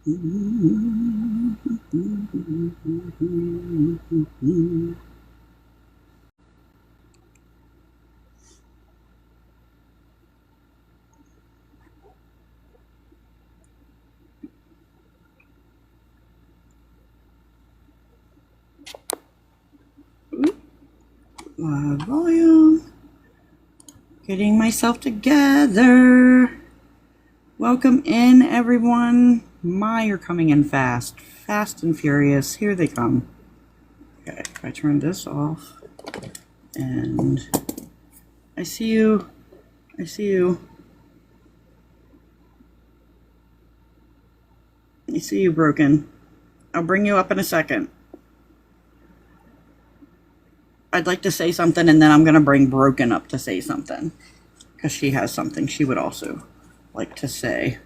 Volume. Getting myself together. Welcome in, everyone. You're coming in fast. Fast and furious. Here they come. Okay, if I turn this off. And I see you. I see you. I see you, Broken. I'll bring you up in a second. I'd like to say something, and then I'm going to bring Broken up to say something. Because she has something she would also like to say.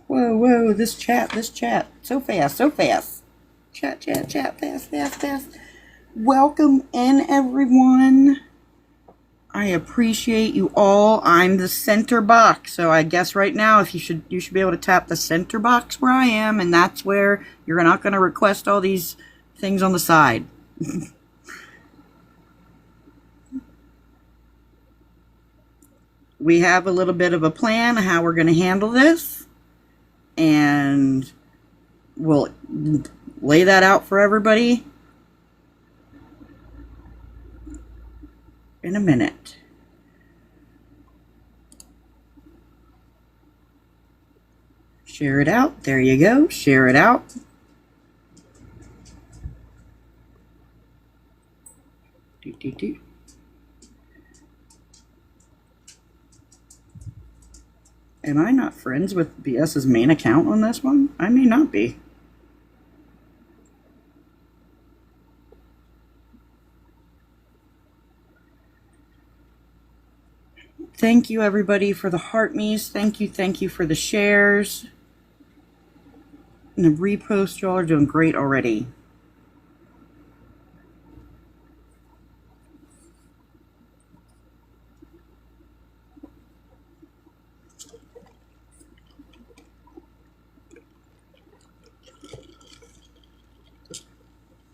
Whoa, this chat. So fast. Chat, fast. Welcome in, everyone. I appreciate you all. I'm the center box, so I guess right now you should be able to tap the center box where I am, and that's where you're not going to request all these things on the side. We have a little bit of a plan of how we're going to handle this, and we'll lay that out for everybody in a minute. Share it out. There you go. Share it out. Do. Am I not friends with BS's main account on this one? I may not be. Thank you, everybody, for the heart me's. Thank you for the shares. And the reposts. Y'all are doing great already.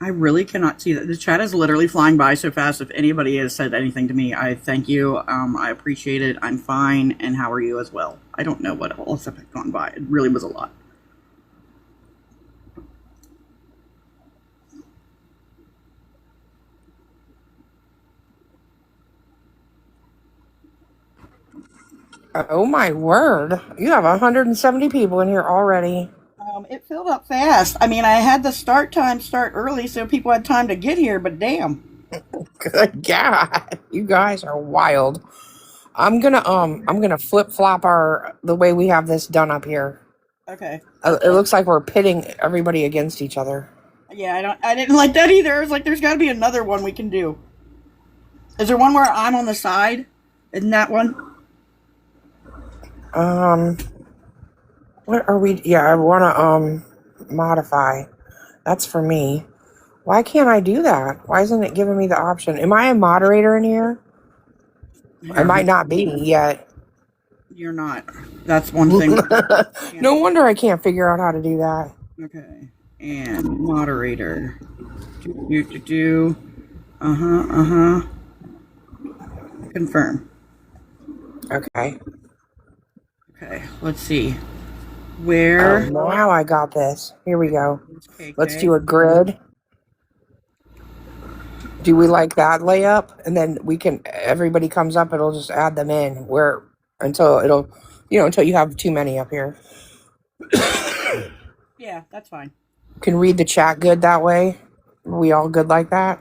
I really cannot see that. The chat is literally flying by so fast. If anybody has said anything to me, I thank you. I appreciate it. I'm fine. And how are you as well? I don't know what else have gone by. It really was a lot. Oh my word. You have 170 people in here already. It filled up fast. I mean, I had the start early so people had time to get here, but damn. Good God. You guys are wild. I'm gonna flip-flop the way we have this done up here. Okay. It looks like we're pitting everybody against each other. Yeah, I didn't like that either. I was like, there's got to be another one we can do. Is there one where I'm on the side? Isn't that one? What are we? Yeah, I want to modify. That's for me. Why can't I do that? Why isn't it giving me the option? Am I a moderator in here? I might not be yet. You're not. That's one thing. No wonder I can't figure out how to do that. Okay. And moderator. Confirm. Okay. Okay. Let's see. Where? Now I got this. Here we go. Let's do a grid. Do we like that layup? And then everybody comes up, it'll just add them in until you have too many up here. Yeah, that's fine. Can read the chat good that way. Are we all good like that?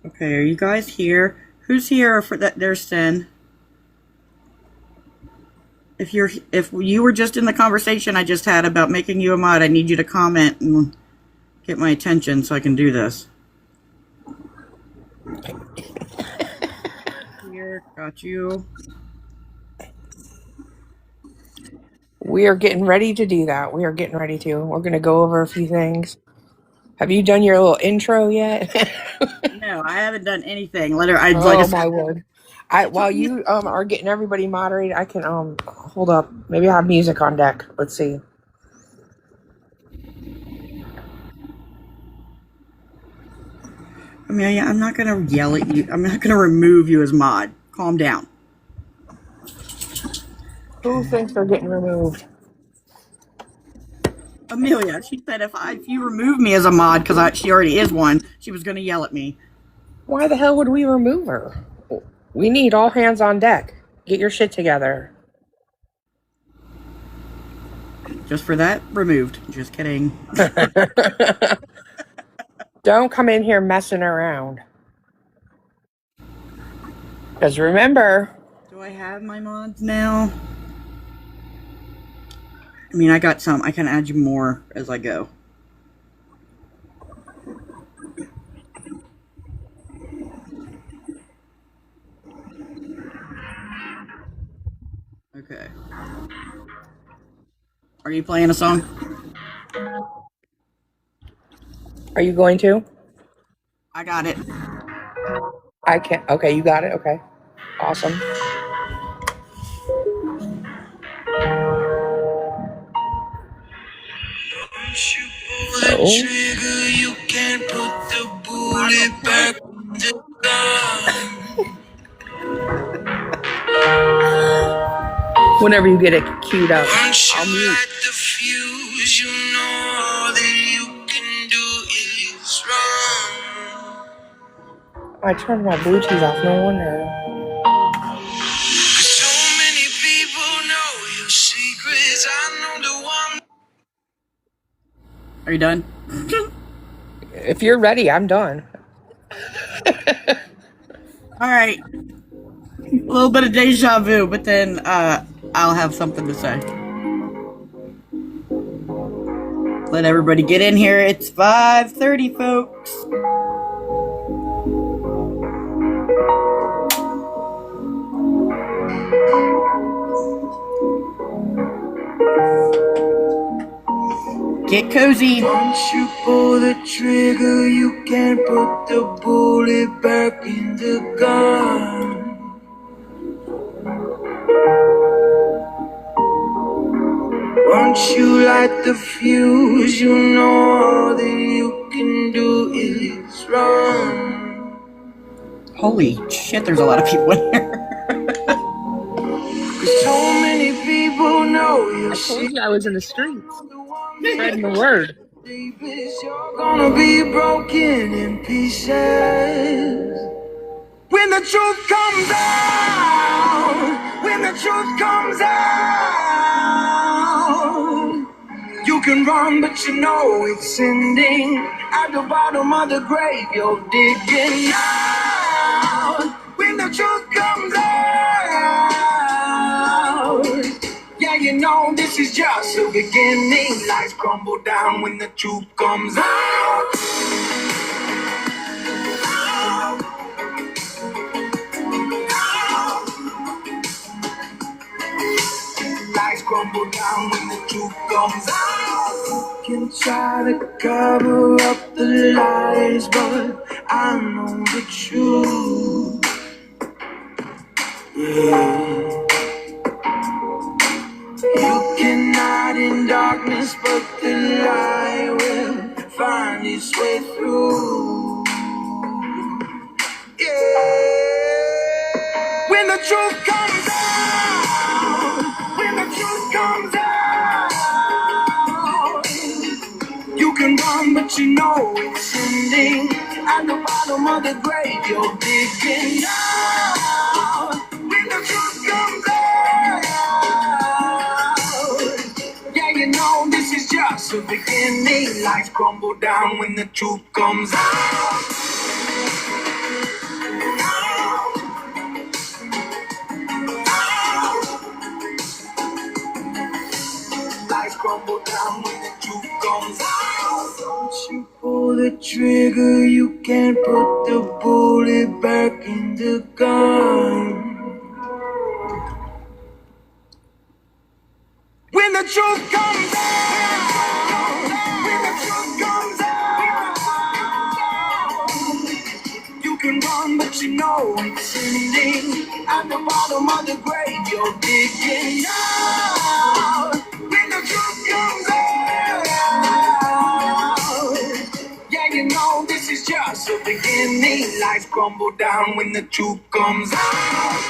Okay, are you guys here? Who's here for that? There's Sin. If you were just in the conversation I just had about making you a mod, I need you to comment and get my attention so I can do this. Here, got you. We are getting ready to do that. We're going to go over a few things. Have you done your little intro yet? No, I haven't done anything. Let her. I like I Oh said. my word. She While told me. you are getting everybody moderated, I can hold up. Maybe I have music on deck. Let's see. Amelia, I'm not gonna yell at you. I'm not gonna remove you as mod. Calm down. Who thinks they're getting removed? Amelia, she said if you remove me as a mod because she already is one, she was gonna yell at me. Why the hell would we remove her? We need all hands on deck. Get your shit together. Just for that, removed. Just kidding. Don't come in here messing around. Because remember... Do I have my mods now? I mean, I got some. I can add you more as I go. Okay. Are you playing a song? Are you going to? I got it. I can't. Okay, you got it. Okay. Awesome. So, you can't put the bullet back in the gun. whenever you get it queued up, Once I'll you mute. light the fuse, you know all that you can do is run. I turned my Bluetooth off. No wonder. 'Cause so many people know your secrets. I know the one. Are you done? If you're ready, I'm done. All right. A little bit of deja vu, but then I'll have something to say. Let everybody get in here. It's 5:30, folks. Get cozy. Once you pull the trigger, you can't put the bullet back in the gun. Once you light the fuse, you know all that you can do is run. Holy shit, there's a lot of people in here. 'Cause so many people know you. I told you I was in the streets. Spreading the word. You're gonna be broken in pieces. When the truth comes out, when the truth comes out, you can run, but you know it's ending. At the bottom of the grave, you're digging out. When the truth comes out, yeah, you know this is just the beginning. Lights crumble down when the truth comes out. Lights crumble down when the truth comes out. You can try to cover up the lies, but I know the truth. Yeah. You can hide in darkness, but the light will find its way through. Yeah. When the truth comes out, when the truth comes out, you can run, but you know it's ending. At the bottom of the grave, you're digging out. When the truth comes out, yeah, you know this is just the beginning. Lights crumble down when the truth comes out. Lights crumble down when the truth comes out. Once you pull the trigger, you can't put the bullet back in the gun. When the truth comes out, when the truth comes out, you know it's ending. At the bottom of the grave, you're digging out. When the truth comes out, yeah, you know this is just the beginning. Lights crumble down when the truth comes out.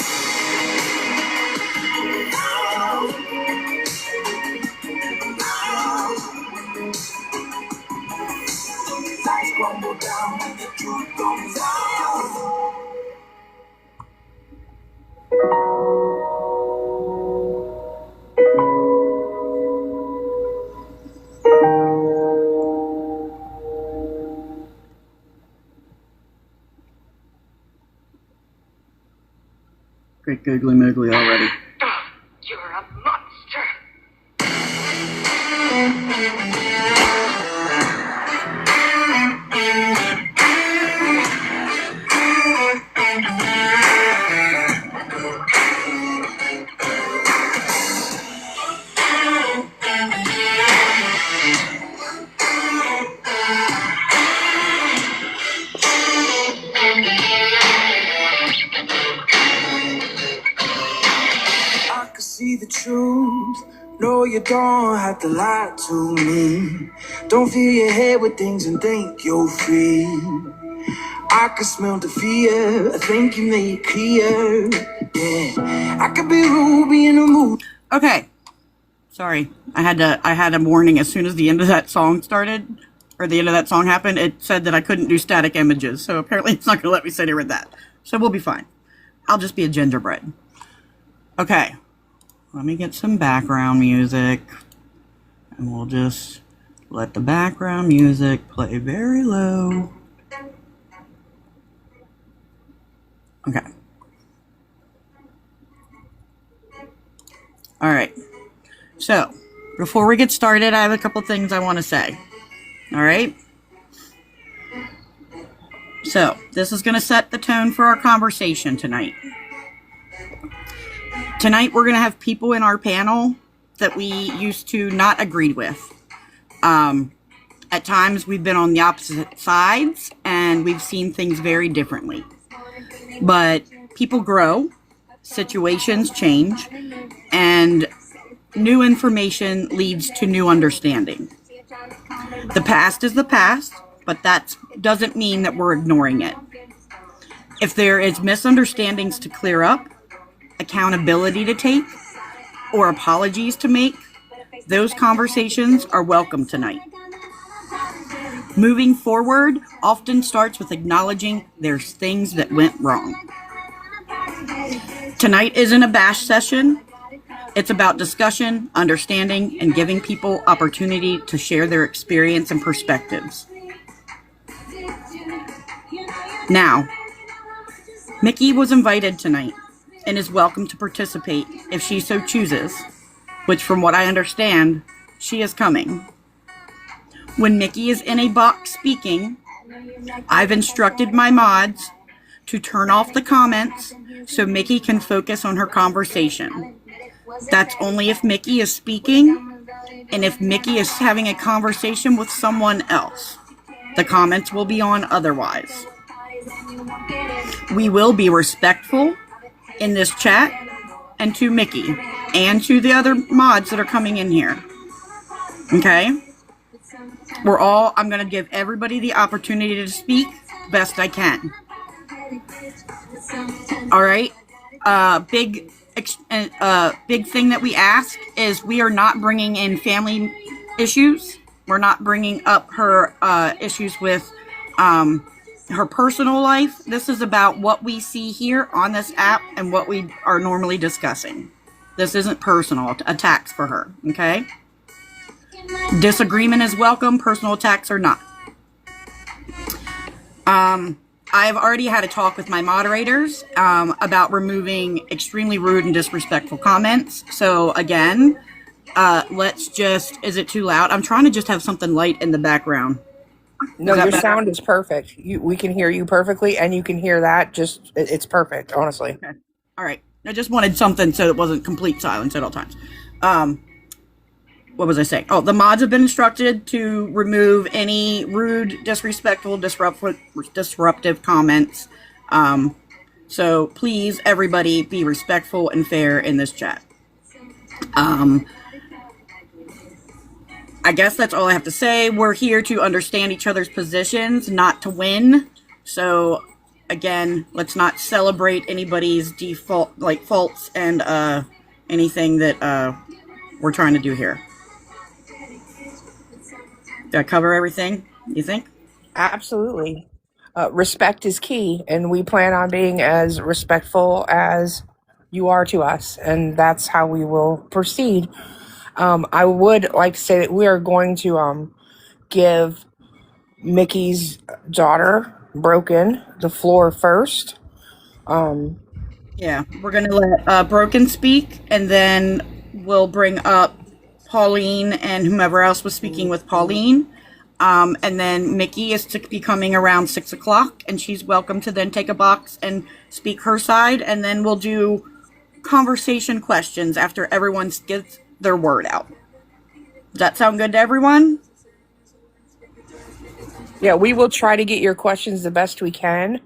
Lights crumble down when the truth comes out. Great googly moogly already. You're a monster. I can see the truth. No, you don't have to lie to me. Don't fill your head with things and think you're free. I can smell the fear. I think you made it clear. Yeah, I could be Ruby in a mood. Okay. Sorry. I had a warning as soon as the end of that song started, or the end of that song happened. It said that I couldn't do static images, so apparently it's not going to let me sit here with that. So we'll be fine. I'll just be a gingerbread. Okay. Let me get some background music, and we'll just let the background music play very low. Okay. All right. So, before we get started, I have a couple things I want to say. All right? So, this is going to set the tone for our conversation tonight. Tonight, we're going to have people in our panel that we used to not agree with. At times, we've been on the opposite sides, and we've seen things very differently. But people grow, situations change, and new information leads to new understanding. The past is the past, but that doesn't mean that we're ignoring it. If there is misunderstandings to clear up, accountability to take, or apologies to make, those conversations are welcome tonight. Moving forward often starts with acknowledging there's things that went wrong. Tonight isn't a bash session. It's about discussion, understanding, and giving people opportunity to share their experience and perspectives. Now, Mikki was invited tonight and is welcome to participate if she so chooses, which from what I understand, she is coming. When Mikki is in a box speaking, I've instructed my mods to turn off the comments so Mikki can focus on her conversation. That's only if Mikki is speaking and if Mikki is having a conversation with someone else. The comments will be on otherwise. We will be respectful in this chat and to Mikki and to the other mods that are coming in here. Okay? I'm going to give everybody the opportunity to speak best I can. All right? Big thing that we ask is we are not bringing in family issues. We're not bringing up her issues with her personal life. This is about what we see here on this app and what we are normally discussing. This isn't personal attacks for her, okay? Disagreement is welcome. Personal attacks are not. I've already had a talk with my moderators about removing extremely rude and disrespectful comments. So again, is it too loud? I'm trying to just have something light in the background. No, your sound is perfect. We can hear you perfectly, and you can hear that. It's perfect, honestly. Okay. All right. I just wanted something so it wasn't complete silence at all times. What was I saying? Oh, the mods have been instructed to remove any rude, disrespectful, disruptive comments So please, everybody, be respectful and fair in this chat. I guess that's all I have to say. We're here to understand each other's positions, not to win. So, again, let's not celebrate anybody's faults and anything that we're trying to do here. Did I cover everything, you think? Absolutely. Respect is key, and we plan on being as respectful as you are to us, and that's how we will proceed. I would like to say that we are going to give Mikki's daughter, Broken, the floor first. Yeah, we're going to let Broken speak, and then we'll bring up Pauline and whomever else was speaking with Pauline. And then Mikki is to be coming around 6 o'clock, and she's welcome to then take a box and speak her side, and then we'll do conversation questions after everyone gets their word out. Does that sound good to everyone? Yeah, we will try to get your questions the best we can.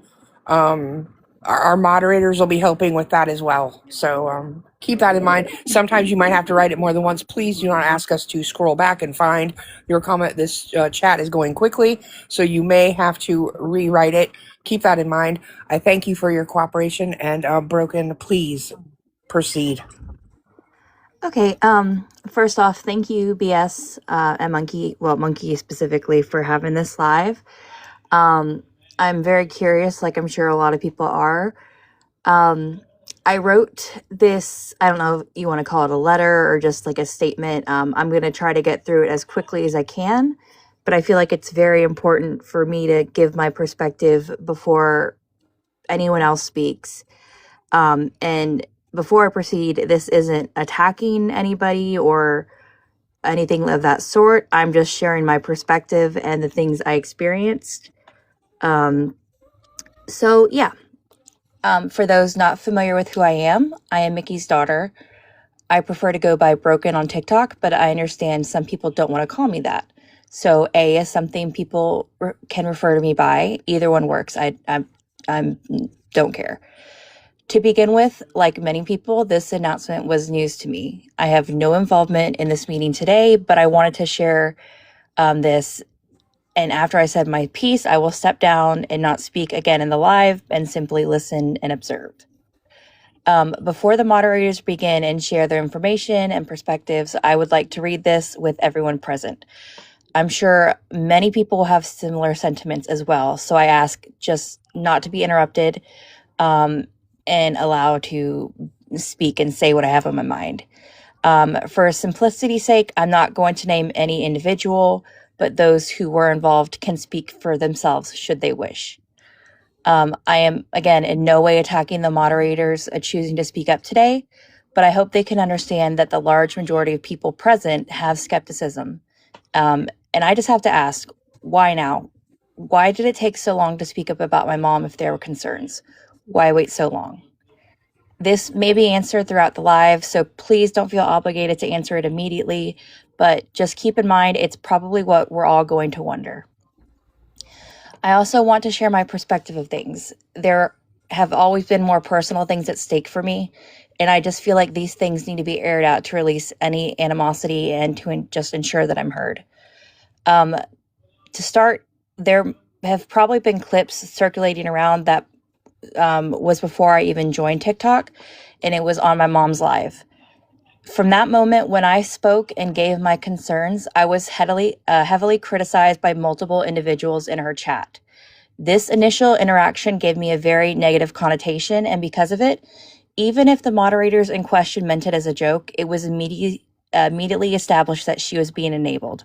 Our moderators will be helping with that as well. So keep that in mind. Sometimes you might have to write it more than once. Please do not ask us to scroll back and find your comment. This chat is going quickly, so you may have to rewrite it. Keep that in mind. I thank you for your cooperation, and Broken, please proceed. Okay, first off, thank you, BS, and Monkey specifically, for having this live. I'm very curious, like I'm sure a lot of people are. I wrote this, I don't know if you want to call it a letter or just like a statement. I'm going to try to get through it as quickly as I can, but I feel like it's very important for me to give my perspective before anyone else speaks. And before I proceed, this isn't attacking anybody or anything of that sort. I'm just sharing my perspective and the things I experienced. So yeah, for those not familiar with who I am Mikki's daughter. I prefer to go by Broken on TikTok, but I understand some people don't want to call me that. So A is something people can refer to me by. Either one works. I don't care. To begin with, like many people, this announcement was news to me. I have no involvement in this meeting today, but I wanted to share this. And after I said my piece, I will step down and not speak again in the live and simply listen and observe. Before the moderators begin and share their information and perspectives, I would like to read this with everyone present. I'm sure many people have similar sentiments as well, so I ask just not to be interrupted and allow to speak and say what I have on my mind. For simplicity's sake, I'm not going to name any individual, but those who were involved can speak for themselves should they wish. I am, again, in no way attacking the moderators choosing to speak up today, but I hope they can understand that the large majority of people present have skepticism. And I just have to ask, why now? Why did it take so long to speak up about my mom if there were concerns? Why wait so long? This may be answered throughout the live, so please don't feel obligated to answer it immediately, but just keep in mind it's probably what we're all going to wonder. I also want to share my perspective of things. There have always been more personal things at stake for me, and I just feel like these things need to be aired out to release any animosity and to just ensure that I'm heard. To start, there have probably been clips circulating around that was before I even joined TikTok, and it was on my mom's live. From that moment when I spoke and gave my concerns, I was heavily criticized by multiple individuals in her chat. This initial interaction gave me a very negative connotation, and because of it, even if the moderators in question meant it as a joke, it was immediately established that she was being enabled.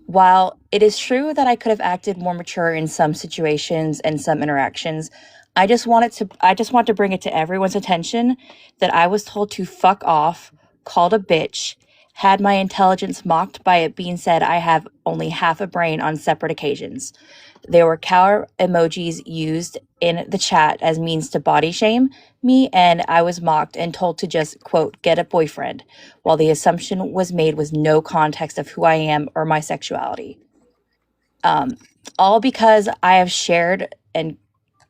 While it is true that I could have acted more mature in some situations and some interactions, I just want to bring it to everyone's attention that I was told to fuck off, called a bitch, had my intelligence mocked by it being said I have only half a brain on separate occasions. There were cow emojis used in the chat as means to body shame me, and I was mocked and told to just, quote, get a boyfriend, while the assumption was made was no context of who I am or my sexuality. All because I have shared and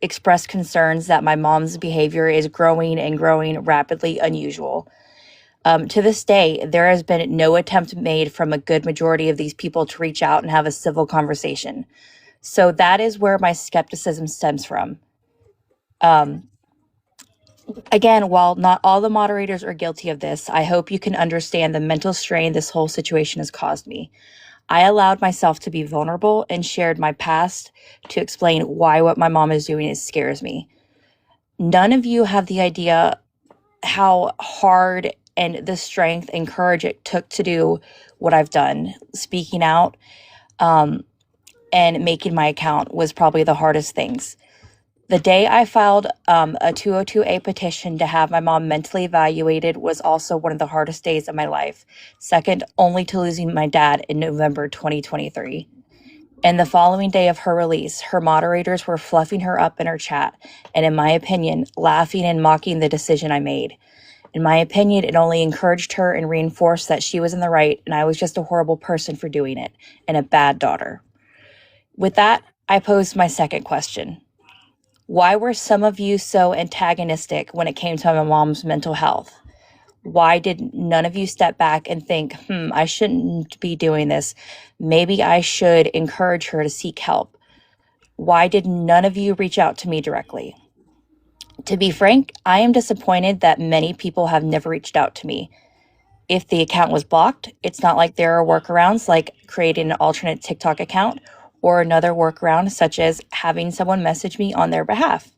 expressed concerns that my mom's behavior is growing and growing rapidly unusual. To this day, there has been no attempt made from a good majority of these people to reach out and have a civil conversation. So that is where my skepticism stems from. Again, while not all the moderators are guilty of this, I hope you can understand the mental strain this whole situation has caused me. I allowed myself to be vulnerable and shared my past to explain why what my mom is doing scares me. None of you have the idea how hard and the strength and courage it took to do what I've done. Speaking out and making my account was probably the hardest things. The day I filed a 202A petition to have my mom mentally evaluated was also one of the hardest days of my life, second only to losing my dad in November 2023. And the following day of her release, her moderators were fluffing her up in her chat, and in my opinion, laughing and mocking the decision I made. In my opinion, it only encouraged her and reinforced that she was in the right, and I was just a horrible person for doing it, and a bad daughter. With that, I posed my second question. Why were some of you so antagonistic when it came to my mom's mental health? Why did none of you step back and think, I shouldn't be doing this. Maybe I should encourage her to seek help. Why did none of you reach out to me directly? To be frank, I am disappointed that many people have never reached out to me. If the account was blocked, it's not like there are workarounds like creating an alternate TikTok account or another workaround such as having someone message me on their behalf.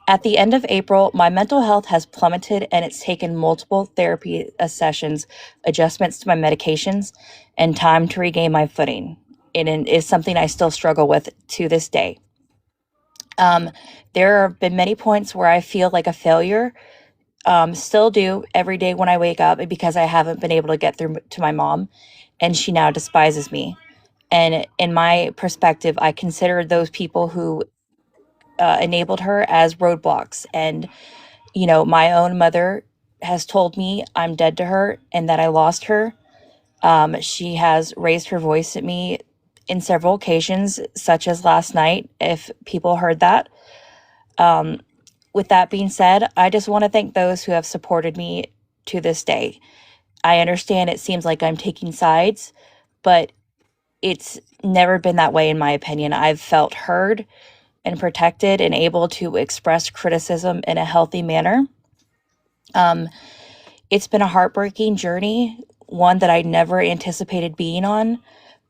At the end of April, my mental health has plummeted and it's taken multiple therapy sessions, adjustments to my medications, and time to regain my footing. It is something I still struggle with to this day. There have been many points where I feel like a failure, still do every day when I wake up because I haven't been able to get through to my mom, and she now despises me. And in my perspective, I consider those people who enabled her as roadblocks. And, my own mother has told me I'm dead to her and that I lost her. She has raised her voice at me in several occasions, such as last night, if people heard that. With that being said, I just want to thank those who have supported me to this day. I understand it seems like I'm taking sides, but it's never been that way in my opinion. I've felt heard and protected and able to express criticism in a healthy manner. It's been a heartbreaking journey, one that I never anticipated being on,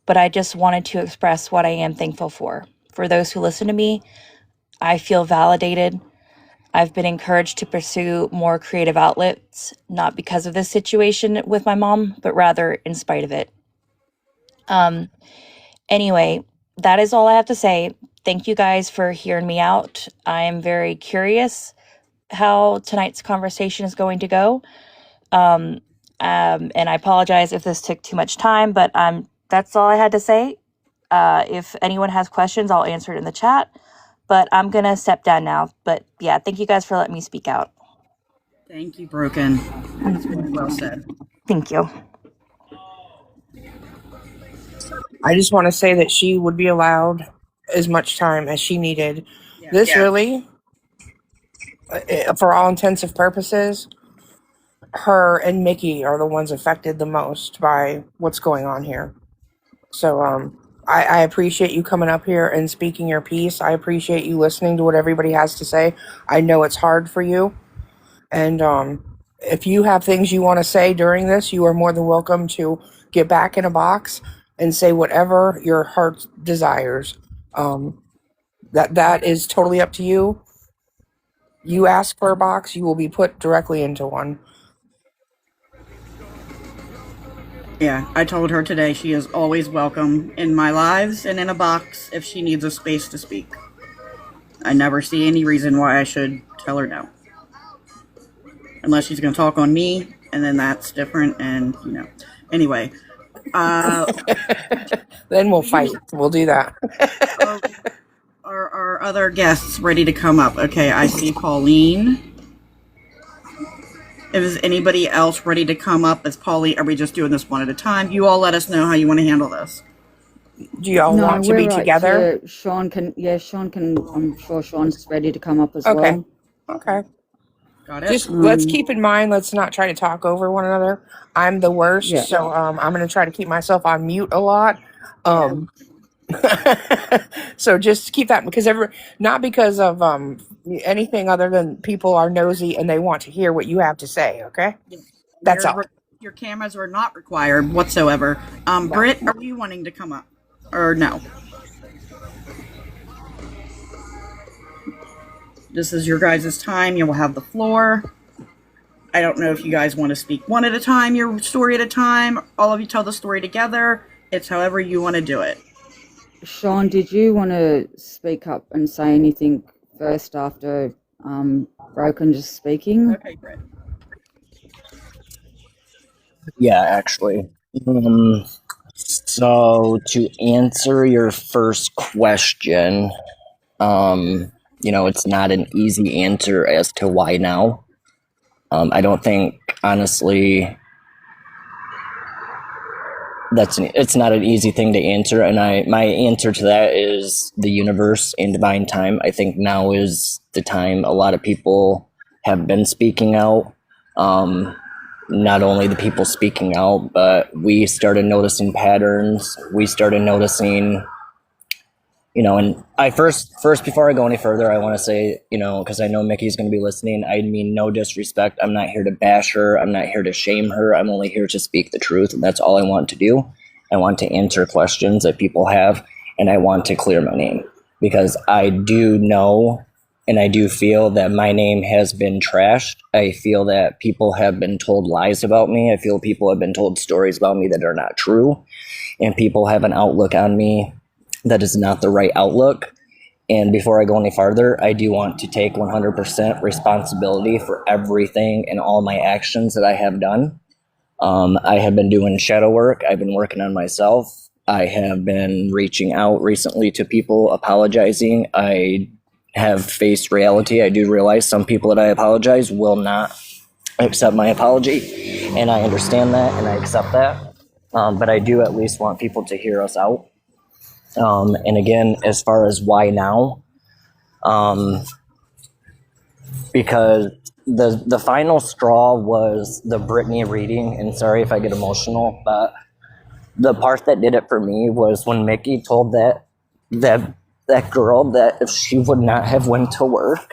but I just wanted to express what I am thankful for. For those who listen to me, I feel validated. I've been encouraged to pursue more creative outlets, not because of this situation with my mom, but rather in spite of it. Anyway, that is all I have to say. Thank you guys for hearing me out. I am very curious how tonight's conversation is going to go. And I apologize if this took too much time, but that's all I had to say. If anyone has questions, I'll answer it in the chat. But I'm going to step down now. But yeah, thank you guys for letting me speak out. Thank you, Broken. That's really well said. Thank you. I just want to say that she would be allowed as much time as she needed. This really, for all intensive purposes, her and Mikki are the ones affected the most by what's going on here. So I appreciate you coming up here and speaking your piece. I appreciate you listening to what everybody has to say. I know it's hard for you. And if you have things you want to say during this, you are more than welcome to get back in a box and say whatever your heart desires. That is totally up to you. You ask for a box, you will be put directly into one. Yeah, I told her today she is always welcome in my lives and in a box if she needs a space to speak. I never see any reason why I should tell her no. Unless she's going to talk on me, and then that's different, and, Anyway. Then we'll fight. We'll do that. Are other guests ready to come up? Okay, I see Pauline. Is anybody else ready to come up as Pauline? Are we just doing this one at a time? You all let us know how you want to handle this. Do y'all No, want to we're be right together? here. Sean can, I'm sure Sean's ready to come up as Okay. well. Okay. Got it? Just let's keep in mind, let's not try to talk over one another. I'm the worst, Yeah. so I'm going to try to keep myself on mute a lot. So just keep that, because not because of anything other than people are nosy and they want to hear what you have to say. Okay, that's all. Your cameras are not required whatsoever. Britt, are you wanting to come up or no? This is your guys' time. You will have the floor. I don't know if you guys want to speak one at a time, your story at a time. All of you tell the story together. It's however you want to do it. Shaun, did you want to speak up and say anything first after Broken just speaking? Okay, Britt. Yeah, actually. So to answer your first question, it's not an easy answer as to why now. I don't think, honestly, it's not an easy thing to answer, and my answer to that is the universe and divine time. I think now is the time. A lot of people have been speaking out. Not only the people speaking out, but we started noticing patterns. We started noticing, and I first before I go any further, I want to say, because I know Mikki's going to be listening, I mean no disrespect. I'm not here to bash her. I'm not here to shame her. I'm only here to speak the truth, and that's all I want to do. I want to answer questions that people have, and I want to clear my name, because I do know and I do feel that my name has been trashed. I feel that people have been told lies about me. I feel people have been told stories about me that are not true, and people have an outlook on me that is not the right outlook. And before I go any farther, I do want to take 100% responsibility for everything and all my actions that I have done. I have been doing shadow work. I've been working on myself. I have been reaching out recently to people, apologizing. I have faced reality. I do realize some people that I apologize will not accept my apology, and I understand that and I accept that. But I do at least want people to hear us out. And again, as far as why now, because the final straw was the Brittany reading, and sorry if I get emotional, but the part that did it for me was when Mikki told that girl that if she would not have went to work,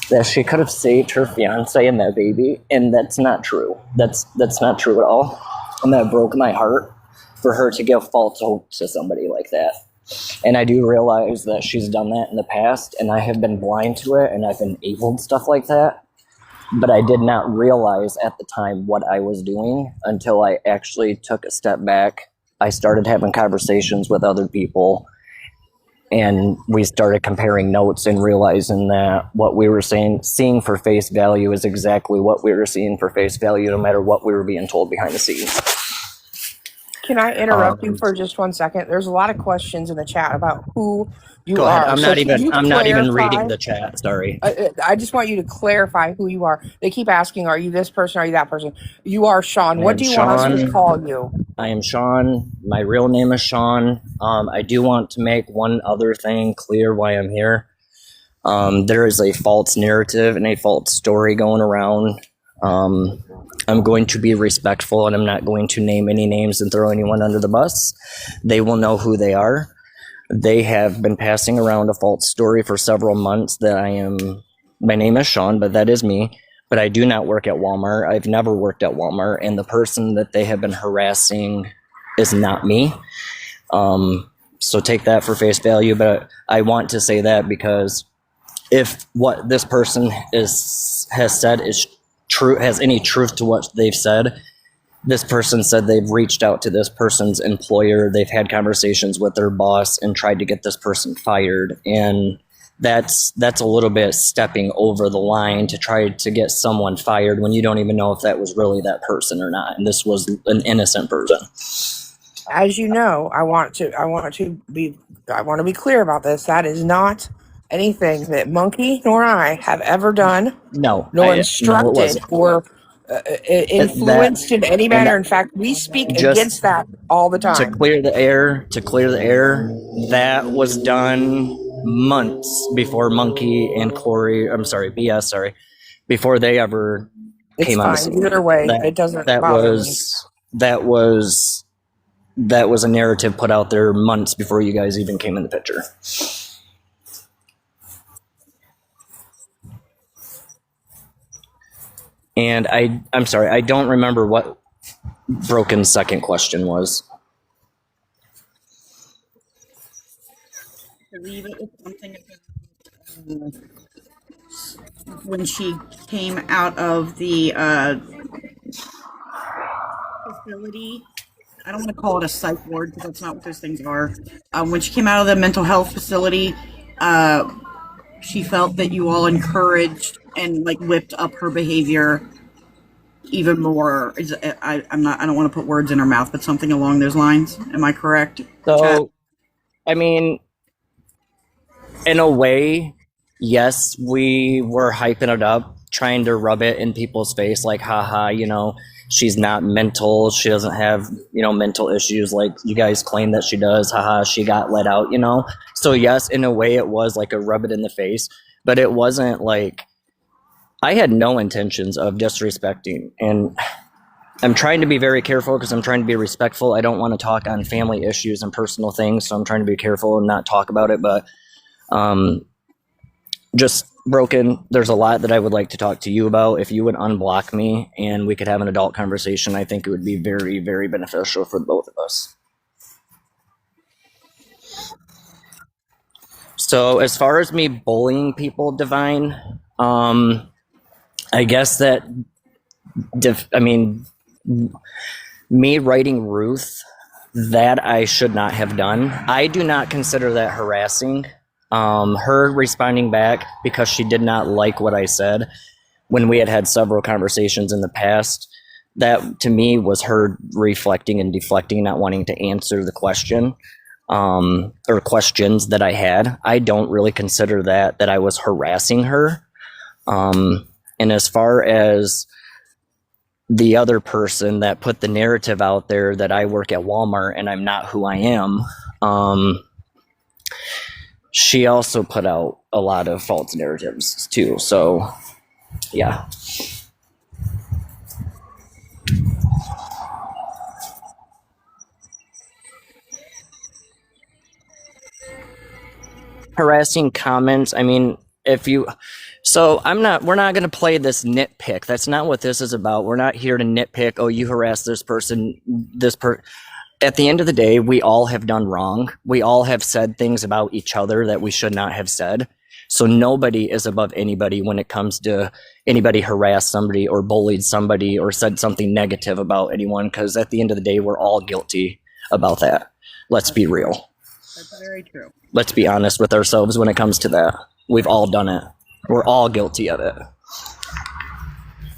that she could have saved her fiance and that baby, and that's not true. That's not true at all, and that broke my heart for her to give false hope to somebody like that. And I do realize that she's done that in the past, and I have been blind to it, and I've enabled stuff like that. But I did not realize at the time what I was doing until I actually took a step back. I started having conversations with other people, and we started comparing notes and realizing that what we were seeing for face value is exactly what we were seeing for face value, no matter what we were being told behind the scenes. Can I interrupt you for just 1 second? There's a lot of questions in the chat about who you Go are. ahead. I'm not even reading the chat. Sorry. I just want you to clarify who you are. They keep asking, are you this person? Are you that person? You are Shaun. What do you want us to call you? I am Shaun. My real name is Shaun. I do want to make one other thing clear why I'm here. There is a false narrative and a false story going around. I'm going to be respectful, and I'm not going to name any names and throw anyone under the bus. They will know who they are. They have been passing around a false story for several months that my name is Shaun, but that is me. But I do not work at Walmart. I've never worked at Walmart, and the person that they have been harassing is not me. So take that for face value, but I want to say that because if what this person has said is true, has any truth to what they've said, this person said they've reached out to this person's employer, they've had conversations with their boss and tried to get this person fired, and that's a little bit stepping over the line to try to get someone fired when you don't even know if that was really that person or not, and this was an innocent person. As you know, I want to be clear about this. That is not anything that Monkey nor I have ever done. No, nor instructed no, it wasn't. or influenced in any and manner. In fact, we speak just against that all the to time. clear the air, that was done months before Monkey and BS, before they ever It's came on the fine. scene. Either way, it doesn't bother me. That was a narrative put out there months before you guys even came in the picture. And I'm sorry, I don't remember what Broken's second question was. I believe it was something about when she came out of the facility. I don't want to call it a psych ward because that's not what those things are. When she came out of the mental health facility, she felt that you all encouraged and like whipped up her behavior even more. I don't want to put words in her mouth, but something along those lines. Am I correct? So, Chad? I mean, in a way, yes, we were hyping it up, trying to rub it in people's face, like, haha, she's not mental. She doesn't have, mental issues like you guys claim that she does. Haha, she got let out, So yes, in a way it was like a rub it in the face, but it wasn't like, I had no intentions of disrespecting. And I'm trying to be very careful because I'm trying to be respectful. I don't want to talk on family issues and personal things. So I'm trying to be careful and not talk about it, but just Broken, there's a lot that I would like to talk to you about. If you would unblock me and we could have an adult conversation, I think it would be very, very beneficial for both of us. So as far as me bullying people, Divine, I guess that, me writing Ruth, that I should not have done. I do not consider that harassing. Her responding back because she did not like what I said when we had several conversations in the past, that to me was her reflecting and deflecting, not wanting to answer the question, or questions that I had. I don't really consider that I was harassing her. And as far as the other person that put the narrative out there that I work at Walmart and I'm not who I am, she also put out a lot of false narratives too. So, yeah. Harassing comments. We're not going to play this nitpick. That's not what this is about. We're not here to nitpick. Oh, you harassed this person, At the end of the day, we all have done wrong. We all have said things about each other that we should not have said. So nobody is above anybody when it comes to anybody harassed somebody or bullied somebody or said something negative about anyone, because at the end of the day, we're all guilty about that. Let's be real. That's very true. Let's be honest with ourselves when it comes to that. We've all done it. We're all guilty of it.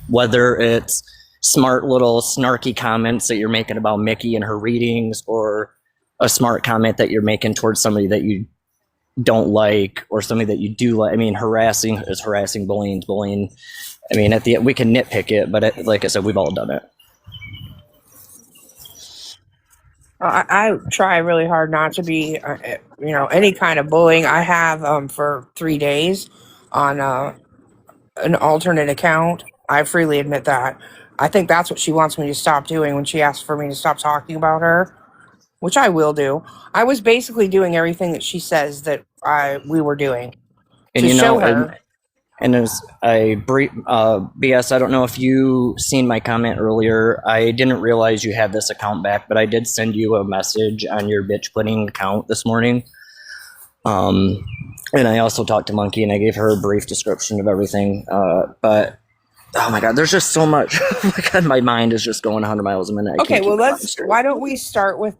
Whether it's smart little snarky comments that you're making about Mikki and her readings, or a smart comment that you're making towards somebody that you don't like, or somebody that you do like. Harassing is harassing, bullying is bullying. At the end, we can nitpick it, but like I said, we've all done it. I try really hard not to be, any kind of bullying. I have for 3 days on an alternate account. I freely admit that. I think that's what she wants me to stop doing when she asks for me to stop talking about her, which I will do. I was basically doing everything that she says that we were doing And to show her. And as BS, I don't know if you seen my comment earlier. I didn't realize you had this account back, but I did send you a message on your bitch pudding account this morning. And I also talked to Monkey and I gave her a brief description of everything. But oh my God, there's just so much. Oh my God, my mind is just going 100 miles a minute. Okay, well, why don't we start with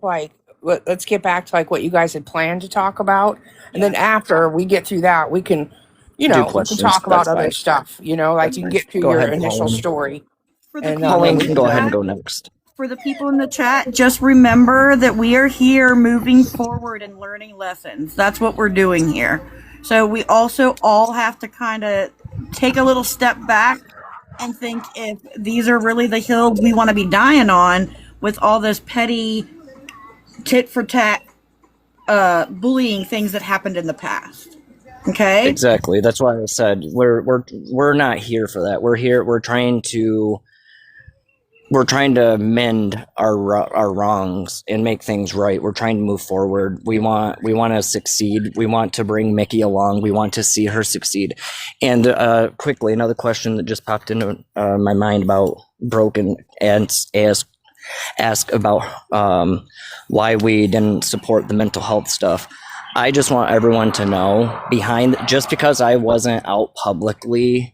let's get back to what you guys had planned to talk about. And then after we get through that, we can, we can talk about other stuff, you can get through your initial story. Pauline, you can go ahead and go next. For the people in the chat, just remember that we are here moving forward and learning lessons. That's what we're doing here. So we also all have to kind of take a little step back and think if these are really the hills we want to be dying on with all this petty tit for tat bullying things that happened in the past. Okay? Exactly. That's why I said we're not here for that. We're here. We're trying to mend our wrongs and make things right. We're trying to move forward. We want to succeed. We want to bring Mikki along. We want to see her succeed. And quickly, another question that just popped into my mind about Broken and ask about why we didn't support the mental health stuff. I just want everyone to know just because I wasn't out publicly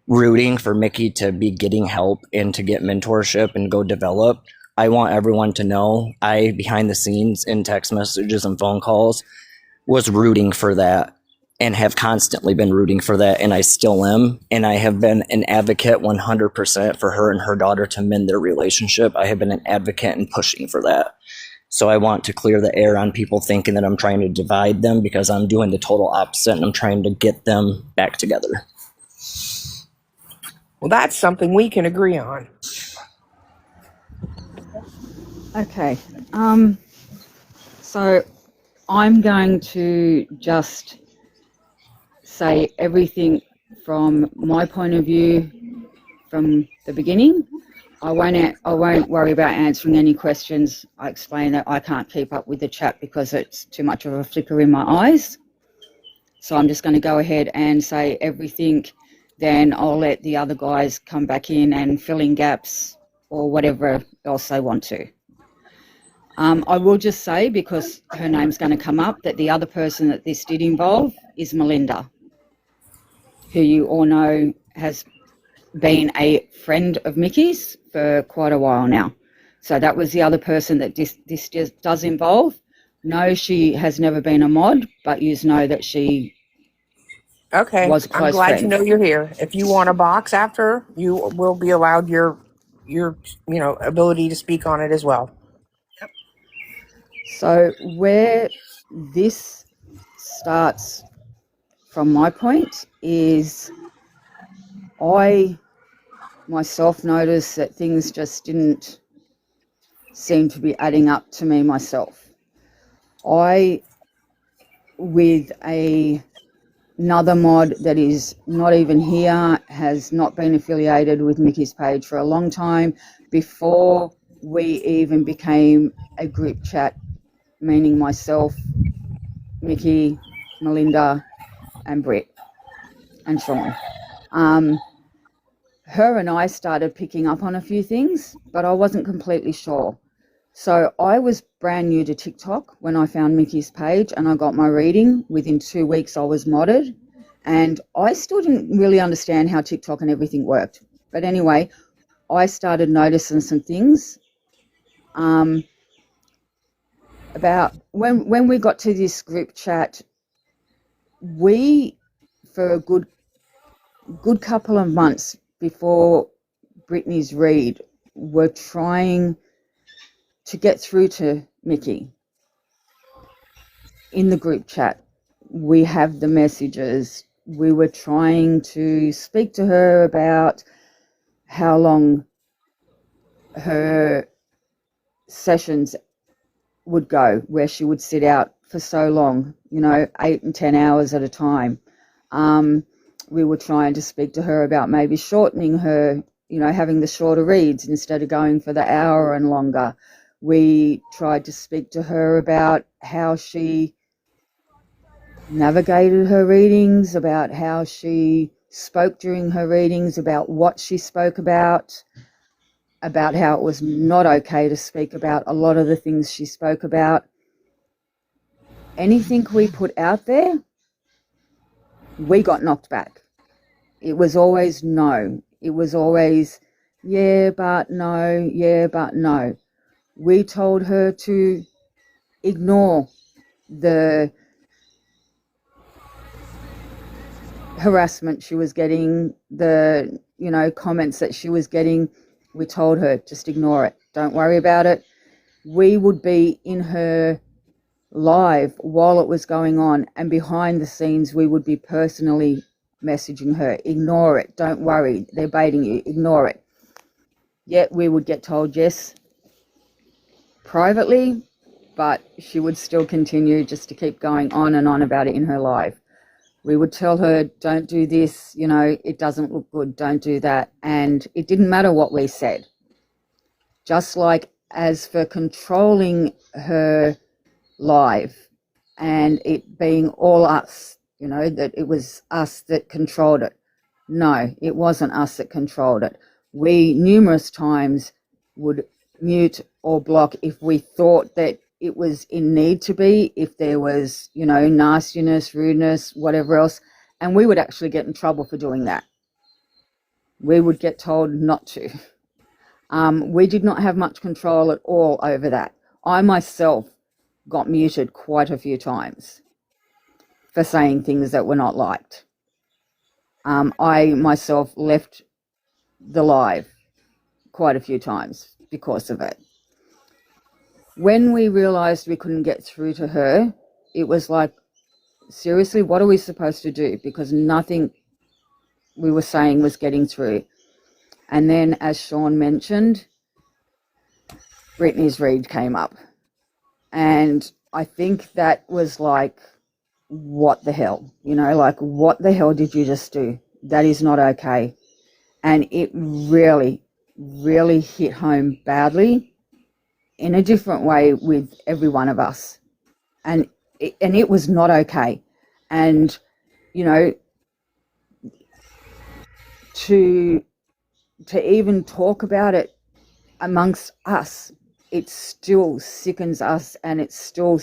rooting for Mikki to be getting help and to get mentorship and go develop, I want everyone to know I, behind the scenes in text messages and phone calls, was rooting for that and have constantly been rooting for that, and I still am. And I have been an advocate 100% for her and her daughter to mend their relationship. I have been an advocate and pushing for that. So I want to clear the air on people thinking that I'm trying to divide them, because I'm doing the total opposite and I'm trying to get them back together. Well, that's something we can agree on. Okay. So I'm going to just say everything from my point of view from the beginning. I won't worry about answering any questions. I explain that I can't keep up with the chat because it's too much of a flicker in my eyes. So I'm just going to go ahead and say everything. Then I'll let the other guys come back in and fill in gaps or whatever else they want to. I will just say, because her name's going to come up, that the other person that this did involve is Melinda, who you all know has been a friend of Mikki's for quite a while now. So that was the other person that this does involve. No, she has never been a mod, but you know that she Okay, was a I'm close glad friend. to know you're here. If you want a box after, you will be allowed your ability to speak on it as well. So where this starts from my point is I myself noticed that things just didn't seem to be adding up to me myself. With another mod that is not even here, has not been affiliated with Mikki's page for a long time, before we even became a group chat, meaning myself, Mikki, Melinda, and Britt, and Shaun. Her and I started picking up on a few things, but I wasn't completely sure. So I was brand new to TikTok when I found Mikki's page and I got my reading. Within 2 weeks, I was modded, and I still didn't really understand how TikTok and everything worked. But anyway, I started noticing some things about when we got to this group chat. We, for a good couple of months before Brittany's read, were trying to get through to Mikki. In the group chat, we have the messages. We were trying to speak to her about how long her sessions would go, where she would sit out for so long, 8 and 10 hours at a time. We were trying to speak to her about maybe shortening her, having the shorter reads instead of going for the hour and longer. We tried to speak to her about how she navigated her readings, about how she spoke during her readings, about what she spoke about how it was not okay to speak about a lot of the things she spoke about. Anything we put out there, we got knocked back. It was always no. It was always, yeah, but no, yeah, but no. We told her to ignore the harassment she was getting, the, comments that she was getting. We told her, just ignore it. Don't worry about it. We would be in her live while it was going on, and behind the scenes we would be personally messaging her, ignore it, don't worry, they're baiting you, ignore it. Yet we would get told yes privately, but she would still continue just to keep going on and on about it in her live. We would tell her, don't do this, you know, it doesn't look good, don't do that. And it didn't matter what we said. Just like as for controlling her live and it being all us, you know, that it was us that controlled it. No, it wasn't us that controlled it. We numerous times would mute or block if we thought that it was in need to be, if there was, you know, nastiness, rudeness, whatever else, and we would actually get in trouble for doing that. We would get told not to. We did not have much control at all over that. I myself got muted quite a few times for saying things that were not liked. I myself left the live quite a few times because of it. When we realized we couldn't get through to her, it was like, seriously, what are we supposed to do? Because nothing we were saying was getting through. And then, as Shaun mentioned, Brittany's read came up. And I think that was like, what the hell? You know, like, what the hell did you just do? That is not okay. And it really, really hit home badly in a different way with every one of us. And it was not okay. And, you know, to even talk about it amongst us, it still sickens us, and it's still,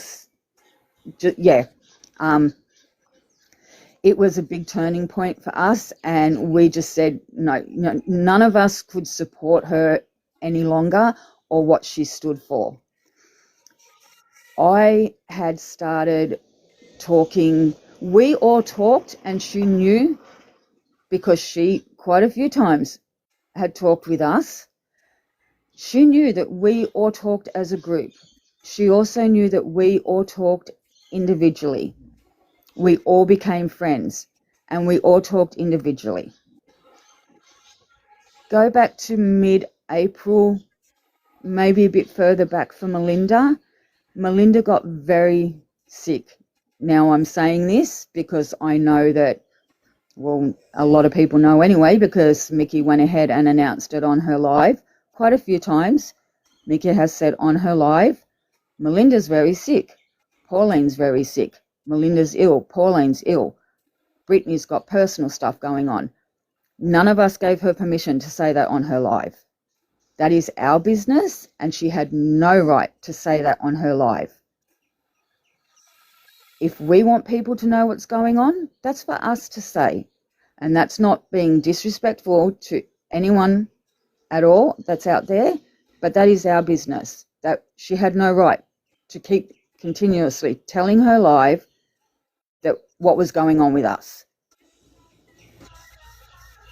it was a big turning point for us, and we just said, no, none of us could support her any longer or what she stood for. I had started talking, we all talked, and she knew, because she quite a few times had talked with us. She knew that we all talked as a group. She also knew that we all talked individually. We all became friends, and we all talked individually. Go back to mid-April, maybe a bit further back for Melinda. Melinda got very sick. Now I'm saying this because I know that, well, a lot of people know anyway, because Mikki went ahead and announced it on her live quite a few times. Mikki has said on her live, Melinda's very sick. Pauline's very sick. Melinda's ill. Pauline's ill. Brittany's got personal stuff going on. None of us gave her permission to say that on her live. That is our business, and she had no right to say that on her live. If we want people to know what's going on, that's for us to say. And that's not being disrespectful to anyone at all that's out there, but that is our business. That she had no right to keep continuously telling her live that what was going on with us.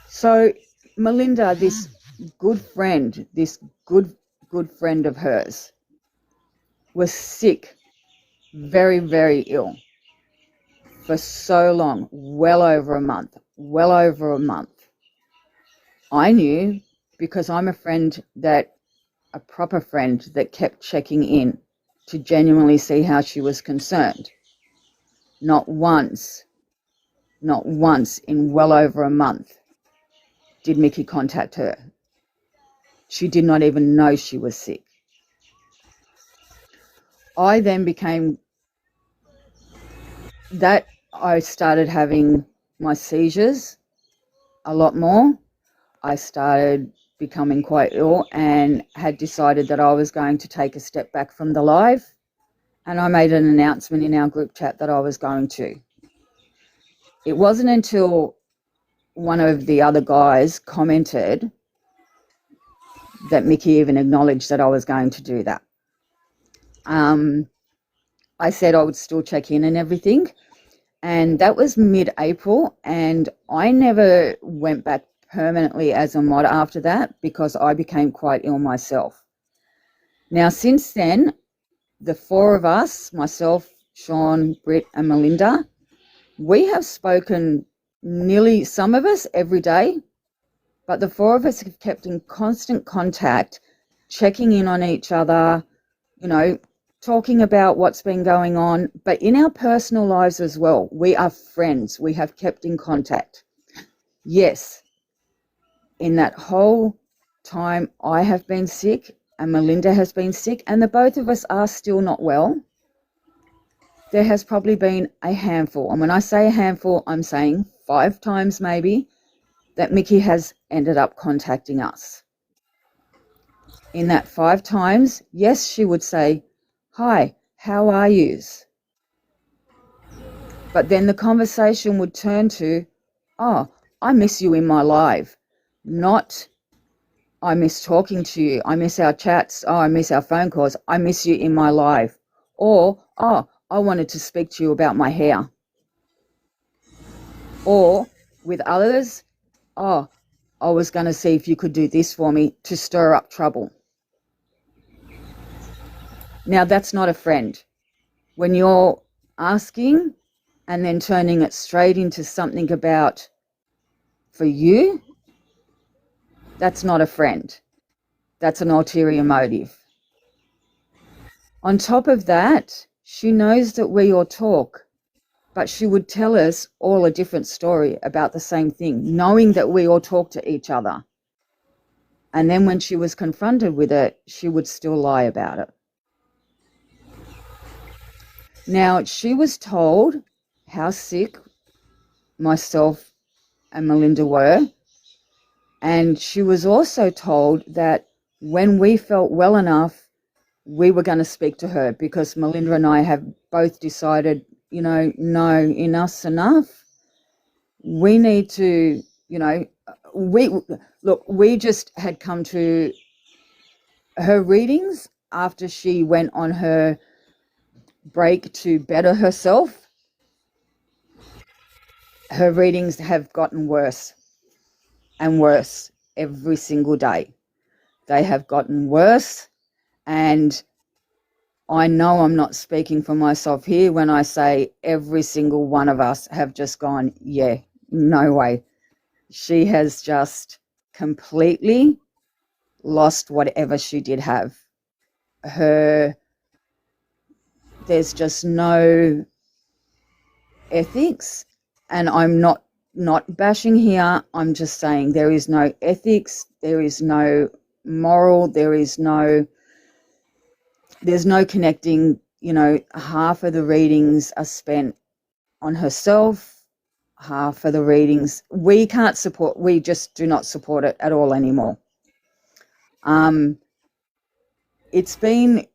So Melinda, this good friend, this good friend of hers, was sick, very, very ill for so long, well over a month. I knew, because I'm a proper friend that kept checking in to genuinely see how she was concerned. Not once in well over a month did Mikki contact her. She did not even know she was sick. I then I started having my seizures a lot more. I started becoming quite ill and had decided that I was going to take a step back from the live, and I made an announcement in our group chat that I was going to. It wasn't until one of the other guys commented that Mikki even acknowledged that I was going to do that. I said I would still check in and everything, and that was mid-April, and I never went back permanently as a mod after that because I became quite ill myself. Now, since then, the four of us, myself, Shaun, Britt and Melinda, we have spoken nearly, some of us every day, but the four of us have kept in constant contact, checking in on each other, talking about what's been going on, but in our personal lives as well. We are friends. We have kept in contact. Yes, in that whole time I have been sick and Melinda has been sick and the both of us are still not well, there has probably been a handful, and when I say a handful, I'm saying 5 times maybe, that Mikki has ended up contacting us. In that 5 times, yes, she would say, "Hi, how are yous?" But then the conversation would turn to, "Oh, I miss you in my life," not, "I miss talking to you. I miss our chats. Oh, I miss our phone calls. I miss you in my life." Or, "Oh, I wanted to speak to you about my hair." Or with others, "Oh, I was going to see if you could do this for me," to stir up trouble. Now, that's not a friend. When you're asking and then turning it straight into something about for you, that's not a friend. That's an ulterior motive. On top of that, she knows that we all talk, but she would tell us all a different story about the same thing, knowing that we all talk to each other. And then when she was confronted with it, she would still lie about it. Now, she was told how sick myself and Melinda were, and she was also told that when we felt well enough, we were going to speak to her, because Melinda and I have both decided, no, enough's enough. We need to, we just had come to her readings after she went on her break to better herself. Her readings have gotten worse and worse every single day. They have gotten worse, and I know I'm not speaking for myself here when I say every single one of us have just gone, yeah, no way. She has just completely lost whatever she did have. There's just no ethics, and I'm not bashing here. I'm just saying there is no ethics, there is no moral, there's no connecting. Half of the readings are spent on herself, half of the readings we just do not support it at all anymore. It's been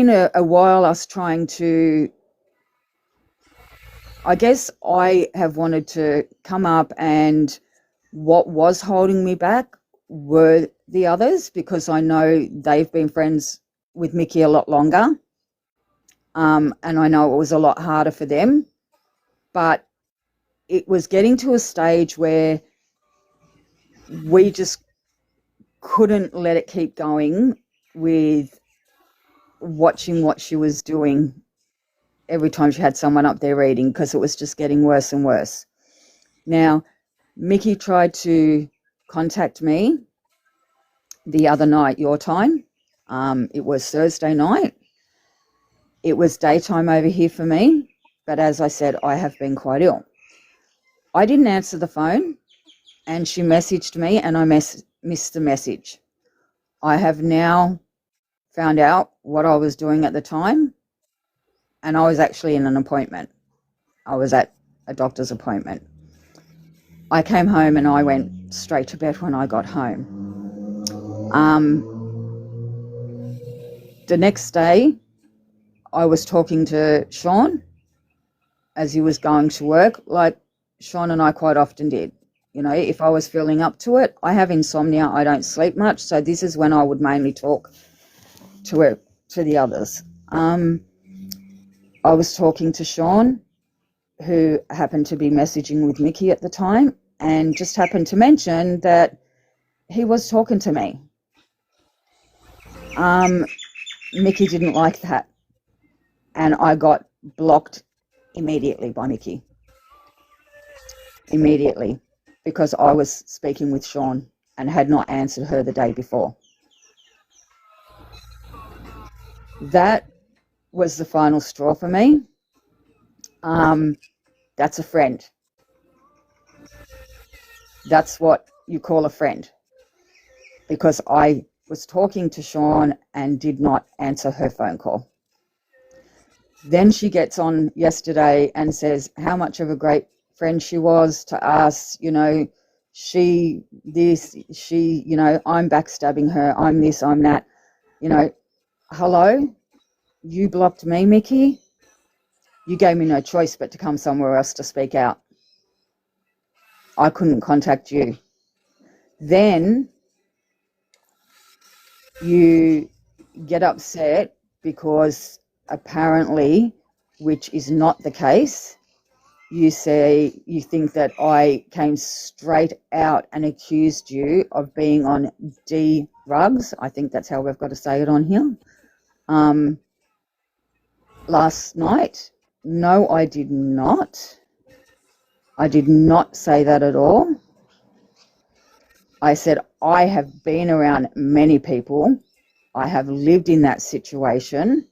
a while us trying to, I guess I have wanted to come up, and what was holding me back were the others, because I know they've been friends with Mikki a lot longer. And I know it was a lot harder for them, but it was getting to a stage where we just couldn't let it keep going with watching what she was doing every time she had someone up there reading, because it was just getting worse and worse. Now, Mikki tried to contact me the other night, your time. It was Thursday night. It was daytime over here for me, but as I said, I have been quite ill. I didn't answer the phone, and she messaged me, and I missed the message. I have now found out what I was doing at the time, and I was actually in an appointment. I was at a doctor's appointment. I came home and I went straight to bed when I got home. The next day, I was talking to Shaun as he was going to work, like Shaun and I quite often did. If I was feeling up to it, I have insomnia, I don't sleep much, so this is when I would mainly talk to the others. I was talking to Shaun, who happened to be messaging with Mikki at the time, and just happened to mention that he was talking to me. Mikki didn't like that, and I got blocked immediately by Mikki. immediately because I was speaking with Shaun and had not answered her the day before. That was the final straw for me. That's a friend. That's what you call a friend, because I was talking to Shaun and did not answer her phone call. Then she gets on yesterday and says how much of a great friend she was to us, you know, I'm backstabbing her, I'm this, I'm that. You know, hello, you blocked me, Mikki. You gave me no choice but to come somewhere else to speak out. I couldn't contact you. Then you get upset because apparently, which is not the case, you think that I came straight out and accused you of being on D drugs. I think that's how we've got to say it on here. Last night, no, I did not. I did not say that at all. I said I have been around many people. I have lived in that situation.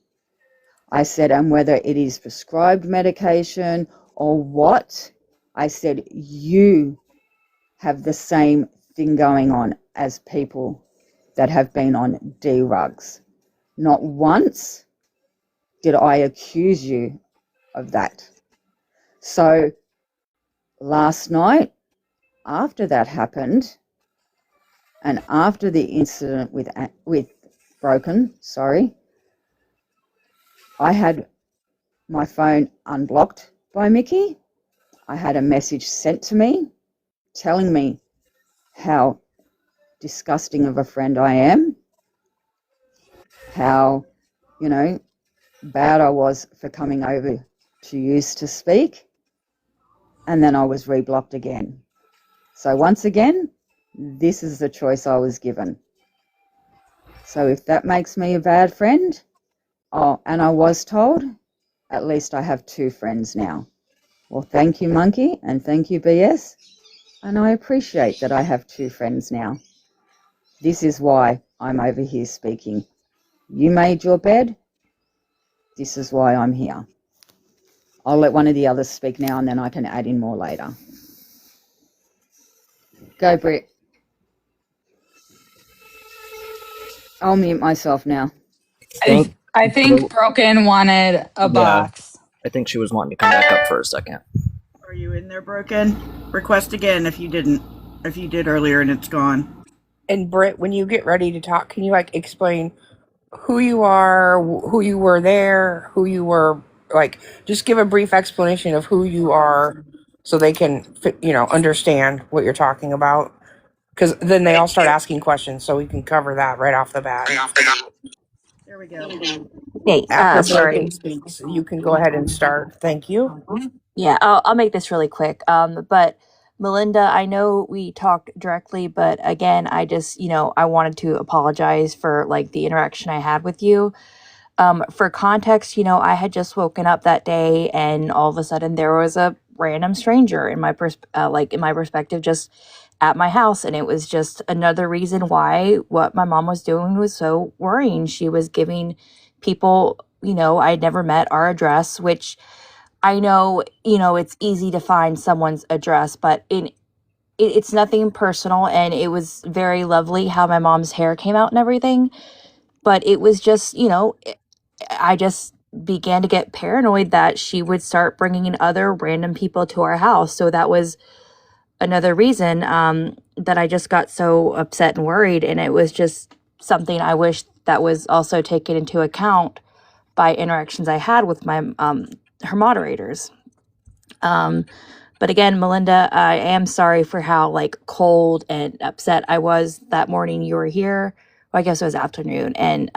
I said, and whether it is prescribed medication or what, I said, you have the same thing going on as people that have been on D-rugs. Not once did I accuse you of that. So last night, after that happened, and after the incident with Broken, I had my phone unblocked by Mikki. I had a message sent to me telling me how disgusting of a friend I am, how, you know, bad I was for coming over to use to speak, and then I was reblocked again. So once again, this is the choice I was given. So if that makes me a bad friend, and I was told, at least I have 2 friends now. Well, thank you, Monkey, and thank you, BS. And I appreciate that I have 2 friends now. This is why I'm over here speaking. You made your bed. This is why I'm here. I'll let one of the others speak now and then I can add in more later. Go, Britt. I'll mute myself now. I think Broken wanted a box. I think she was wanting to come back up for a second. Are you in there, Broken? Request again if you didn't. If you did earlier and it's gone. And Britt, when you get ready to talk, can you like explain who you are, who you were there, who you were, like, just give a brief explanation of who you are so they can, understand what you're talking about. Because then they all start asking questions, so we can cover that right off the bat. There we go. Hey, After sorry. Broken speaks, you can go ahead and start. Thank you. Yeah, I'll make this really quick. But Melinda, I know we talked directly, but again, I just, I wanted to apologize for like the interaction I had with you. For context, I had just woken up that day and all of a sudden there was a random stranger in my perspective just at my house, and it was just another reason why what my mom was doing was so worrying. She was giving people, I'd never met our address, which I know, it's easy to find someone's address, but it's nothing personal, and it was very lovely how my mom's hair came out and everything. But it was just, I just began to get paranoid that she would start bringing in other random people to our house. So that was another reason that I just got so upset and worried. And it was just something I wish that was also taken into account by interactions I had with my her moderators. But again, Melinda, I am sorry for how like cold and upset I was that morning you were here. Well, I guess it was afternoon. And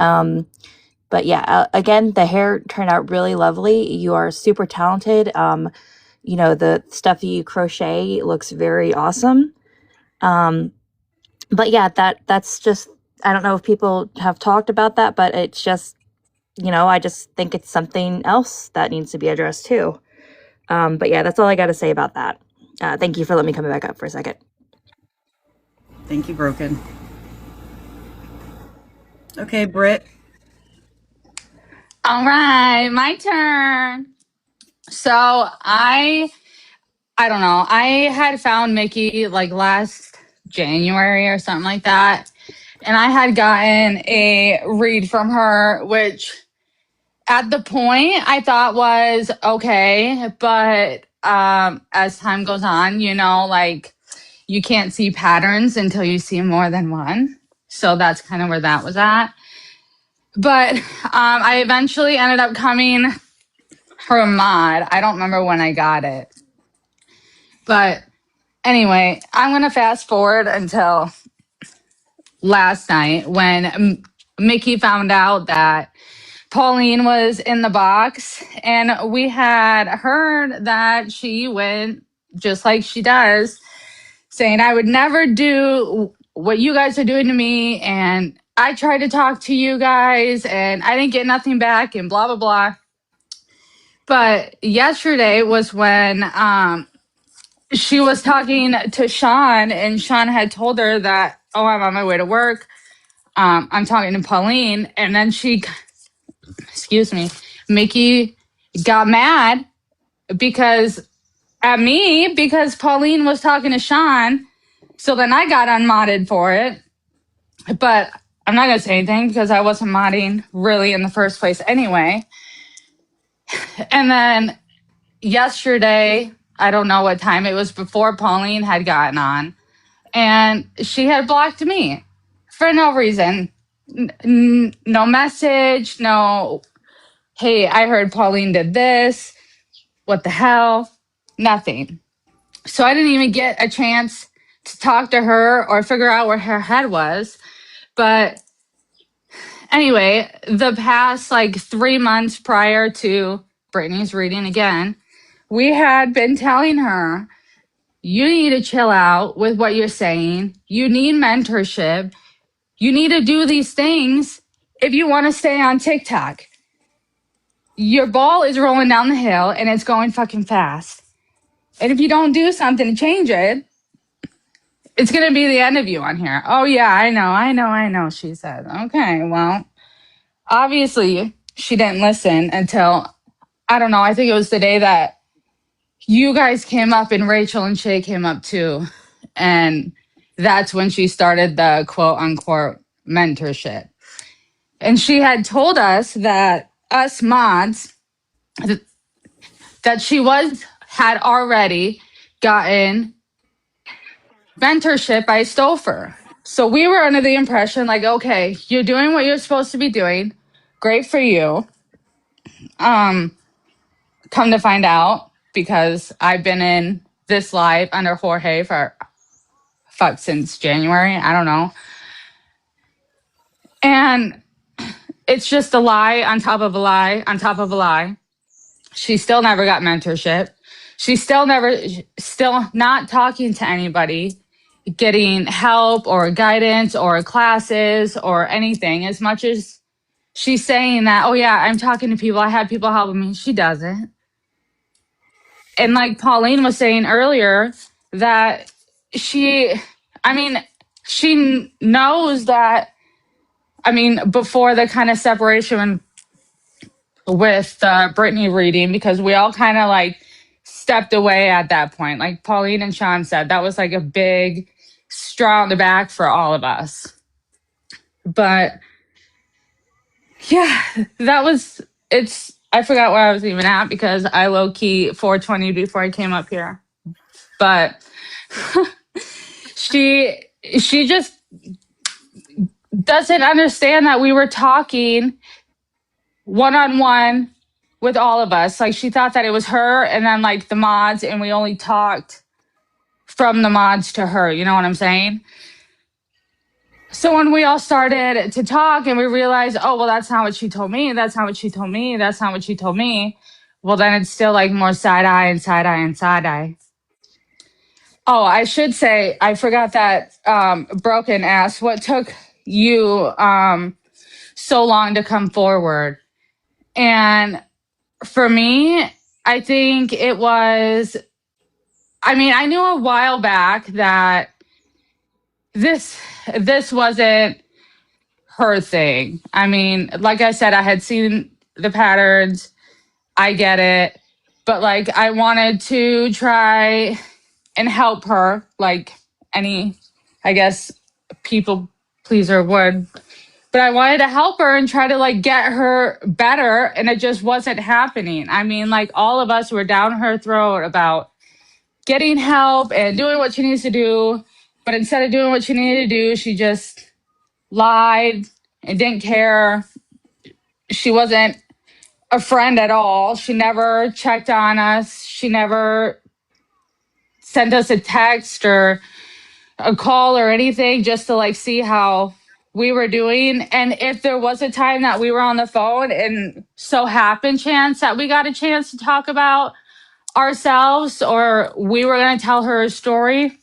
but yeah, again, the hair turned out really lovely. You are super talented. The stuff you crochet looks very awesome. But yeah, that's just, I don't know if people have talked about that, but it's just, I just think it's something else that needs to be addressed too. But yeah, that's all I got to say about that. Thank you for letting me come back up for a second. Thank you, Broken. Okay, Britt. All right, my turn. So I don't know. I had found Mikki like last January or something like that. And I had gotten a read from her, which at the point I thought was okay. But as time goes on, like you can't see patterns until you see more than one. So that's kind of where that was at. But I eventually ended up coming her mod. I don't remember when I got it. But anyway, I'm going to fast forward until last night when Mikki found out that Pauline was in the box. And we had heard that she went just like she does, saying, I would never do what you guys are doing to me. And I tried to talk to you guys and I didn't get nothing back and blah, blah, blah. But yesterday was when she was talking to Shaun, and Shaun had told her that, oh, I'm on my way to work. I'm talking to Pauline. And then excuse me, Mikki got mad at me because Pauline was talking to Shaun. So then I got unmodded for it. But I'm not going to say anything because I wasn't modding really in the first place anyway. And then yesterday, I don't know what time it was before Pauline had gotten on, and she had blocked me for no reason. No message, no, hey, I heard Pauline did this. What the hell? Nothing. So I didn't even get a chance to talk to her or figure out where her head was. But anyway, the past like 3 months prior to Brittany's reading again, we had been telling her, you need to chill out with what you're saying. You need mentorship. You need to do these things if you want to stay on TikTok. Your ball is rolling down the hill and it's going fucking fast. And if you don't do something to change it, it's going to be the end of you on here. Oh, yeah, I know, she said. Okay, well, obviously she didn't listen until, I don't know, I think it was the day that you guys came up and Rachel and Shay came up too. And that's when she started the quote unquote mentorship. And she had told us that us mods, that she had already gotten mentorship by Stouffer. So we were under the impression like, okay, you're doing what you're supposed to be doing. Great for you. Come to find out, because I've been in this live under Jorge for since January. I don't know. And it's just a lie on top of a lie on top of a lie. She still never got mentorship. She's still not talking to anybody, getting help or guidance or classes or anything, as much as she's saying that, oh yeah, I'm talking to people. I have people helping me. She doesn't. And like Pauline was saying earlier, that she knows that, before the kind of separation with Brittany reading, because we all kind of like stepped away at that point. Like Pauline and Shaun said, that was like a big straw on the back for all of us. But yeah, I forgot where I was even at because I low key 420 before I came up here. But she just doesn't understand that we were talking one-on-one with all of us. Like she thought that it was her and then like the mods, and we only talked from the mods to her. You know what I'm saying? So when we all started to talk and we realized, oh, well, that's not what she told me. That's not what she told me. That's not what she told me. Well, then it's still like more side eye and side eye and side eye. Oh, I should say, I forgot that Broken asked, what took you so long to come forward? And for me, I think it was, I mean, I knew a while back that this wasn't her thing. I mean, like I said, I had seen the patterns. I get it. But like I wanted to try and help her like any, I guess, people pleaser would. But I wanted to help her and try to like get her better, and it just wasn't happening. I mean, like all of us were down her throat about getting help and doing what she needs to do. But instead of doing what she needed to do, she just lied and didn't care. She wasn't a friend at all. She never checked on us. She never sent us a text or a call or anything just to like see how we were doing. And if there was a time that we were on the phone and so happened chance that we got a chance to talk about ourselves or we were going to tell her a story,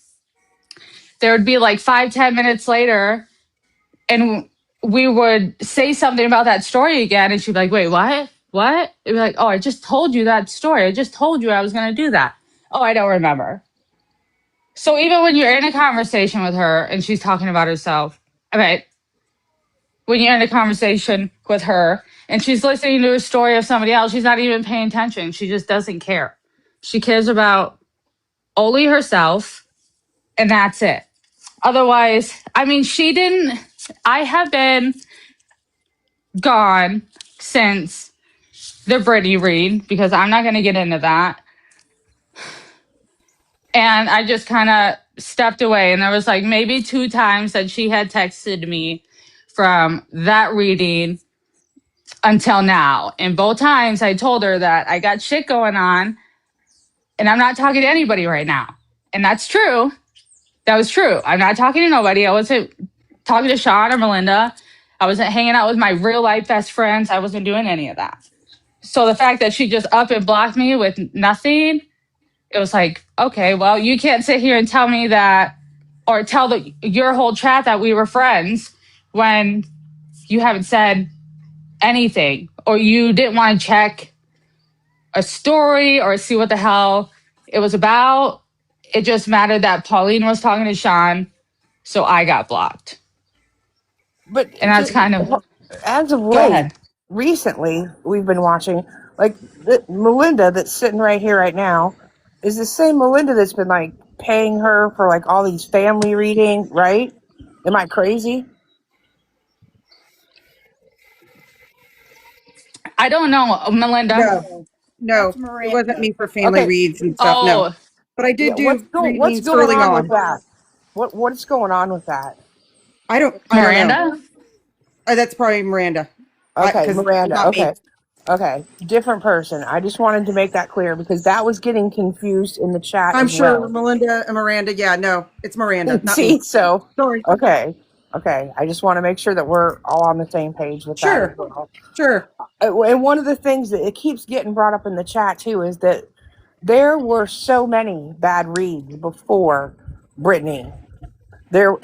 there would be like 5-10 minutes later and we would say something about that story again and she'd be like, wait, what it'd be like, oh, I just told you that story. I just told you I was going to do that. Oh, I don't remember. So even when you're in a conversation with her and she's talking about herself, okay, when you're in a conversation with her and she's listening to a story of somebody else, she's not even paying attention. She just doesn't care. She cares about only herself, and that's it. Otherwise, I mean, I have been gone since the Brittany read because I'm not going to get into that. And I just kind of stepped away. And there was like maybe 2 times that she had texted me from that reading until now. And both times I told her that I got shit going on and I'm not talking to anybody right now. And that's true. That was true. I'm not talking to nobody. I wasn't talking to Shaun or Melinda. I wasn't hanging out with my real life best friends. I wasn't doing any of that. So the fact that she just up and blocked me with nothing, it was like, okay, well, you can't sit here and tell me that or tell your whole chat that we were friends when you haven't said anything or you didn't want to check a story or see what the hell it was about. It just mattered that Pauline was talking to Shaun, so I got blocked. But And that's kind of, as of go late, ahead. recently, we've been watching, like, Melinda that's sitting right here right now is the same Melinda that's been, like, paying her for, like, all these family reading, right? Am I crazy? I don't know, Melinda. No, That's it wasn't Miranda. me for family Okay, reads and stuff. No, Oh, but I yeah, did do what's readings going early on with on. that? What's going on with that? I don't know. Miranda? That's probably Miranda. Okay, Because Miranda. not me. Okay, different person. I just wanted to make that clear because that was getting confused in the chat I'm as sure well. Melinda and Miranda. Yeah, no, it's Miranda, not See, me. so Sorry. okay. I just want to make sure that we're all on the same page with that as Sure, well. sure. And one of the things that it keeps getting brought up in the chat too is that there were so many bad reads before Brittany. There,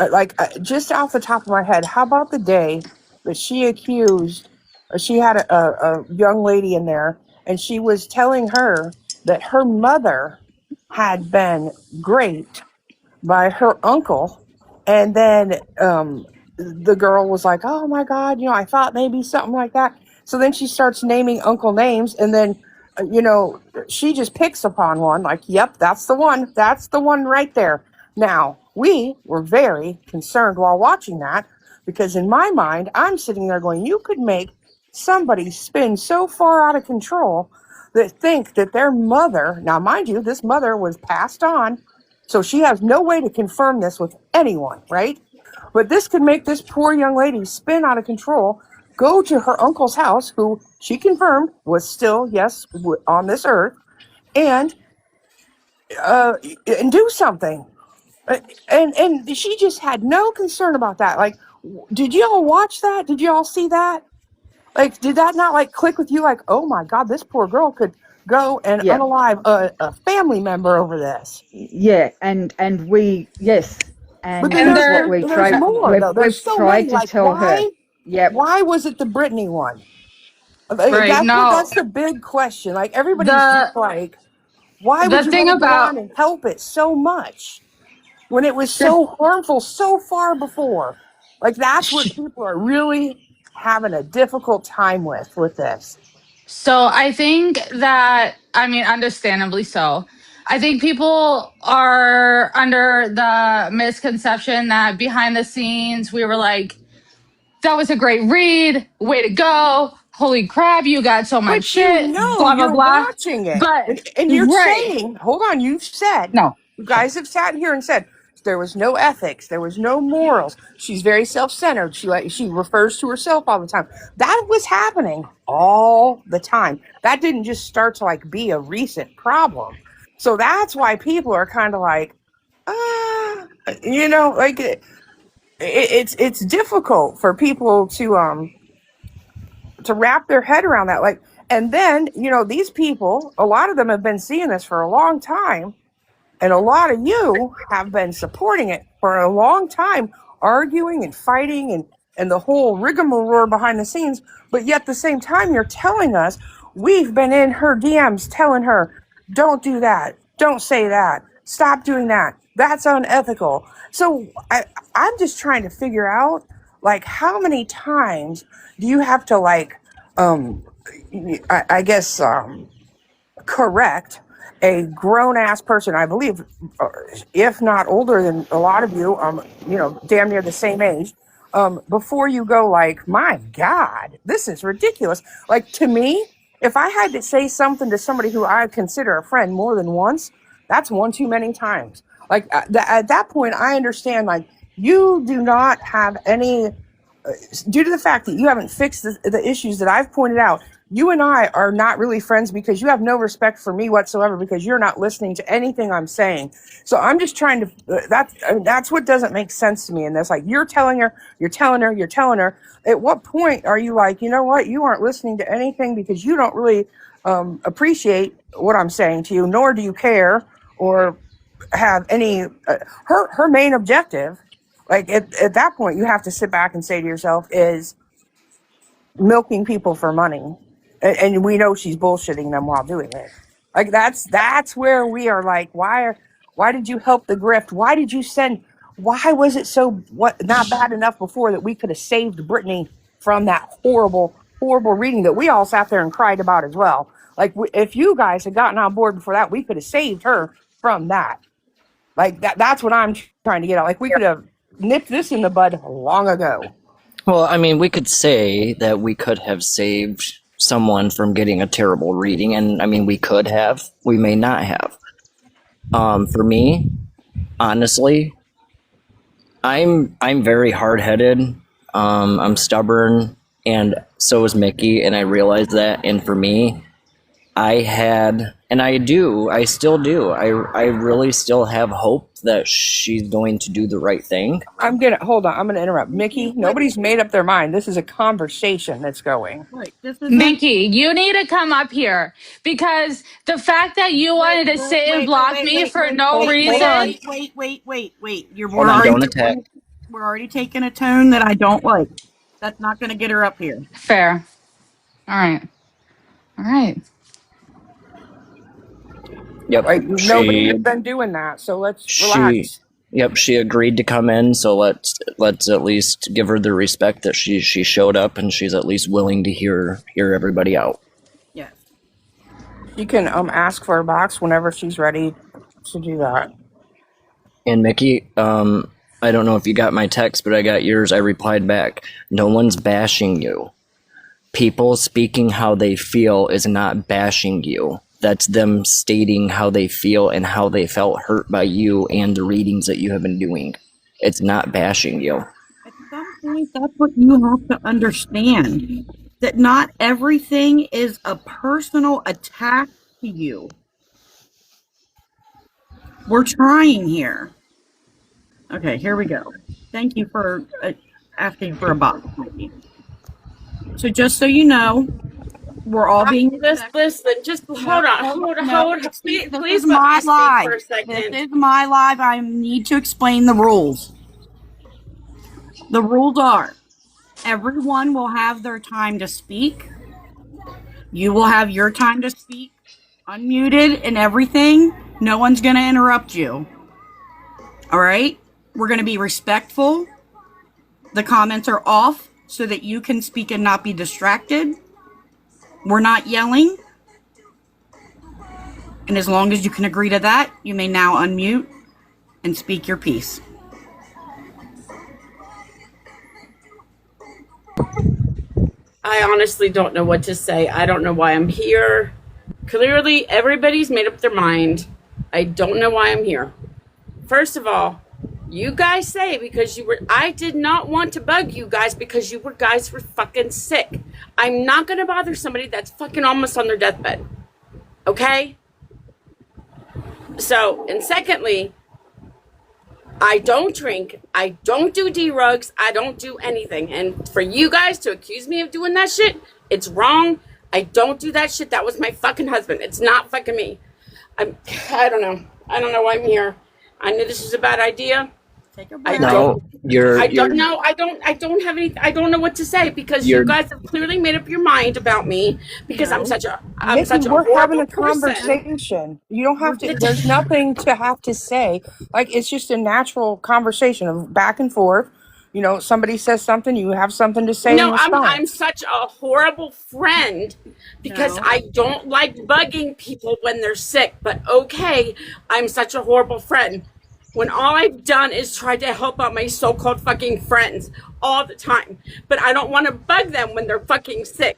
just off the top of my head, how about the day that she accused, or she had a young lady in there, and she was telling her that her mother had been great by her uncle, and then the girl was like, "Oh my God, I thought maybe something like that." So then she starts naming uncle names, and then she just picks upon one, like, "Yep, that's the one. That's the one right there." Now we were very concerned while watching that because in my mind, I'm sitting there going, "You could make somebody spin so far out of control that think that their mother." Now, mind you, this mother was passed on. So she has no way to confirm this with anyone, right? But this could make this poor young lady spin out of control, go to her uncle's house, who she confirmed was still, yes, on this earth, and and do something. And she just had no concern about that. Like, did you all watch that? Did you all see that? Like, did that not like click with you? Like, oh my God, this poor girl could go and Yeah. unalive a family member over this. Yeah, and we, yes, But and then And that's what there, we there's tried. more though. There's We've so many. tried to Like, tell her. Yep. why was it the Britney one? right, That's no, the big question. Like, everybody's just the like, Why would The you thing want to go about on and help it so much when it was the, so harmful so far before? Like, that's what people are really having a difficult time with this. so I think that, I mean, understandably so. I think people are under the misconception that behind the scenes we were like, that was a great read, way to go, holy crap, you got so much But you shit, know, blah blah you're blah. watching it. But And you're right, saying, hold on, you've said, no, you guys have sat here and said, there was no ethics, there was no morals. She's very self-centered. She refers to herself all the time. That was happening all the time. That didn't just start to like be a recent problem. So that's why people are kind of like, like it's difficult for people to wrap their head around that. Like, and then, these people, a lot of them have been seeing this for a long time. And a lot of you have been supporting it for a long time, arguing and fighting and the whole rigmarole behind the scenes. But yet at the same time, you're telling us we've been in her DMs telling her, don't do that. Don't say that. Stop doing that. That's unethical. So I'm just trying to figure out, like, how many times do you have to, like, I guess, correct a grown-ass person, I believe, if not older than a lot of you, damn near the same age, before you go like, my God, this is ridiculous. Like, to me, if I had to say something to somebody who I consider a friend more than once, that's one too many times. Like, at that point, I understand, like, you do not have any, due to the fact that you haven't fixed the issues that I've pointed out. You and I are not really friends because you have no respect for me whatsoever, because you're not listening to anything I'm saying. So I'm just trying to, that's what doesn't make sense to me in this. Like, you're telling her. At what point are you like, you know what? You aren't listening to anything because you don't really appreciate what I'm saying to you, nor do you care or have any, her main objective, like at that point, you have to sit back and say to yourself, is milking people for money. And we know she's bullshitting them while doing it. Like, that's where we are like, why did you help the grift? Why was it so not bad enough before that we could have saved Brittany from that horrible, horrible reading that we all sat there and cried about as well? Like, if you guys had gotten on board before that, we could have saved her from that. Like, that's what I'm trying to get at. Like, we could have nipped this in the bud long ago. Well, I mean, we could say that we could have saved someone from getting a terrible reading, and I mean, we could have. We may not have. For me, honestly, I'm very hard-headed. I'm stubborn, and so is Mikki, and I realize that. And for me, I still do. I really still have hope that she's going to do the right thing. Hold on, I'm gonna interrupt. Mikki, nobody's made up their mind. This is a conversation that's going. Right. This is Mikki, you need to come up here because the fact that you wanted to sit and block me for no reason. Wait. Hold on, don't attack. We're already taking a tone that I don't like. That's not going to get her up here. Fair. All right. Yep. Like, nobody has been doing that, so let's relax. Yep, she agreed to come in, so let's at least give her the respect that she showed up, and she's at least willing to hear everybody out. Yes. She can ask for a box whenever she's ready to do that. And Mikki, I don't know if you got my text, but I got yours. I replied back. No one's bashing you. People speaking how they feel is not bashing you. That's them stating how they feel and how they felt hurt by you and the readings that you have been doing. It's not bashing you. At some point, that's what you have to understand. That not everything is a personal attack to you. We're trying here. Okay, here we go. Thank you for asking for a box, Mikki. So just so you know, we're all being Listen, just hold on. Please this is let my me speak live. for a second. This is my live. I need to explain the rules. The rules are, everyone will have their time to speak. You will have your time to speak. unmuted and everything. No one's going to interrupt you. All right? We're going to be respectful. The comments are off so that you can speak and not be distracted. We're not yelling. And as long as you can agree to that, you may now unmute and speak your piece. I honestly don't know what to say. I don't know why I'm here. Clearly, everybody's made up their mind. I don't know why I'm here. First of all, you guys say because you were, I did not want to bug you guys because you guys were fucking sick. I'm not going to bother somebody that's fucking almost on their deathbed. Okay? So, and secondly, I don't drink. I don't do D-rugs. I don't do anything. And for you guys to accuse me of doing that shit, it's wrong. I don't do that shit. That was my fucking husband. It's not fucking me. I don't know. I don't know why I'm here. I knew this was a bad idea. Take a breath. No, I don't know. I don't have any. I don't know what to say because you guys have clearly made up your mind about me because I'm such a Nikki, we're having a person. conversation. You don't have to. There's nothing to have to say. Like, it's just a natural conversation of back and forth. You know, somebody says something, you have something to say. No, in response. I'm such a horrible friend because I don't like bugging people when they're sick. But okay, I'm such a horrible friend when all I've done is try to help out my so-called fucking friends all the time. But I don't want to bug them when they're fucking sick.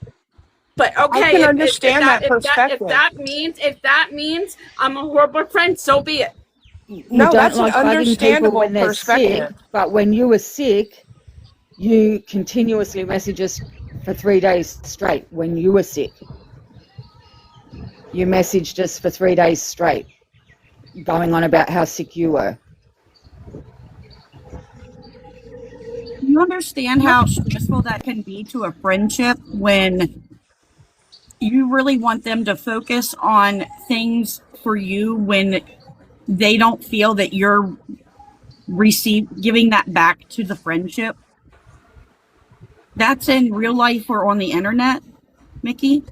But okay, I can understand that perspective. If that means I'm a horrible friend, so be it. No, you that's don't like an bugging understandable people when they're perspective. sick, but when you were sick, you continuously messaged us for 3 days straight. When you were sick, you messaged us for 3 days straight, going on about how sick you were. You understand how stressful that can be to a friendship when you really want them to focus on things for you when they don't feel that you're giving that back to the friendship? That's in real life or on the internet, Mikki?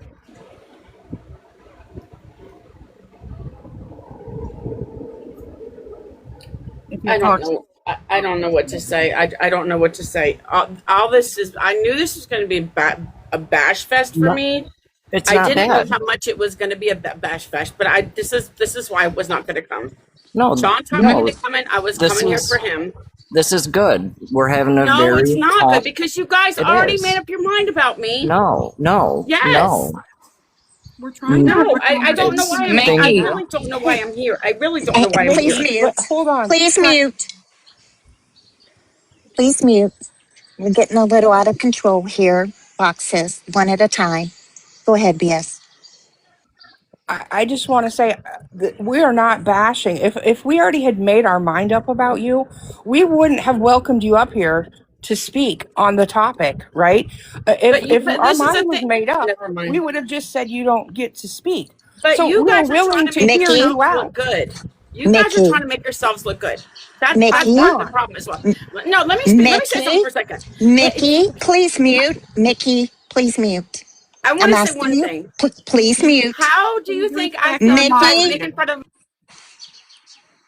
I don't know. I don't know what to say. I don't know what to say. All this is. I knew this was going to be a bash fest for me. I didn't know how much it was going to be a bash fest, but this is why I was not going to come. No, Sean told me to come in. I was coming here for him. This is good. We're having a No, it's not good because you guys already made up your mind about me. No. Yes. No. We're trying to. No, I don't know why I'm here. I really don't know why I'm here. I really don't know why I'm Please here. mute. Hold on. Please mute. Please mute. We're getting a little out of control here. Boxes, one at a time. Go ahead, BS. I just want to say that we are not bashing. If we already had made our mind up about you, we wouldn't have welcomed you up here to speak on the topic, right? If our mind was made up, we would have just said you don't get to speak. But so you guys are willing trying to make hear yourselves you out. look good. You guys are trying to make yourselves look good. That's part of the problem as well. No, let me speak. Let me say something for a second. Mikki, please mute. Mikki, please mute. I want to say one thing. Please mute. How do you think I Mikki? in front of?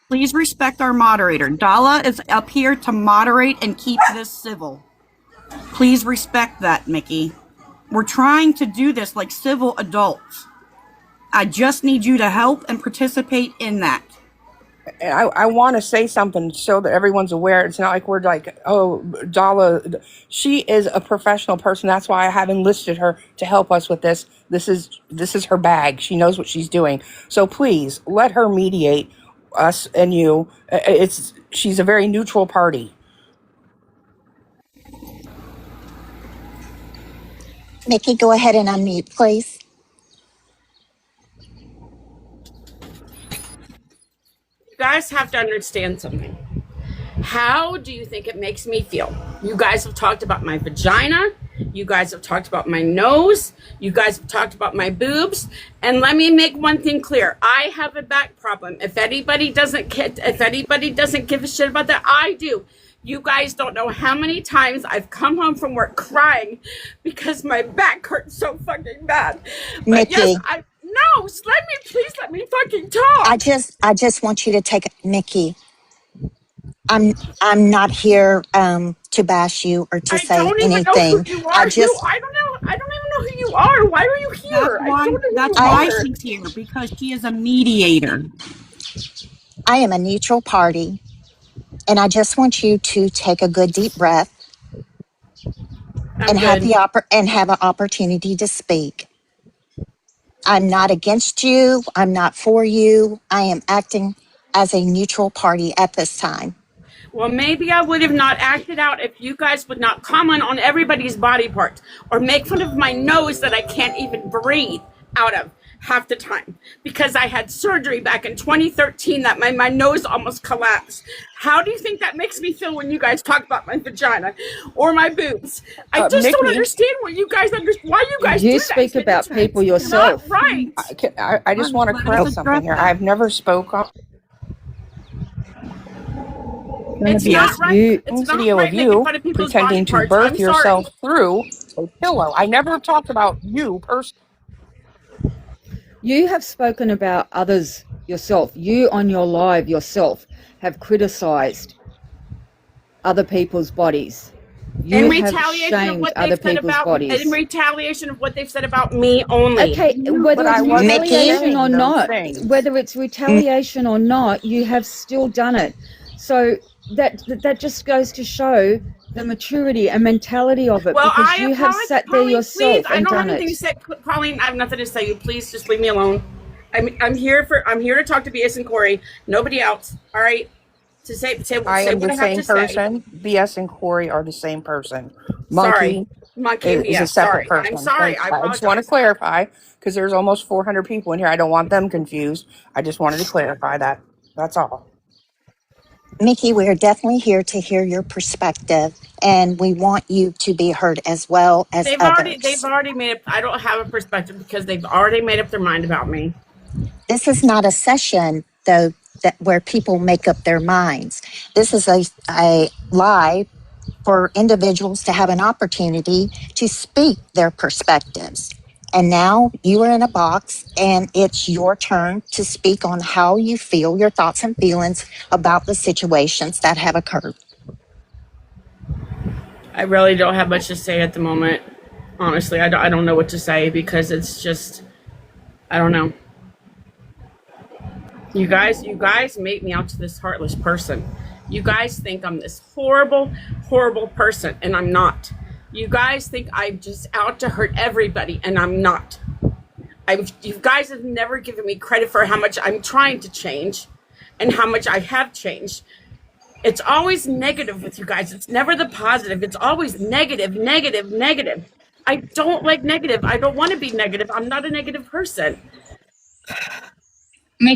Please respect our moderator. Dala is up here to moderate and keep this civil. Please respect that, Mikki. We're trying to do this like civil adults. I just need you to help and participate in that. I want to say something so that everyone's aware. It's not like we're like, oh, Dala. She is a professional person. That's why I have enlisted her to help us with this. This is her bag. She knows what she's doing. So please let her mediate us and you. She's a very neutral party. Mikki, go ahead and unmute, please. You guys have to understand something. How do you think it makes me feel? You guys have talked about my vagina. You guys have talked about my nose. You guys have talked about my boobs. And let me make one thing clear. I have a back problem. If anybody doesn't give a shit about that, I do. You guys don't know how many times I've come home from work crying because my back hurts so fucking bad. But Mikki. yes, host. Let me fucking talk. I just want you to take Mikki. I'm not here to bash you or to I say don't even know who anything. you I are. just I don't know. I don't even know who you are. Why are you here? I don't know who That's you I why are. she's here, because she is a mediator. I am a neutral party, and I just want you to take a good deep breath I'm and have good. have an opportunity to speak. I'm not against you. I'm not for you. I am acting as a neutral party at this time. Well, maybe I would have not acted out if you guys would not comment on everybody's body parts or make fun of my nose that I can't even breathe out of half the time because I had surgery back in 2013 that my nose almost collapsed. How do you think that makes me feel when you guys talk about my vagina or my boobs? I just don't Mickey, understand why you guys You do that speak to about people ignorance. It's not yourself. right. I just want to Let us correct something address here. that. I've never spoke on It's Yes. not right. You It's not video of right making you fun of people's body pretending to parts. I'm birth sorry. yourself through a pillow. I never talked about you personally. you have spoken about others yourself. You on your live yourself have criticized other people's bodies. In You have retaliation of shamed what they've other said people's about in bodies. retaliation of what they've said about me only. Okay, But whether I it's wasn't Mikki, retaliation or saying those not, things. whether it's retaliation or not, you have still done it. So that just goes to show the maturity and mentality of it, Well, because I you have apologize, sat there Pauline. Please, yourself I and don't have done anything to it. say. Pauline, I have nothing to say. You please just leave me alone. I'm here to talk to BS and Corey. Nobody else. All right. To say I am what the I have to same say. person. BS and Corey are the same person. Sorry, Monkey Monkey and is a BS. separate Sorry, I'm person. sorry. Thank I you. I just want to apologize. clarify because there's almost 400 people in here. I don't want them confused. I just wanted to clarify that. That's all. Mikki, we're definitely here to hear your perspective, and we want you to be heard as well as They've others. already made up. I don't have a perspective because they've already made up their mind about me. This is not a session, though, that where people make up their minds. This is a live for individuals to have an opportunity to speak their perspectives. And now you are in a box, and it's your turn to speak on how you feel, your thoughts and feelings about the situations that have occurred. I really don't have much to say at the moment. Honestly, I don't know what to say because it's just I don't know. You guys make me out to this heartless person. You guys think I'm this horrible, horrible person, and I'm not. You guys think I'm just out to hurt everybody, and I'm not. You guys have never given me credit for how much I'm trying to change and how much I have changed. It's always negative with you guys. It's never the positive. It's always negative, negative, negative. I don't like negative. I don't want to be negative. I'm not a negative person.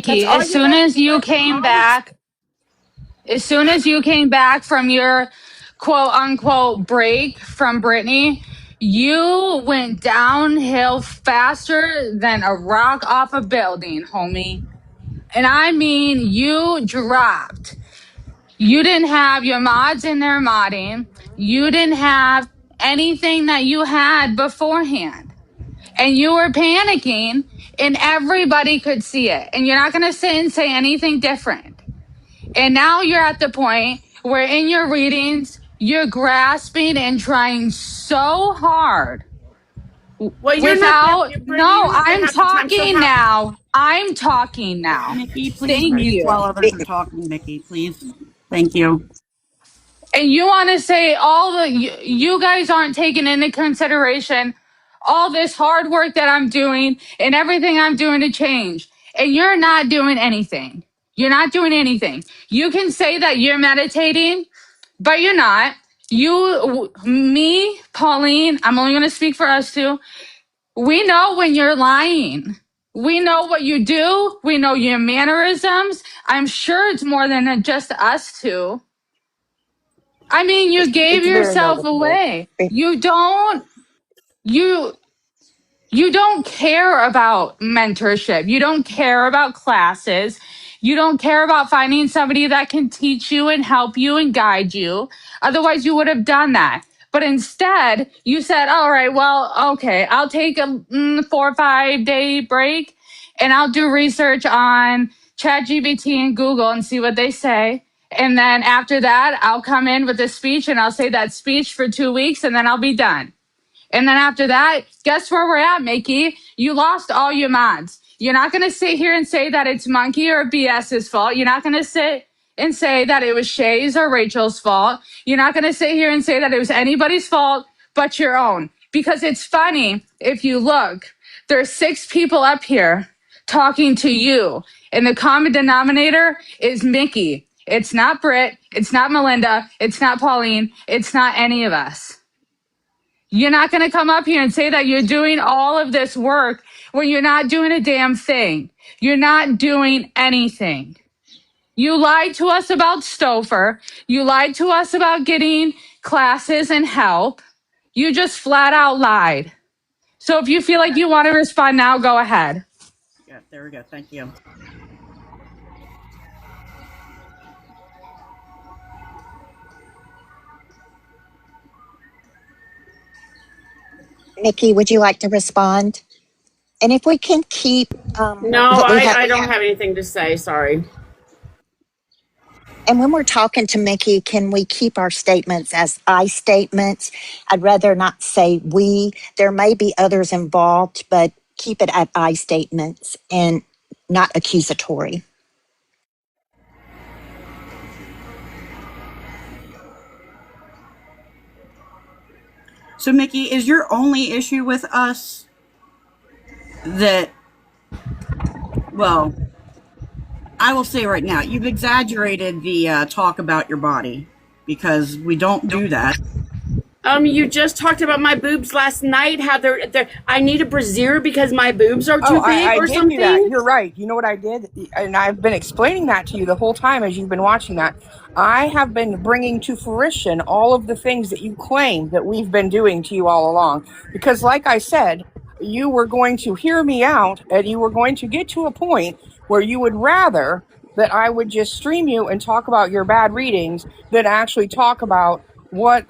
That's Mickey, all you guys always. as soon as you came back from your quote unquote break from Brittany, you went downhill faster than a rock off a building, homie. And I mean, you dropped. You didn't have your mods in there modding. You didn't have anything that you had beforehand. And you were panicking, and everybody could see it. And you're not going to sit and say anything different. And now you're at the point where in your readings, you're grasping and trying so hard Well, you're not there. without, Brittany, no, you're not there I'm half the time. So talking how? now. I'm talking now. Mikki, please Thank mute while you. others are talking, Mikki, please. Thank you. And you want to say you guys aren't taking into consideration all this hard work that I'm doing and everything I'm doing to change. And you're not doing anything. You're not doing anything. You can say that you're meditating, but you're not. Me, Pauline, I'm only going to speak for us two. We know when you're lying. We know what you do. We know your mannerisms. I'm sure it's more than just us two. I mean, you gave It's very yourself noticeable. away. You you don't care about mentorship. You don't care about classes. You don't care about finding somebody that can teach you and help you and guide you. Otherwise, you would have done that. But instead, you said, all right, well, okay, I'll take a 4 or 5 day break and I'll do research on ChatGPT and Google and see what they say. And then after that, I'll come in with a speech and I'll say that speech for 2 weeks and then I'll be done. And then after that, guess where we're at, Mikki? You lost all your mods. You're not going to sit here and say that it's Monkey or BS's fault. You're not going to sit and say that it was Shay's or Rachel's fault. You're not going to sit here and say that it was anybody's fault but your own. Because it's funny, if you look, there's 6 people up here talking to you. And the common denominator is Mikki. It's not Britt. It's not Melinda. It's not Pauline. It's not any of us. You're not going to come up here and say that you're doing all of this work when you're not doing a damn thing. You're not doing anything. You lied to us about Stouffer. You lied to us about getting classes and help. You just flat out lied. So if you feel like you want to respond now, go ahead. Yeah, there we go. Thank you. Mikki, would you like to respond? And if we can keep No, I don't have anything to say. Sorry. and when we're talking to Mikki, can we keep our statements as I statements? I'd rather not say we. There may be others involved, but keep it at I statements and not accusatory. So, Mikki, is your only issue with us that, well, I will say right now, you've exaggerated the talk about your body because we don't do that. You just talked about my boobs last night. How they're I need a brassiere because my boobs are too big I or did something. do that. You're right. You know what I did? And I've been explaining that to you the whole time as you've been watching that. I have been bringing to fruition all of the things that you claim that we've been doing to you all along. Because like I said, you were going to hear me out and you were going to get to a point where you would rather that I would just stream you and talk about your bad readings than actually talk about what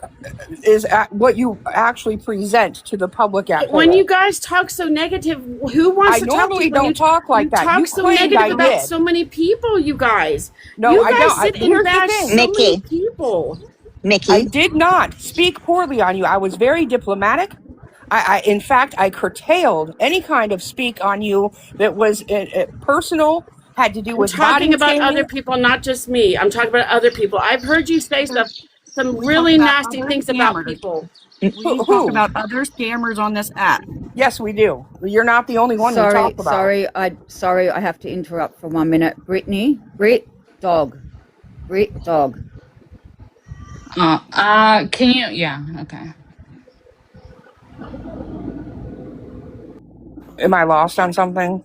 you actually present to the public at When whole. you guys talk so negative, who wants I to talk to normally you? When don't you talk like you that. talk You so claimed negative I about did. so many people, you guys. No, you I guys don't. sit Here's and the bash thing. so many Mikki. people. I Mikki, did not speak poorly on you. I was very diplomatic. In fact, I curtailed any kind of speak on you that was personal, had to do I'm with talking body about other shaming. people, not just me. I'm talking about other people. I've heard you say some We talk really about nasty other things about scammers. people. We talk Who? about other scammers on this app. Yes, we do. You're not the only one we talk about. Sorry, I have to interrupt for 1 minute. Britt, dog. Britt, dog. Can you? Yeah, okay. Am I lost on something?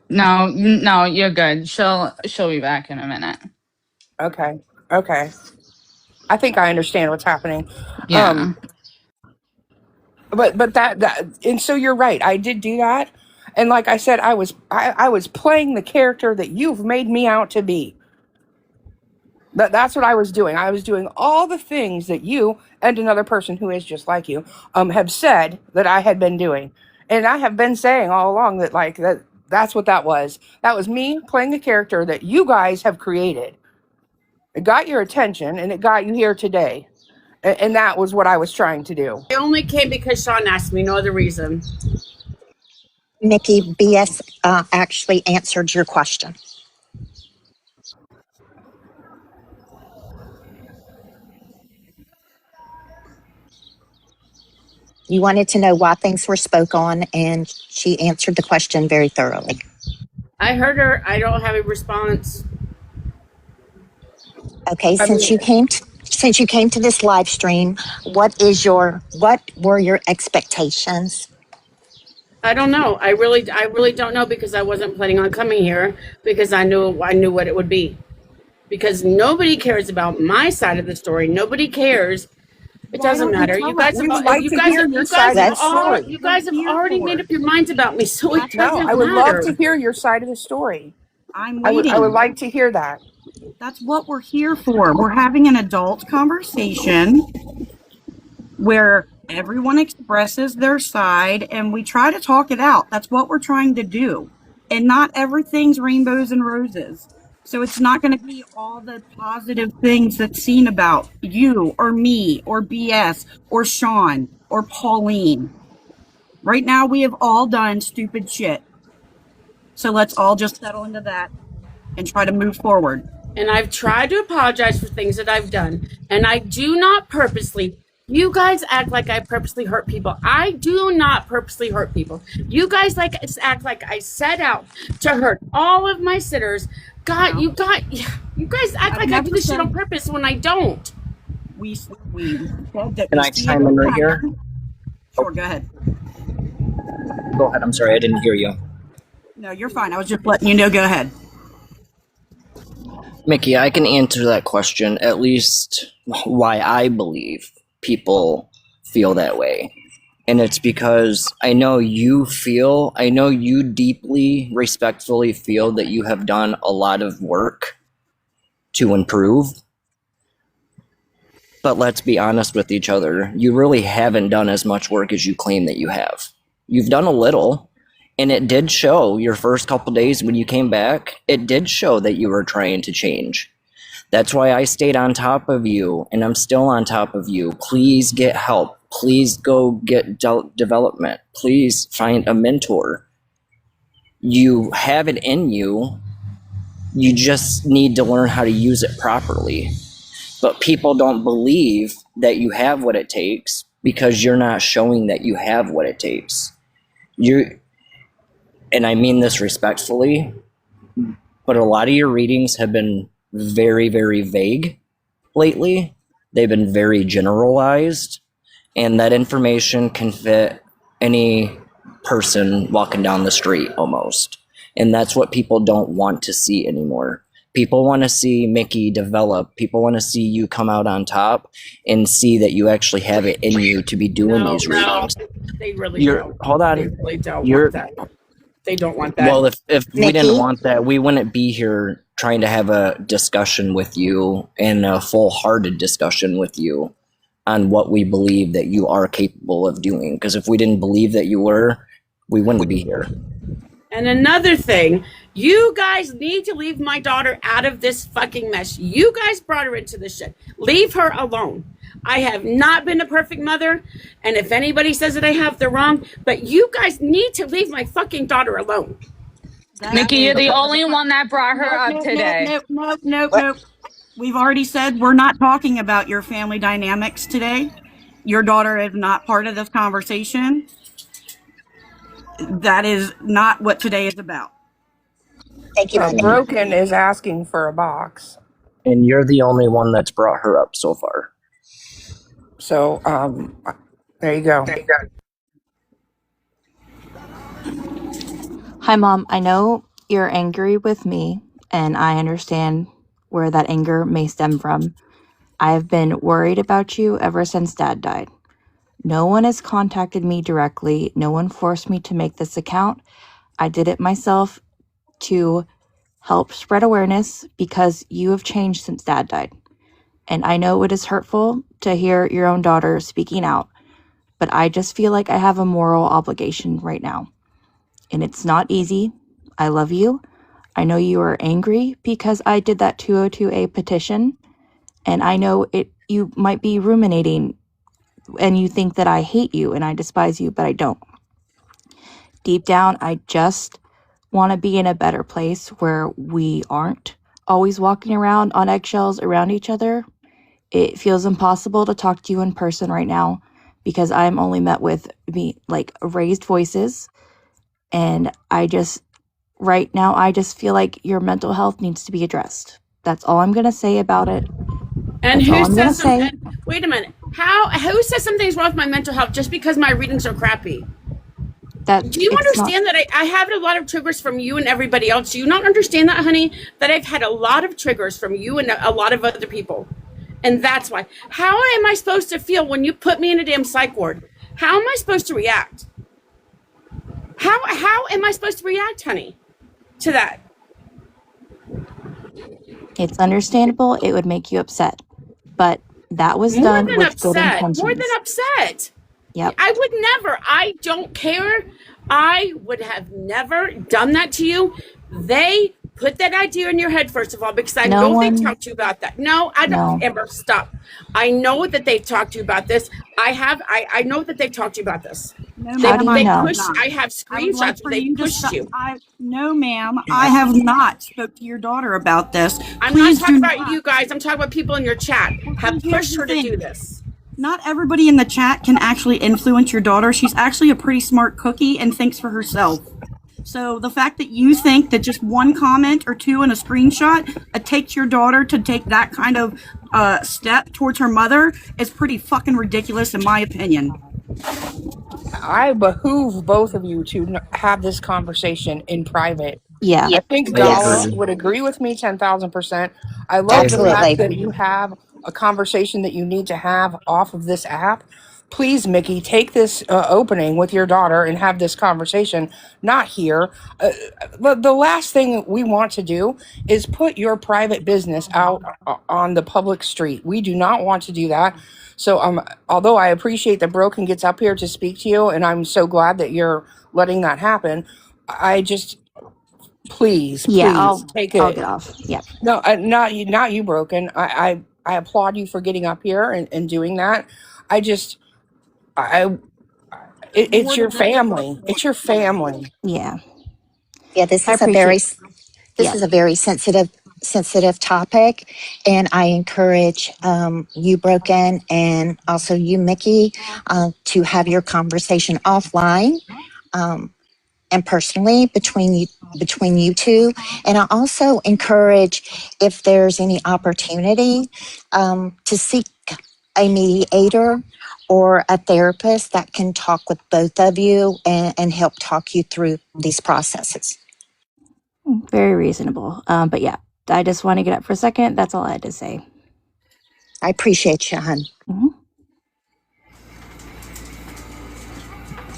No, you're good. She'll be back in a minute. Okay. I think I understand what's happening. Yeah. But that and so you're right. I did do that. And like I said, I was playing the character that you've made me out to be. That's what I was doing. I was doing all the things that you and another person who is just like you have said that I had been doing. And I have been saying all along that that's what that was. That was me playing a character that you guys have created. It got your attention and it got you here today. And that was what I was trying to do. I only came because Shaun asked me, no other reason. Mikki, BS actually answered your question. You wanted to know why things were spoke on, and she answered the question very thoroughly. I heard her. I don't have a response. Okay, since you came to this live stream, what were your expectations? I don't know. I really don't know because I wasn't planning on coming here because I knew what it would be. Because nobody cares about my side of the story. Nobody cares. It doesn't matter. You guys have already made up your minds about me, so it doesn't matter. I would love to hear your side of the story. I'm waiting. I would like to hear that. That's what we're here for. We're having an adult conversation where everyone expresses their side and we try to talk it out. That's what we're trying to do. And not everything's rainbows and roses. So it's not going to be all the positive things that's seen about you or me or BS or Shaun or Pauline. Right now, we have all done stupid shit. So let's all just settle into that and try to move forward. And I've tried to apologize for things that I've done. And I do not purposely. You guys act like I purposely hurt people. I do not purposely hurt people. You guys act like I set out to hurt all of my sitters. God, you guys act like I do this shit on purpose when I don't. We said that. Can I chime in right here? Sure, go ahead. Go ahead. I'm sorry, I didn't hear you. No, you're fine. I was just letting you know. Go ahead. Mikki, I can answer that question, at least why I believe people feel that way. And it's because I know you deeply, respectfully feel that you have done a lot of work to improve. But let's be honest with each other. You really haven't done as much work as you claim that you have. You've done a little, and it did show your first couple days when you came back. It did show that you were trying to change. That's why I stayed on top of you, and I'm still on top of you. Please get help. Please go get development. Please find a mentor. You have it in you. You just need to learn how to use it properly. But people don't believe that you have what it takes because you're not showing that you have what it takes. And I mean this respectfully, but a lot of your readings have been very, very vague lately. They've been very generalized, and that information can fit any person walking down the street almost. And that's what people don't want to see anymore. People want to see Mikki develop. People want to see you come out on top and see that you actually have it in you to be doing these readings. They really don't. Hold on. They really don't want that. They don't want that. Well, if we Mikki? didn't want that, we wouldn't be here trying to have a discussion with you and a full-hearted discussion with you on what we believe that you are capable of doing. Because if we didn't believe that you were, we wouldn't be here. And another thing, you guys need to leave my daughter out of this fucking mess. You guys brought her into this shit. Leave her alone. I have not been a perfect mother, and if anybody says that I have, they're wrong. But you guys need to leave my fucking daughter alone. Mikki, you're the only one that brought her up today. Nope. We've already said we're not talking about your family dynamics today. Your daughter is not part of this conversation. That is not what today is about. Thank you. Broken is asking for a box. And you're the only one that's brought her up so far. So, there you go. Hi, Mom. I know you're angry with me, and I understand where that anger may stem from. I've been worried about you ever since Dad died. No one has contacted me directly. No one forced me to make this account. I did it myself to help spread awareness because you have changed since Dad died. And I know it is hurtful to hear your own daughter speaking out, but I just feel like I have a moral obligation right now. And it's not easy. I love you. I know you are angry because I did that 202A petition. And I know you might be ruminating and you think that I hate you and I despise you, but I don't. Deep down, I just want to be in a better place where we aren't always walking around on eggshells around each other. It feels impossible to talk to you in person right now because I'm only met with raised voices. And right now, I just feel like your mental health needs to be addressed. That's all I'm going to say about it. And who says something? Wait a minute. Who says something's wrong with my mental health just because my readings are crappy? Do you understand that I have a lot of triggers from you and everybody else? Do you not understand that, honey? That I've had a lot of triggers from you and a lot of other people. And that's why. How am I supposed to feel when you put me in a damn psych ward? How am I supposed to react? How am I supposed to react, honey, to that? It's understandable. It would make you upset. But that was done with good intentions. More than upset. Yep. I would never. I don't care I would have never done that to you. They put that idea in your head, first of all, because I No know they one, talked to you about that. No, I don't. no. Amber, stop. I know that they've talked to you about this. I know that they've talked to you about this. No, How do ma'am, you I They have know? pushed. not. I have I would like screenshots where for they you to pushed stop. you. No, ma'am, I have not spoke to your daughter about this. I'm not Please talking do about not. you guys. I'm talking about people in your chat Well, have see, here's pushed the her to do thing. this. Not everybody in the chat can actually influence your daughter. She's actually a pretty smart cookie and thinks for herself. So the fact that you think that just one comment or two in a screenshot takes your daughter to take that kind of step towards her mother is pretty fucking ridiculous, in my opinion. I behoove both of you to have this conversation in private. Yeah. I think I Dala Yes, agree. would agree with me 10,000%. I I love the agree. fact absolutely. that you have a conversation that you need to have off of this app. Please, Mikki, take this opening with your daughter and have this conversation, not here. The last thing we want to do is put your private business out on the public street. We do not want to do that. So, although I appreciate that Broken gets up here to speak to you, and I'm so glad that you're letting that happen, I just please, Yeah, please take I'll it. get off. Yeah. No, not you, Broken. I applaud you for getting up here and doing that. I just, I, it's More your than that, family. It's your family. Yeah. Yeah, I appreciate this yeah. is a very sensitive topic, and I encourage you, Broken, and also you, Mikki, to have your conversation offline. And personally between you two, and I also encourage, if there's any opportunity, to seek a mediator or a therapist that can talk with both of you and help talk you through these processes. Very reasonable. But yeah, I just want to get up for a second. That's all I had to say. I appreciate you, hon. Hmm.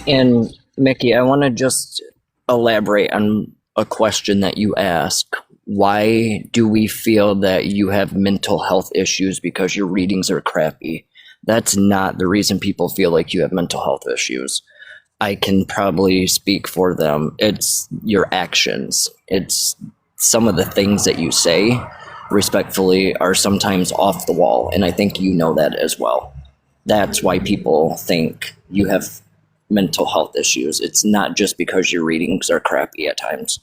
And Mikki, I want to just elaborate on a question that you ask. Why do we feel that you have mental health issues because your readings are crappy? That's not the reason people feel like you have mental health issues. I can probably speak for them. It's your actions. It's some of the things that you say, respectfully, are sometimes off the wall. And I think you know that as well. That's why people think you have mental health issues. It's not just because your readings are crappy at times.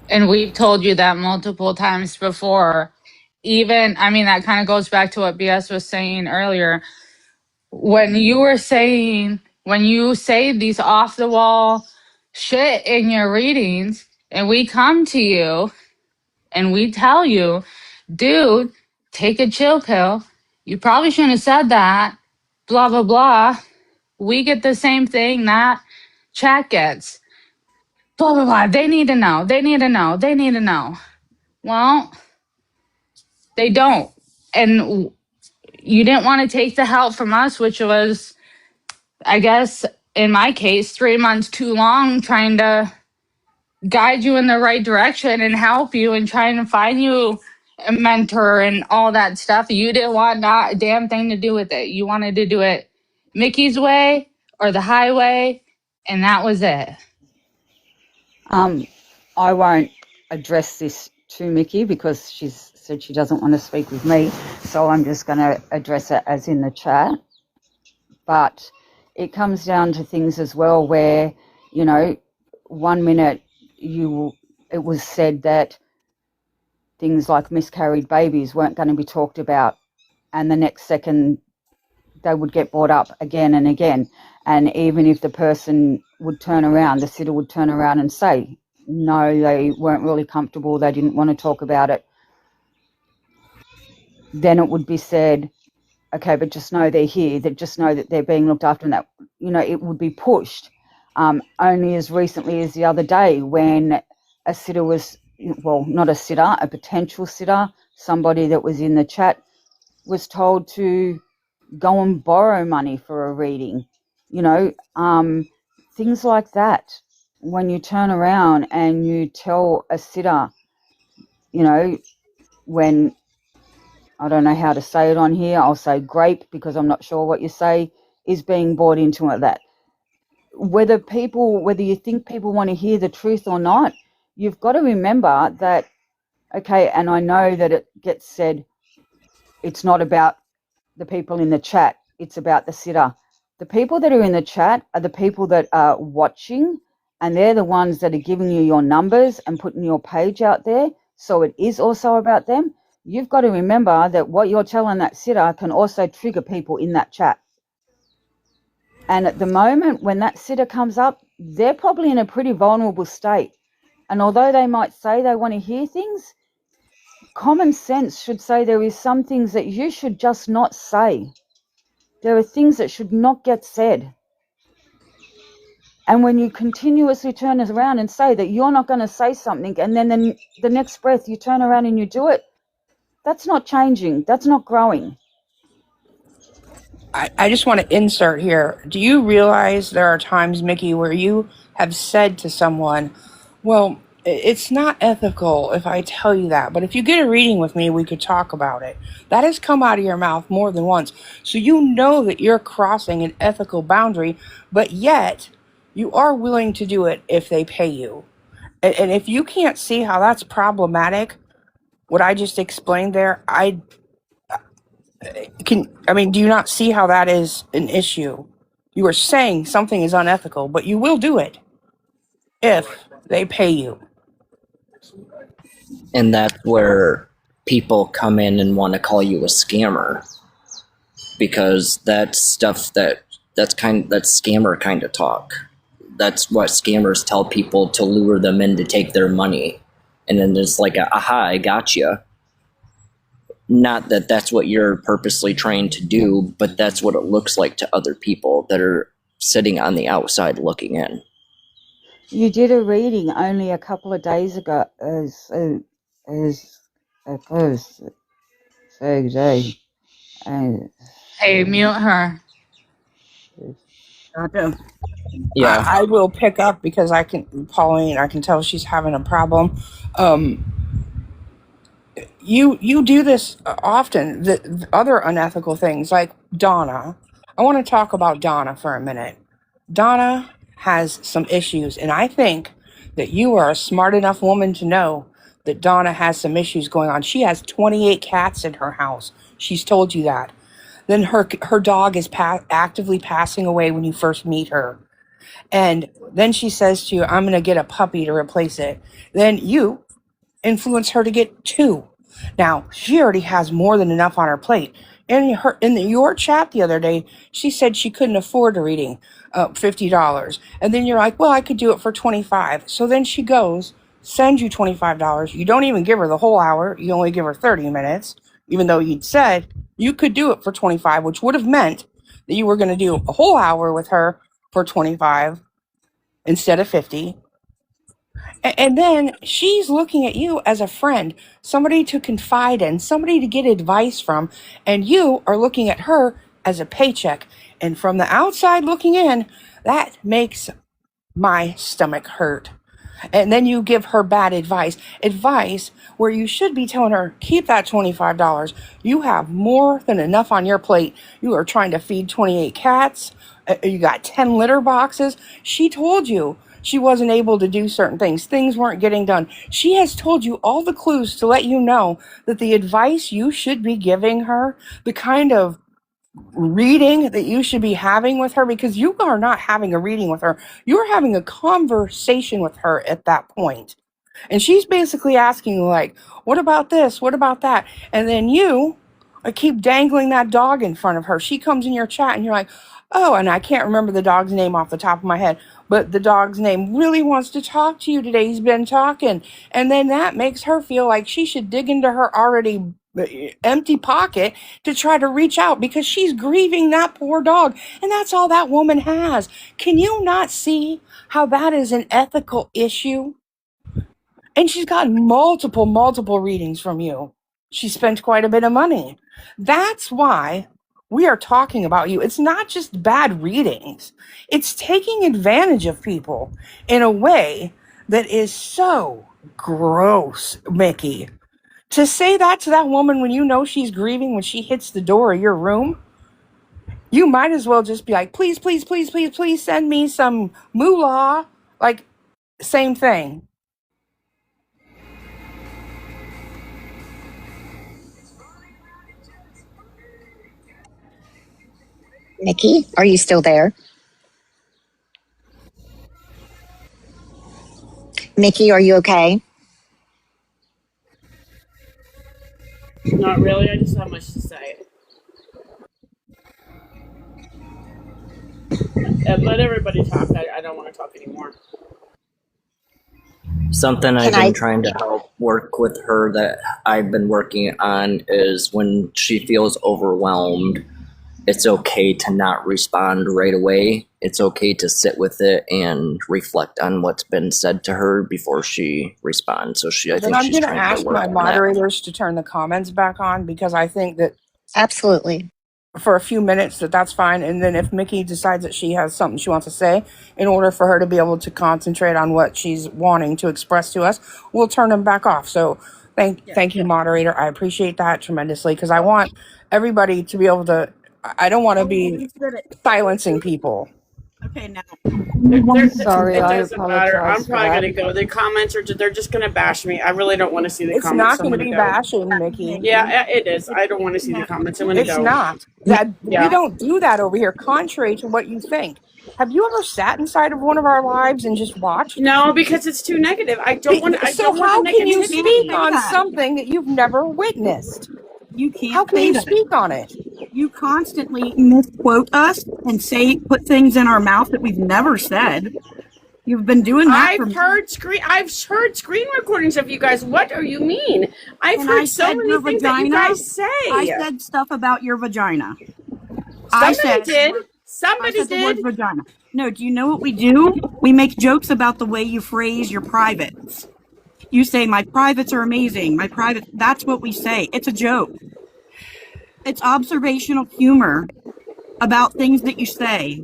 And we've told you that multiple times before. Even, I mean, that kind of goes back to what BS was saying earlier. When you say these off the wall shit in your readings, and we come to you and we tell you, dude, take a chill pill. You probably shouldn't have said that. Blah, blah, blah. We get the same thing that chat gets. Blah, blah, blah. They need to know. They need to know. They need to know. Well, they don't. And you didn't want to take the help from us, which was, I guess, in my case, 3 months too long trying to guide you in the right direction and help you and trying to find you a mentor and all that stuff. You didn't want not a damn thing to do with it. You wanted to do it Mickey's way or the highway, and that was it. I won't address this to Mikki because she's said she doesn't want to speak with me, so I'm just going to address it as in the chat. But it comes down to things as well where, 1 minute it was said that things like miscarried babies weren't going to be talked about, and the next second they would get brought up again and again. And even if the person would turn around, the sitter would turn around and say, no, they weren't really comfortable, they didn't want to talk about it. Then it would be said, okay, but just know they're here, that just know that they're being looked after, and that, it would be pushed. Only as recently as the other day when a sitter was, well, not a sitter, a potential sitter, somebody that was in the chat was told to go and borrow money for a reading, things like that. When you turn around and you tell a sitter, when, I don't know how to say it on here, I'll say grape because I'm not sure what you say, is being bought into it, that whether you think people want to hear the truth or not, you've got to remember that, okay, and I know that it gets said, it's not about the people in the chat, it's about the sitter. The people that are in the chat are the people that are watching, and they're the ones that are giving you your numbers and putting your page out there. So it is also about them. You've got to remember that what you're telling that sitter can also trigger people in that chat. And at the moment, when that sitter comes up, they're probably in a pretty vulnerable state. And although they might say they want to hear things, common sense should say there is some things that you should just not say. There are things that should not get said. And when you continuously turn around and say that you're not going to say something, and then the next breath you turn around and you do it, that's not changing. That's not growing. I just want to insert here. Do you realize there are times, Mikki, where you have said to someone, well, it's not ethical if I tell you that, but if you get a reading with me, we could talk about it. That has come out of your mouth more than once. So you know that you're crossing an ethical boundary, but yet you are willing to do it if they pay you. And if you can't see how that's problematic, what I just explained there, do you not see how that is an issue? You are saying something is unethical, but you will do it if they pay you. And that's where people come in and want to call you a scammer, because that's stuff that's scammer kind of talk. That's what scammers tell people to lure them in to take their money. And then there's like aha, I gotcha. Not that that's what you're purposely trying to do, but that's what it looks like to other people that are sitting on the outside looking in. You did a reading only a couple of days ago. Hey, mute her. Yeah. I will pick up because Pauline, I can tell she's having a problem. You do this often. The other unethical things, like Donna. I want to talk about Donna for a minute. Donna has some issues, and I think that you are a smart enough woman to know that Donna has some issues going on. She has 28 cats in her house. She's told you that. Then her dog is actively passing away when you first meet her. And then she says to you, I'm going to get a puppy to replace it. Then you influence her to get 2. Now, she already has more than enough on her plate. In your chat the other day, she said she couldn't afford a reading, $50. And then you're like, well, I could do it for $25. So then she goes, sends you $25. You don't even give her the whole hour. You only give her 30 minutes, even though you'd said you could do it for $25, which would have meant that you were going to do a whole hour with her for $25 instead of $50. And then she's looking at you as a friend, somebody to confide in, somebody to get advice from, and you are looking at her as a paycheck. And from the outside looking in, that makes my stomach hurt. And then you give her bad advice where you should be telling her, keep that $25. You have more than enough on your plate. You are trying to feed 28 cats. You got 10 litter boxes. She told you she wasn't able to do certain things. Things weren't getting done. She has told you all the clues to let you know that the advice you should be giving her, the kind of reading that you should be having with her, because you are not having a reading with her. You're having a conversation with her at that point. And she's basically asking you, like, what about this? What about that? And then you keep dangling that dog in front of her. She comes in your chat and you're like, oh, and I can't remember the dog's name off the top of my head, but the dog's name really wants to talk to you today. He's been talking. And then that makes her feel like she should dig into her already empty pocket to try to reach out because she's grieving that poor dog. And that's all that woman has. Can you not see how that is an ethical issue? And she's got multiple readings from you. She spent quite a bit of money. That's why we are talking about you. It's not just bad readings. It's taking advantage of people in a way that is so gross, Mikki. To say that to that woman when you know she's grieving when she hits the door of your room, You might as well just be like, please, please, please, please, please send me some moolah. Like, same thing. Mikki, are you still there? Mikki, are you okay? Not really. I just have much to say. Let everybody talk. I don't want to talk anymore. Something Can I've I? been trying to help work with her that I've been working on is when she feels overwhelmed, it's okay to not respond right away. It's okay to sit with it and reflect on what's been said to her before she responds. So I Then think I'm she's going to trying to ask work my on that. moderators to turn the comments back on, because I think that Absolutely. for a few minutes that's fine. And then if Mikki decides that she has something she wants to say, in order for her to be able to concentrate on what she's wanting to express to us, we'll turn them back off. So thank you, moderator. I appreciate that tremendously, because I want everybody to be able to, I don't want to be silencing people. Okay, now. Sorry, It I doesn't matter. I'm apologize for probably that. going to go. The comments they're just going to bash me. I really don't want to see the It's comments. not So I'm going to going to be go. bashing, Mikki. Yeah, it is. I don't want to see the comments. I'm going to It's go. not. That we Yeah. don't do that over here, contrary to what you think. Have you ever sat inside of one of our lives and just watched? No, because it's too negative. I don't want. I So don't want how the can you negativity. speak on something that you've never witnessed? You can't How can say you that. speak on it? You constantly misquote us and put things in our mouth that we've never said. You've been doing that I've heard screen recordings of you guys. What do you mean? I've heard so many things that you guys say. I said stuff about your vagina. Somebody did. Somebody I said the did. word vagina. No, do you know what we do? We make jokes about the way you phrase your privates. You say, my privates are amazing. My private, that's what we say. It's a joke. It's observational humor about things that you say.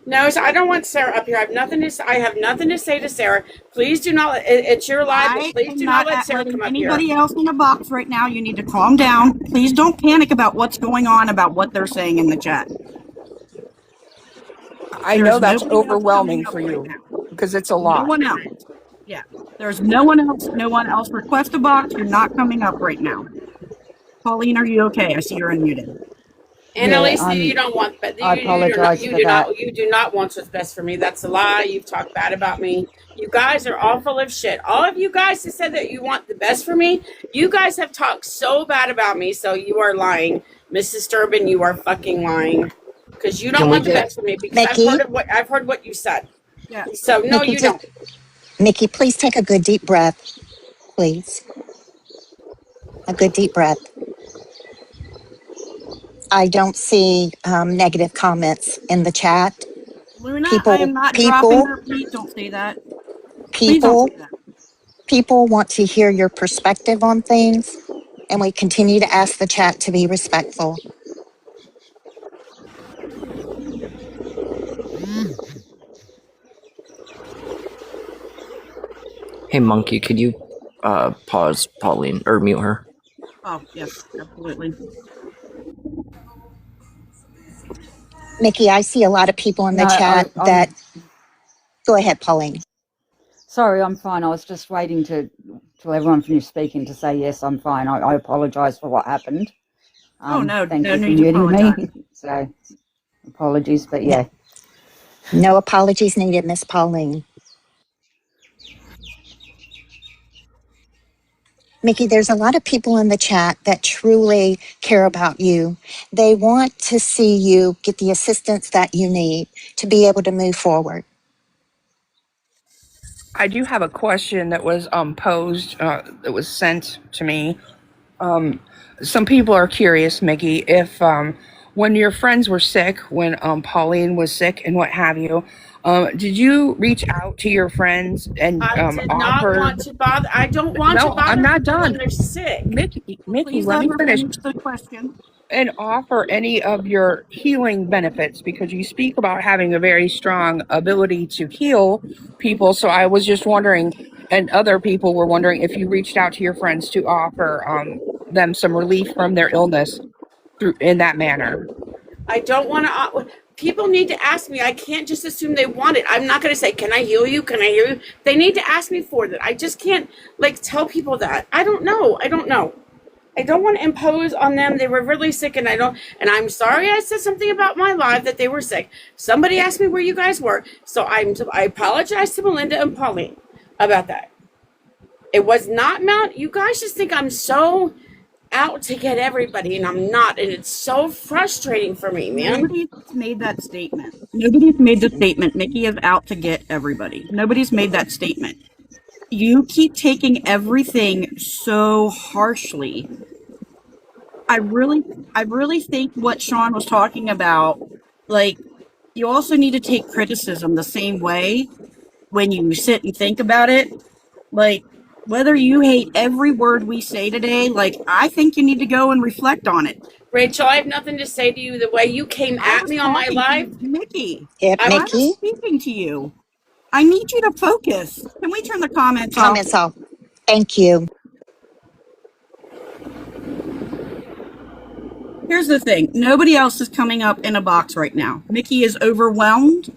No, so I don't want Sarah up here. I have nothing to say to Sarah. Please do not. It's your live, but please do not let Sarah come up here. Anybody else in a box right now, you need to calm down. Please don't panic about what's going on, about what they're saying in the chat. I know that's overwhelming for you because it's a lot. No one else. Yeah. There's no one else. No one else request a box. You're not coming up right now. Pauline, are you okay? I see you're unmuted. Annalisa, you don't want, but I apologize for that. You do not want what's best for me. That's a lie. You've talked bad about me. You guys are all full of shit. All of you guys that said that you want the best for me, you guys have talked so bad about me. So you are lying, Mrs. Durbin. You are fucking lying because you don't want the best for me. Because I've heard what you said. Yeah. So no, Mikki, you don't. Mikki, please take a good deep breath, please. A good deep breath. I don't see negative comments in the chat. Luna, I am not dropping her. Please don't say that. People want to hear your perspective on things, and we continue to ask the chat to be respectful. Hey, Monkey, could you pause Pauline or mute her? Oh, yes, absolutely. Mikki, I see a lot of people in the chat that... Go ahead, Pauline. Sorry, I'm fine. I was just waiting till everyone finished speaking to say, yes, I'm fine. I apologise for what happened. Thank you for muting me. So, apologies, but yeah. No apologies needed, Miss Pauline. Mikki, there's a lot of people in the chat that truly care about you. They want to see you get the assistance that you need to be able to move forward. I do have a question that was posed, that was sent to me. Some people are curious, Mikki, if when your friends were sick, when Pauline was sick and what have you, did you reach out to your friends and I did not want to bother. I don't want to bother I'm not done. when they're sick. Mikki, let me finish the question. And offer any of your healing benefits, because you speak about having a very strong ability to heal people. So I was just wondering, and other people were wondering, if you reached out to your friends to offer them some relief from their illness in that manner. I don't want to. People need to ask me. I can't just assume they want it. I'm not going to say, "Can I heal you? Can I heal you?" They need to ask me for that. I just can't tell people that. I don't know. I don't want to impose on them. They were really sick, and And I'm sorry I said something about my live that they were sick. Somebody asked me where you guys were, so I apologize to Melinda and Pauline about that. It was not Mount. You guys just think I'm so out to get everybody, and I'm not, and it's so frustrating for me, man. Nobody's made that statement. Nobody's made the statement Mikki is out to get everybody. Nobody's made that statement. You keep taking everything so harshly. I really think what Shaun was talking about, you also need to take criticism the same way when you sit and think about it. Whether you hate every word we say today, I think you need to go and reflect on it. Rachel, I have nothing to say to you. The way you came at me on my live, Mikki. Yep, I Mikki. was speaking to you. I need you to focus. Can we turn the comments off? Comments off. Thank you. Here's the thing. Nobody else is coming up in a box right now. Mikki is overwhelmed,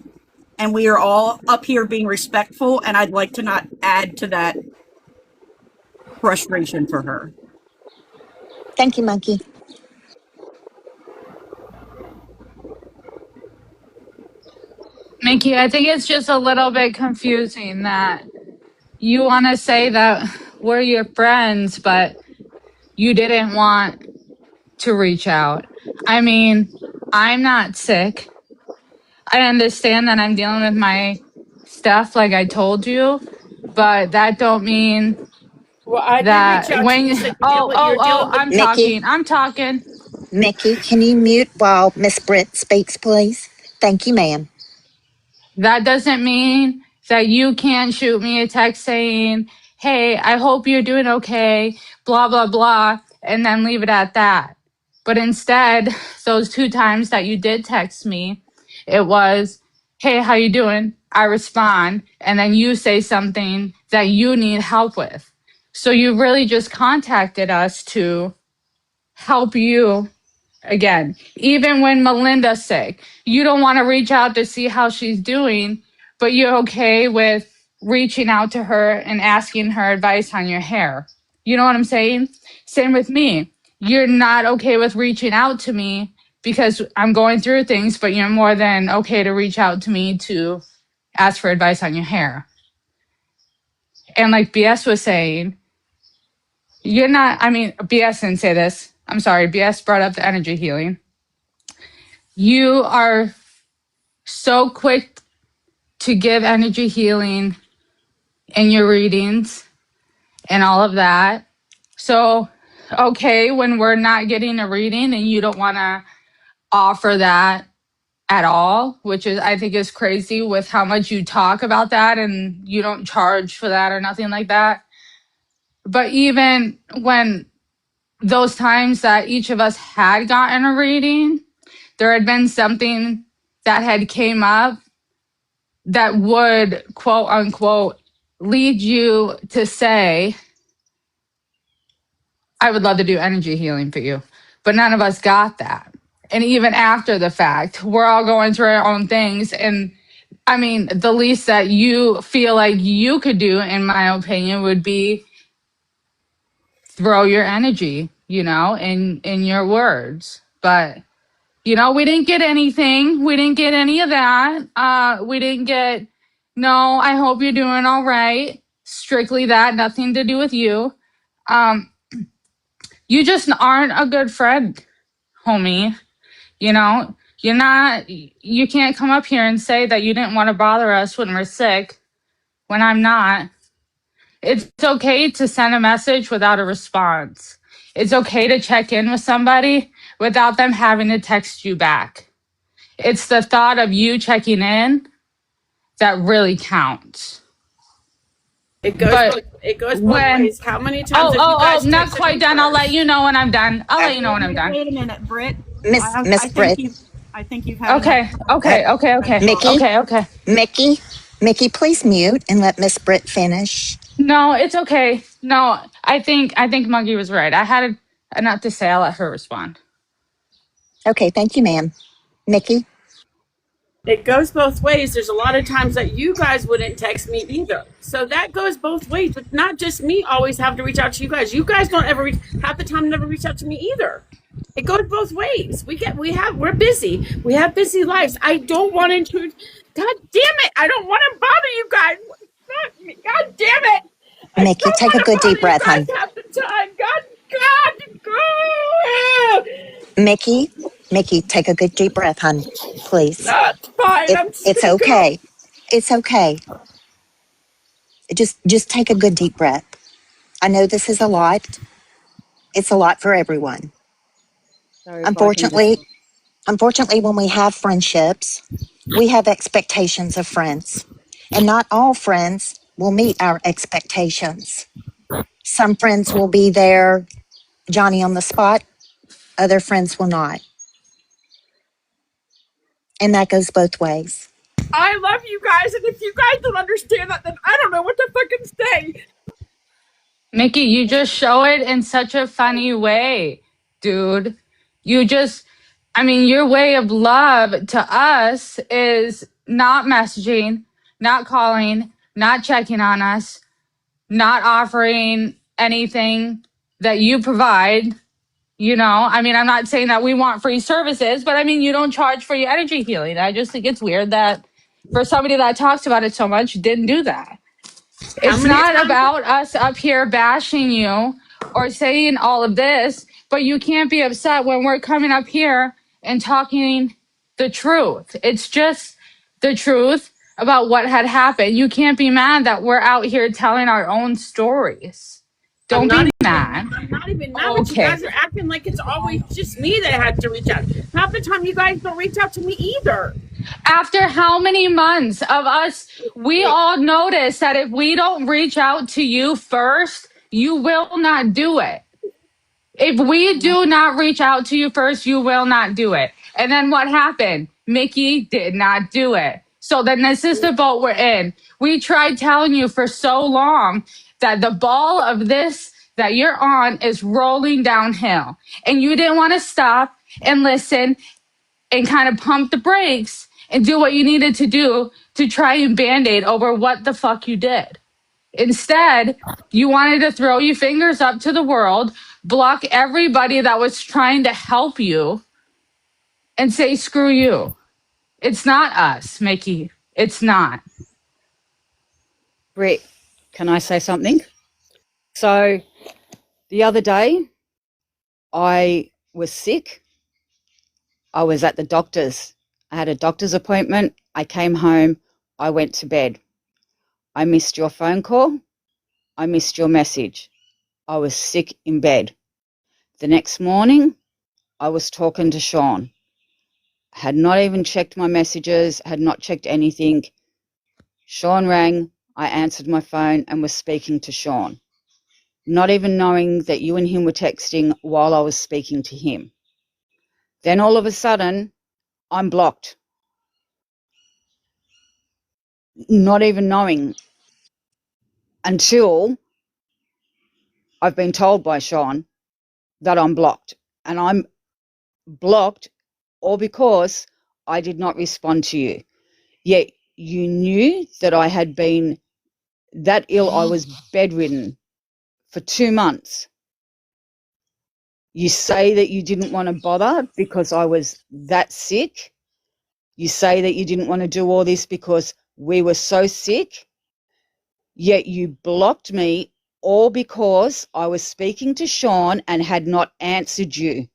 and we are all up here being respectful, and I'd like to not add to that frustration for her. Thank you, Monkey. Mikki, I think it's just a little bit confusing that you want to say that we're your friends, but you didn't want to reach out. I mean, I'm not sick. I understand that I'm dealing with my stuff like I told you, but that don't mean well, I did that reach out when to you. Said you're dealing with. I'm talking. Mikki, can you mute while Miss Britt speaks, please? Thank you, ma'am. That doesn't mean that you can't shoot me a text saying, "Hey, I hope you're doing okay," blah, blah, blah, and then leave it at that. But instead, those 2 times that you did text me, it was, "Hey, how you doing?" I respond, and then you say something that you need help with. So you really just contacted us to help you. Again, even when Melinda's sick, you don't want to reach out to see how she's doing, but you're okay with reaching out to her and asking her advice on your hair. You know what I'm saying? Same with me. You're not okay with reaching out to me because I'm going through things, but you're more than okay to reach out to me to ask for advice on your hair. And like BS was saying, you're not, I mean, BS didn't say this. I'm sorry, BS brought up the energy healing. You are so quick to give energy healing in your readings and all of that. So, okay, when we're not getting a reading and you don't want to offer that at all, which is, I think, is crazy with how much you talk about that and you don't charge for that or nothing like that. But even when those times that each of us had gotten a reading, there had been something that had came up that would, quote unquote, lead you to say, I would love to do energy healing for you. But none of us got that. And even after the fact, we're all going through our own things. And I mean, the least that you feel like you could do, in my opinion, would be throw your energy, in your words. But we didn't get anything. We didn't get any of that. We didn't get, no, I hope you're doing all right. Strictly that, nothing to do with you. You just aren't a good friend, homie. You can't come up here and say that you didn't want to bother us when we're sick, when I'm not. It's okay to send a message without a response. It's okay to check in with somebody without them having to text you back. It's the thought of you checking in that really counts. It goes both ways. How many times have you guys not texted quite me done. first? I'll let you know when I'm done. Let you know when I'm done. Wait a minute, Britt. Miss Britt. I think you've had Okay. Mikki, Mikki, please mute and let Miss Britt finish. No, it's okay. No, I think Muggy was right. I had enough to say. I'll let her respond. Okay, thank you, ma'am. Mikki, It goes both ways. There's a lot of times that you guys wouldn't text me either. So that goes both ways. It's not just me always have to reach out to you guys. You guys don't ever half the time never reach out to me either. It goes both ways. We're busy. We have busy lives. I don't want to intrude. God damn it. I don't want to bother you guys. God damn it. I Mikki, don't take a want to good bother deep you breath, guys hun. half the time. God. Mikki, take a good deep breath, hun. Please. That's fine. I'm just It's going to go. okay. It's okay. Just take a good deep breath. I know this is a lot. It's a lot for everyone. So if I can just, Unfortunately, when we have friendships, we have expectations of friends, and not all friends will meet our expectations. Some friends will be there, Johnny on the spot, other friends will not. And that goes both ways. I love you guys, and if you guys don't understand that, then I don't know what to fucking say. Mikki, you just show it in such a funny way, dude. You just, I mean, your way of love to us is not messaging, not calling, not checking on us, not offering anything that you provide. You know, I mean, I'm not saying that we want free services, but I mean, you don't charge for your energy healing. I just think it's weird that for somebody that talks about it so much, didn't do that. How It's many not times? about us up here bashing you or saying all of this, but you can't be upset when we're coming up here and talking the truth. It's just the truth about what had happened. You can't be mad that we're out here telling our own stories. I'm Don't not be even. mad. I'm not even mad, but you Okay. guys are acting like it's always just me that had to reach out. Half the time, you guys don't reach out to me either. After how many months of us, we all notice that if we don't reach out to you first, you will not do it. If we do not reach out to you first, you will not do it. And then what happened? Mikki did not do it. So then this is the boat we're in. We tried telling you for so long that the ball of this that you're on is rolling downhill. And you didn't want to stop and listen and kind of pump the brakes and do what you needed to do to try and band-aid over what the fuck you did. Instead, you wanted to throw your fingers up to the world, block everybody that was trying to help you, and say, screw you. It's not us, Mikki. It's not. Britt, can I say something? So the other day, I was sick. I was at the doctor's. I had a doctor's appointment. I came home. I went to bed. I missed your phone call. I missed your message. I was sick in bed. The next morning, I was talking to Shaun. Had not even checked my messages, had not checked anything. Shaun rang. I answered my phone and was speaking to Shaun, not even knowing that you and him were texting while I was speaking to him. Then all of a sudden, I'm blocked, not even knowing until I've been told by Shaun that I'm blocked. And I'm blocked all because I did not respond to you. Yet you knew that I had been that ill. I was bedridden for 2 months. You say that you didn't want to bother because I was that sick. You say that you didn't want to do all this because we were so sick. Yet you blocked me all because I was speaking to Shaun and had not answered you.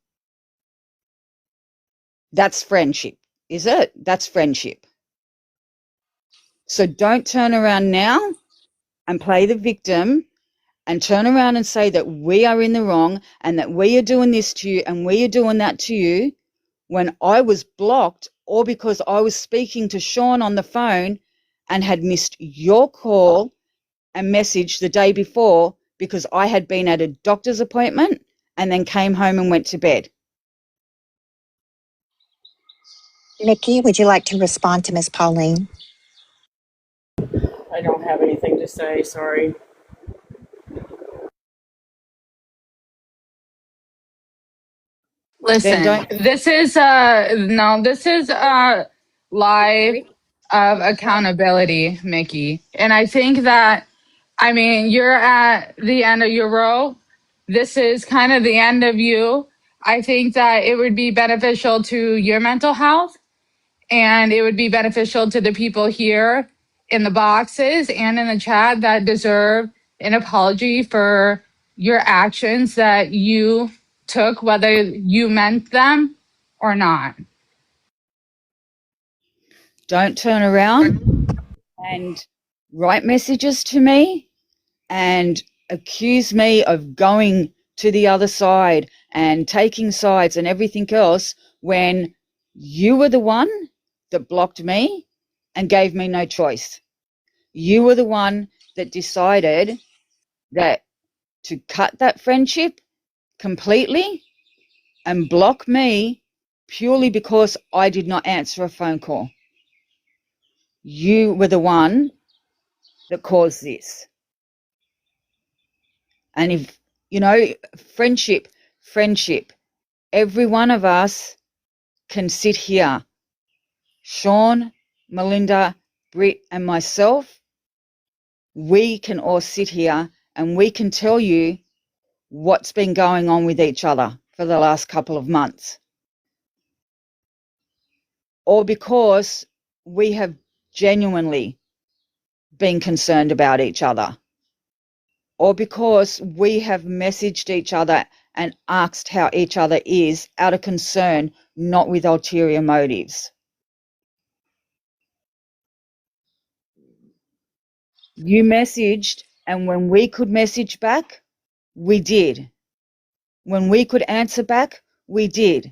That's friendship, is it? That's friendship. So don't turn around now and play the victim and turn around and say that we are in the wrong and that we are doing this to you and we are doing that to you when I was blocked or because I was speaking to Shaun on the phone and had missed your call and message the day before because I had been at a doctor's appointment and then came home and went to bed. Mikki, would you like to respond to Miss Pauline? I don't have anything to say. Sorry. Then Listen, don't. this is no, this is live of accountability, Mickey. And I think that I mean, you're at the end of your rope. This is kind of the end of you. I think that it would be beneficial to your mental health and it would be beneficial to the people here in the boxes and in the chat that deserve an apology for your actions that you took, whether you meant them or not. Don't turn around and write messages to me and accuse me of going to the other side and taking sides and everything else when you were the one that blocked me and gave me no choice. You were the one that decided that to cut that friendship completely and block me purely because I did not answer a phone call. You were the one that caused this. And if, friendship, every one of us can sit here. Shaun, Melinda, Britt, and myself, we can all sit here and we can tell you what's been going on with each other for the last couple of months. Or because we have genuinely been concerned about each other. Or because we have messaged each other and asked how each other is out of concern, not with ulterior motives. You messaged, and when we could message back, we did. When we could answer back, we did.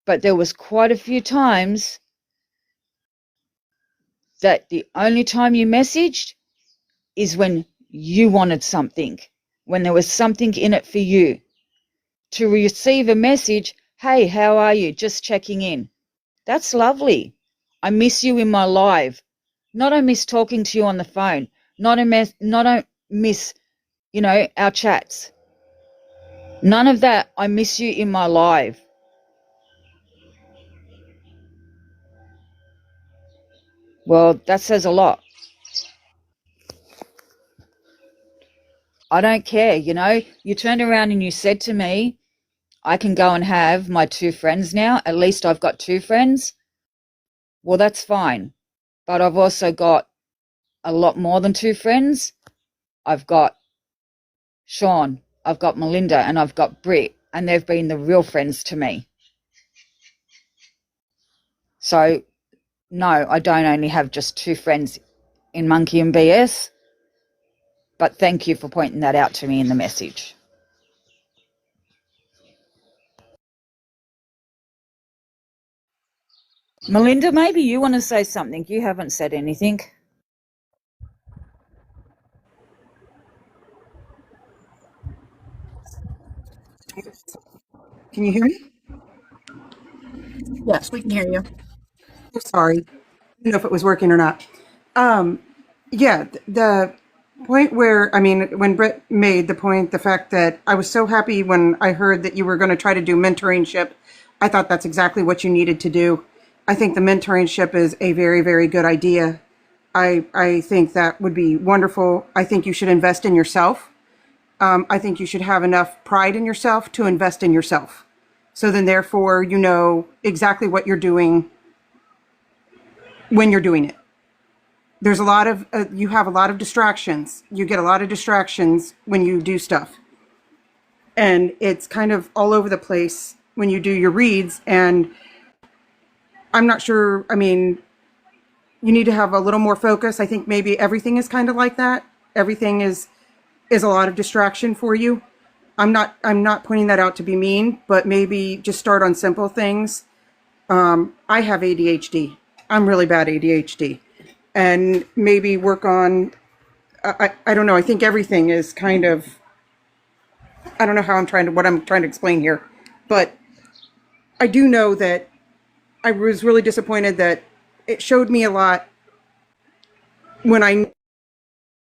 But there was quite a few times that the only time you messaged is when you wanted something, when there was something in it for you. To receive a message, hey, how are you? Just checking in. That's lovely. I miss you in my life. Not I miss talking to you on the phone. Not I miss, our chats. None of that. I miss you in my life. Well, that says a lot. I don't care, You turned around and you said to me, I can go and have my 2 friends now. At least I've got 2 friends. Well, that's fine. But I've also got a lot more than 2 friends. I've got Shaun, I've got Melinda, and I've got Britt, and they've been the real friends to me. So, no, I don't only have just 2 friends in Monkey and BS, but thank you for pointing that out to me in the message. Melinda, maybe you want to say something. You haven't said anything. Can you hear me? Yes, we can hear you. Oh, sorry. I don't know if it was working or not. Yeah, the point where, I mean, when Britt made the point, the fact that I was so happy when I heard that you were going to try to do mentoringship, I thought that's exactly what you needed to do. I think the mentoringship is a very, very good idea. I think that would be wonderful. I think you should invest in yourself. I think you should have enough pride in yourself to invest in yourself. So then therefore, you know exactly what you're doing when you're doing it. There's a lot of, you have a lot of distractions. You get a lot of distractions when you do stuff. And it's kind of all over the place when you do your reads. And I'm not sure, I mean, you need to have a little more focus. I think maybe everything is kind of like that. Everything is a lot of distraction for you. I'm not pointing that out to be mean, but maybe just start on simple things. I have ADHD. I'm really bad ADHD. And maybe work on, I don't know, I think everything is kind of, I don't know what I'm trying to explain here. But I do know that I was really disappointed that it showed me a lot when I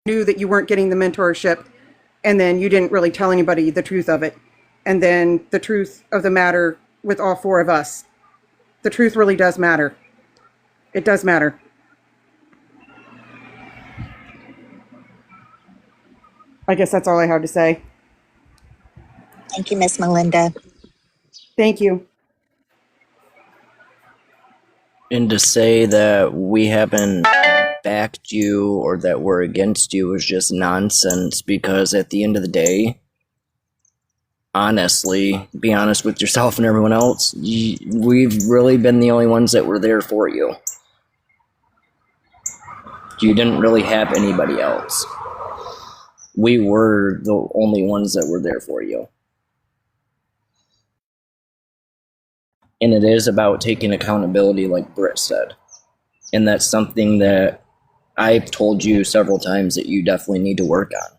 knew that you weren't getting the mentorship and then you didn't really tell anybody the truth of it. and then the truth of the matter with all four of us. The truth really does matter. It does matter. I guess that's all I have to say. Thank you, Miss Melinda. Thank you. And to say that we haven't backed you or that we're against you is just nonsense, because at the end of the day, honestly, be honest with yourself and everyone else, we've really been the only ones that were there for you. You didn't really have anybody else. We were the only ones that were there for you. And it is about taking accountability, like Britt said. And that's something that I've told you several times that you definitely need to work on.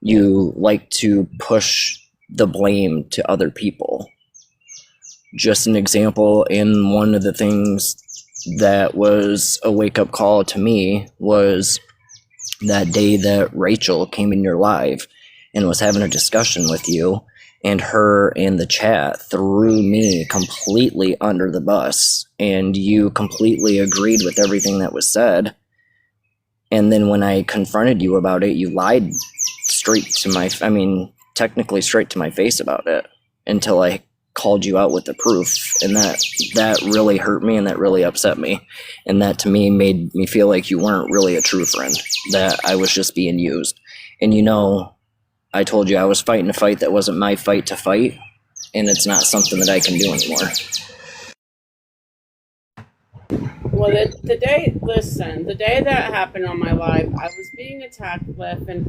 You like to push the blame to other people. Just an example, in one of the things that was a wake-up call to me was that day that Rachel came in your live and was having a discussion with you, and her in the chat threw me completely under the bus, and you completely agreed with everything that was said. And then when I confronted you about it, you lied technically straight to my face about it, until I called you out with the proof. And that really hurt me, and that really upset me. And that to me made me feel like you weren't really a true friend, that I was just being used. And I told you I was fighting a fight that wasn't my fight to fight, and it's not something that I can do anymore. Well, the day that happened on my live, I was being attacked left and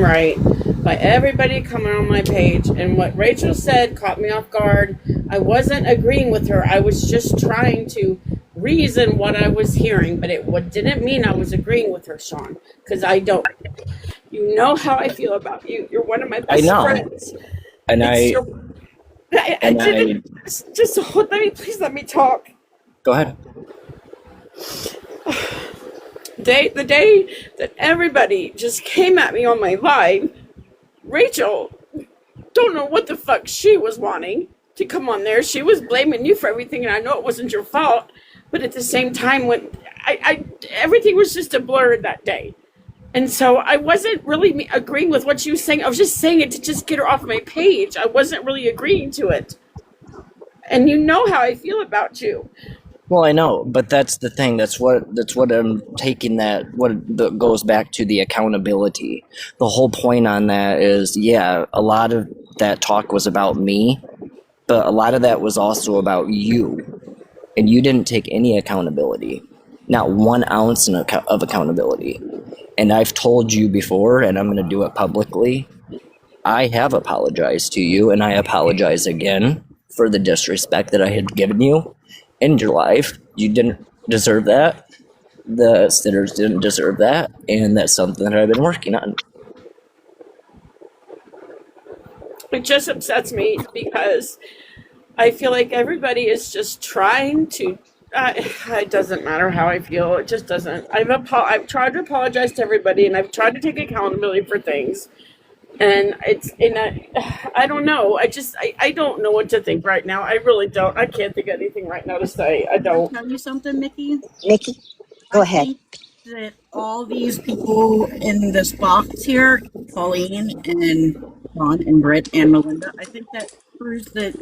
right by everybody coming on my page, and what Rachel said caught me off guard. I wasn't agreeing with her. I was just trying to reason what I was hearing, but it didn't mean I was agreeing with her, Shaun, because I don't. You know how I feel about you. You're one of my best friends. And Please let me talk. Go ahead. The day that everybody just came at me on my live, Rachel, don't know what the fuck she was wanting to come on there. She was blaming you for everything, and I know it wasn't your fault, but at the same time, when everything was just a blur that day. And so I wasn't really agreeing with what she was saying. I was just saying it to just get her off my page. I wasn't really agreeing to it. And you know how I feel about you. Well, I know, but that's the thing. That's what I'm taking goes back to the accountability. The whole point on that is, yeah, a lot of that talk was about me, but a lot of that was also about you. And you didn't take any accountability. Not 1 ounce of accountability. And I've told you before, and I'm going to do it publicly, I have apologized to you, and I apologize again for the disrespect that I had given you in your life. You didn't deserve that. The sinners didn't deserve that, and that's something that I've been working on. It just upsets me because I feel like everybody is just trying to. It doesn't matter how I feel. It just doesn't. I've tried to apologize to everybody, and I've tried to take accountability for things. And I don't know. I don't know what to think right now. I really don't. I can't think of anything right now to say. I don't. Can I tell you something, Mikki? Mikki, go ahead. I think that all these people in this box here, Pauline and Shaun and Britt and Melinda, I think that proves that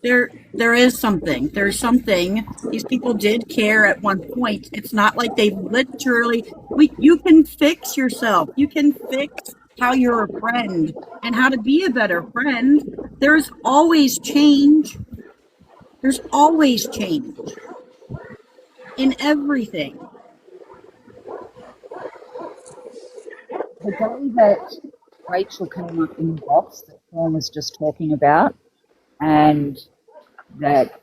there is something. There's something. These people did care at one point. It's not like they've literally. You can fix yourself. You can fix how you're a friend and how to be a better friend. There's always change. There's always change in everything. The day that Rachel came up in the box that Shaun was just talking about, and that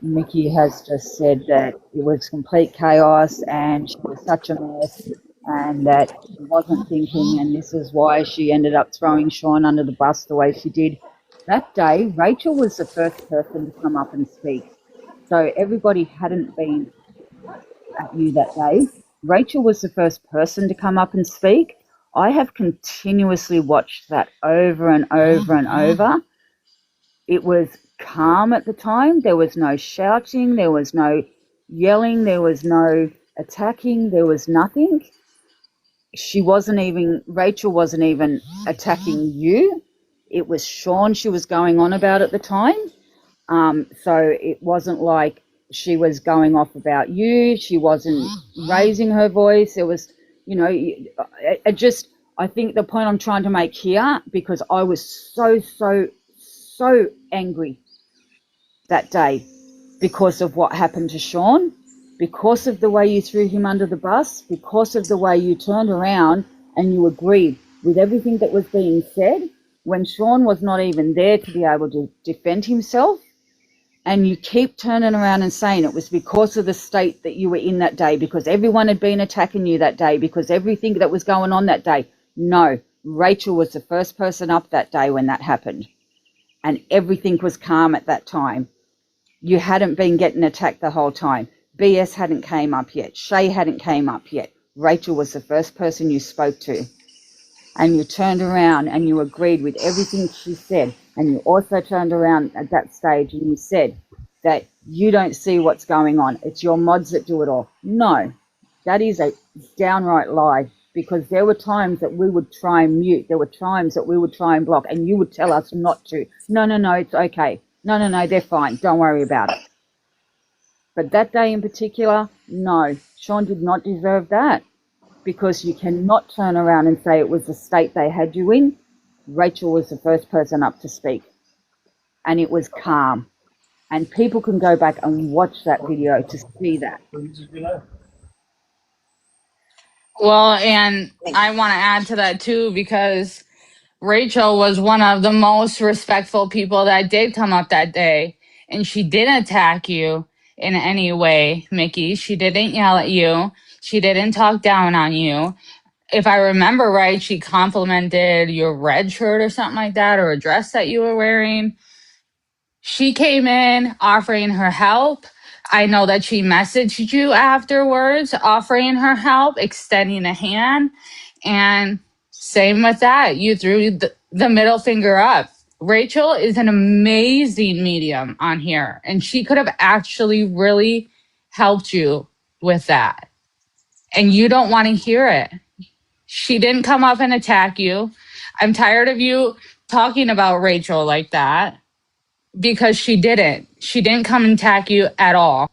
Mikki has just said that it was complete chaos and she was such a mess and that she wasn't thinking, and this is why she ended up throwing Shaun under the bus the way she did. That day, Rachel was the first person to come up and speak. So everybody hadn't been at you that day. Rachel was the first person to come up and speak. I have continuously watched that over and over and over. It was calm at the time. There was no shouting. There was no yelling. There was no attacking. There was nothing. Rachel wasn't even attacking you. It was Shaun she was going on about at the time. So it wasn't like she was going off about you. She wasn't raising her voice. It was, I think the point I'm trying to make here, because I was so angry that day because of what happened to Shaun, because of the way you threw him under the bus, because of the way you turned around and you agreed with everything that was being said when Shaun was not even there to be able to defend himself. And you keep turning around and saying it was because of the state that you were in that day, because everyone had been attacking you that day, because everything that was going on that day. No, Rachel was the first person up that day when that happened. And everything was calm at that time. You hadn't been getting attacked the whole time. BS hadn't came up yet. Shay hadn't came up yet. Rachel was the first person you spoke to. And you turned around and you agreed with everything she said. And you also turned around at that stage and you said that you don't see what's going on. It's your mods that do it all. No, that is a downright lie, because there were times that we would try and mute. There were times that we would try and block, and you would tell us not to. No, it's okay. No, they're fine. Don't worry about it. But that day in particular, no, Shaun did not deserve that, because you cannot turn around and say it was the state they had you in. Rachel was the first person up to speak, and it was calm. And people can go back and watch that video to see that. Well, and I want to add to that too, because Rachel was one of the most respectful people that did come up that day. And she didn't attack you in any way, Mikki. She didn't yell at you. She didn't talk down on you. If I remember right, she complimented your red shirt or something like that, or a dress that you were wearing. She came in offering her help. I know that she messaged you afterwards, offering her help, extending a hand. And same with that. You threw the middle finger up. Rachel is an amazing medium on here, and she could have actually really helped you with that. And you don't want to hear it. She didn't come up and attack you. I'm tired of you talking about Rachel like that, because she didn't. She didn't come and attack you at all.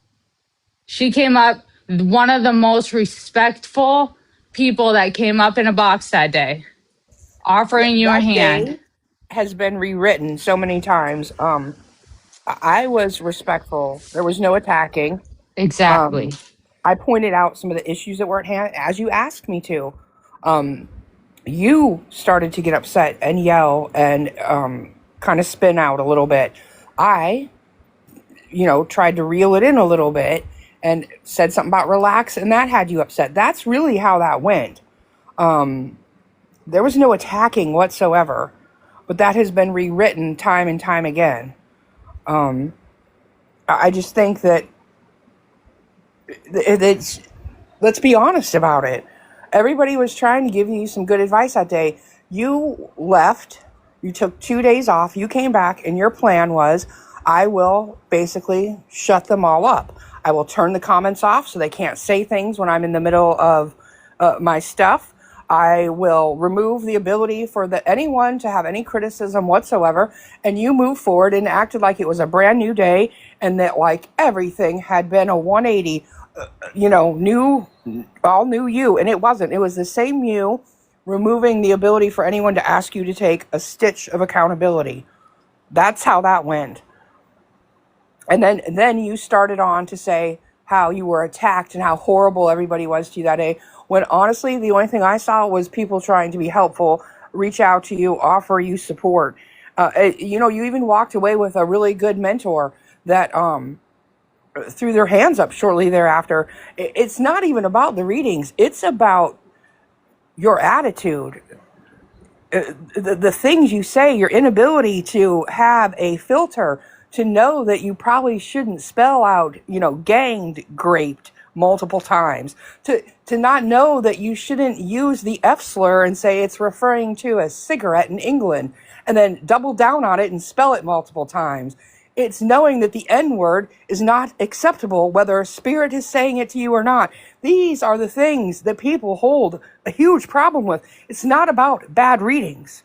She came up, one of the most respectful people that came up in a box that day, offering you a That hand. day has been rewritten so many times. I was respectful. There was no attacking. Exactly. I pointed out some of the issues that were at hand as you asked me to. You started to get upset and yell and kind of spin out a little bit. I, tried to reel it in a little bit and said something about relax, and that had you upset. That's really how that went. There was no attacking whatsoever, but that has been rewritten time and time again. I just think that it's, let's be honest about it. Everybody was trying to give you some good advice that day. You left, you took 2 days off, you came back, and your plan was, I will basically shut them all up. I will turn the comments off so they can't say things when I'm in the middle of my stuff. I will remove the ability for anyone to have any criticism whatsoever. And you moved forward and acted like it was a brand new day, and that like everything had been a 180, all new you. And it wasn't. It was the same you, removing the ability for anyone to ask you to take a stitch of accountability. That's how that went. And then you started on to say how you were attacked and how horrible everybody was to you that day, when honestly the only thing I saw was people trying to be helpful, reach out to you, offer you support. You even walked away with a really good mentor that threw their hands up shortly thereafter. It's not even about the readings. It's about your attitude. The things you say, your inability to have a filter, to know that you probably shouldn't spell out, ganged, graped multiple times, to not know that you shouldn't use the F slur and say it's referring to a cigarette in England. and then double down on it and spell it multiple times. It's knowing that the N word is not acceptable, whether a spirit is saying it to you or not. These are the things that people hold a huge problem with. It's not about bad readings.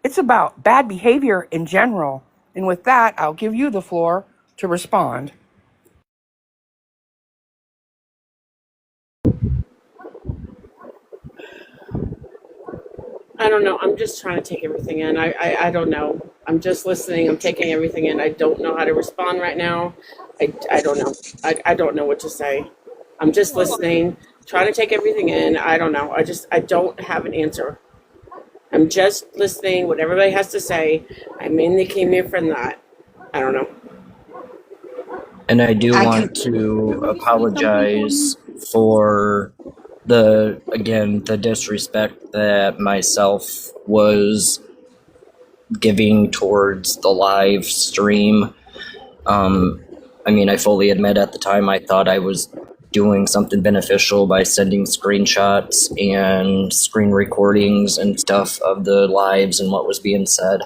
It's about bad behavior in general. And with that, I'll give you the floor to respond. I don't know. I'm just trying to take everything in. I don't know. I'm just listening. I'm taking everything in. I don't know how to respond right now. I don't know. I don't know what to say. I'm just listening, trying to take everything in. I don't know. I don't have an answer. I'm just listening, what everybody has to say. I mainly came here for that. I don't know. And I do I want to apologize for the disrespect that myself was giving towards the live stream. I mean, I fully admit at the time I thought I was doing something beneficial by sending screenshots and screen recordings and stuff of the lives and what was being said.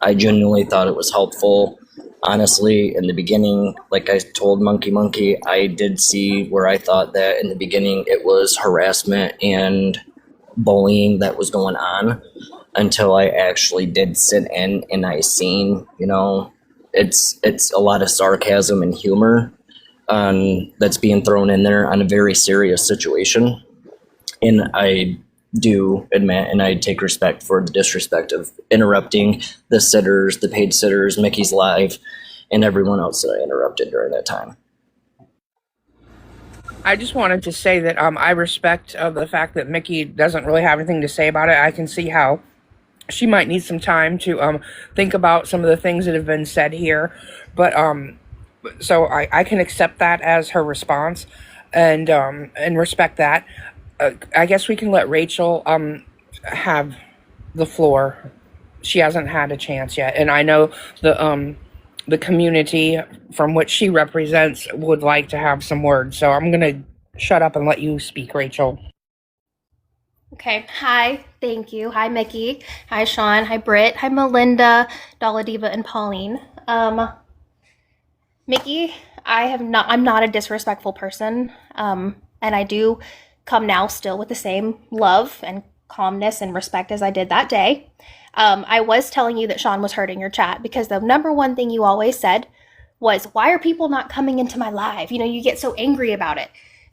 I genuinely thought it was helpful. Honestly, in the beginning, like I told Monkey, I did see where I thought that in the beginning it was harassment and bullying that was going on, until I actually did sit in and I seen, it's a lot of sarcasm and humor that's being thrown in there on a very serious situation. And I do admit and I take respect for the disrespect of interrupting the sitters, the paid sitters, Mickey's live, and everyone else that I interrupted during that time. I just wanted to say that I respect the fact that Mikki doesn't really have anything to say about it. I can see how she might need some time to think about some of the things that have been said here. But so I can accept that as her response and respect that. I guess we can let Rachel have the floor. She hasn't had a chance yet. And I know the community from which she represents would like to have some words. So I'm going to shut up and let you speak, Rachel. Okay. Hi. Thank you. Hi, Mikki. Hi, Shaun. Hi, Britt. Hi, Melinda, Dollar Diva, and Pauline. Mikki, I'm not a disrespectful person. And I do come now still with the same love and calmness and respect as I did that day. I was telling you that Shaun was hurting your chat because the number one thing you always said was, why are people not coming into my live? You get so angry about it.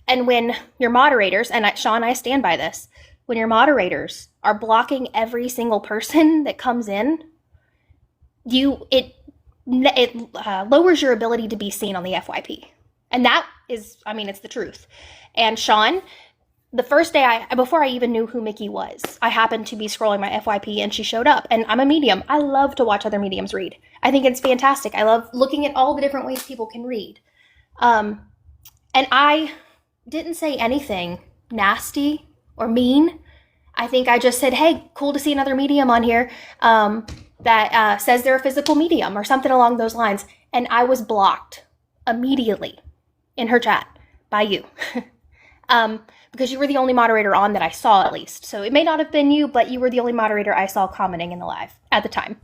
And when your moderators, and Shaun, I stand by this, when your moderators are blocking every single person that comes in, it lowers your ability to be seen on the FYP. And that is, it's the truth. And Shaun, the first day before I even knew who Mikki was, I happened to be scrolling my FYP and she showed up. And I'm a medium. I love to watch other mediums read. I think it's fantastic. I love looking at all the different ways people can read. And I didn't say anything nasty or mean. I think I just said, hey, cool to see another medium on here that says they're a physical medium or something along those lines. And I was blocked immediately in her chat by you. Because you were the only moderator on that I saw, at least. So it may not have been you, but you were the only moderator I saw commenting in the live at the time.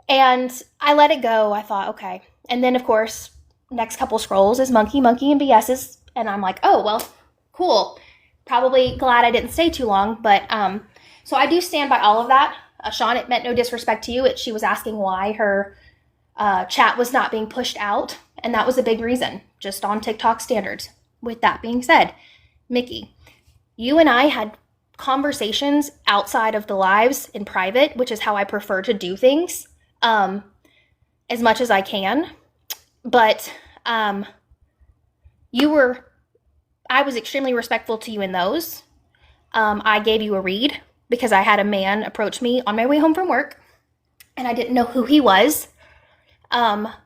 And I let it go. I thought, okay. And then, of course, next couple scrolls is Monkey, and BS's. And I'm like, oh, well, cool. Probably glad I didn't stay too long. But so I do stand by all of that. Shaun, it meant no disrespect to you. She was asking why her chat was not being pushed out. And that was a big reason, just on TikTok standards. With that being said, Mikki, you and I had conversations outside of the lives in private, which is how I prefer to do things as much as I can. But I was extremely respectful to you in those. I gave you a read because I had a man approach me on my way home from work and I didn't know who he was. But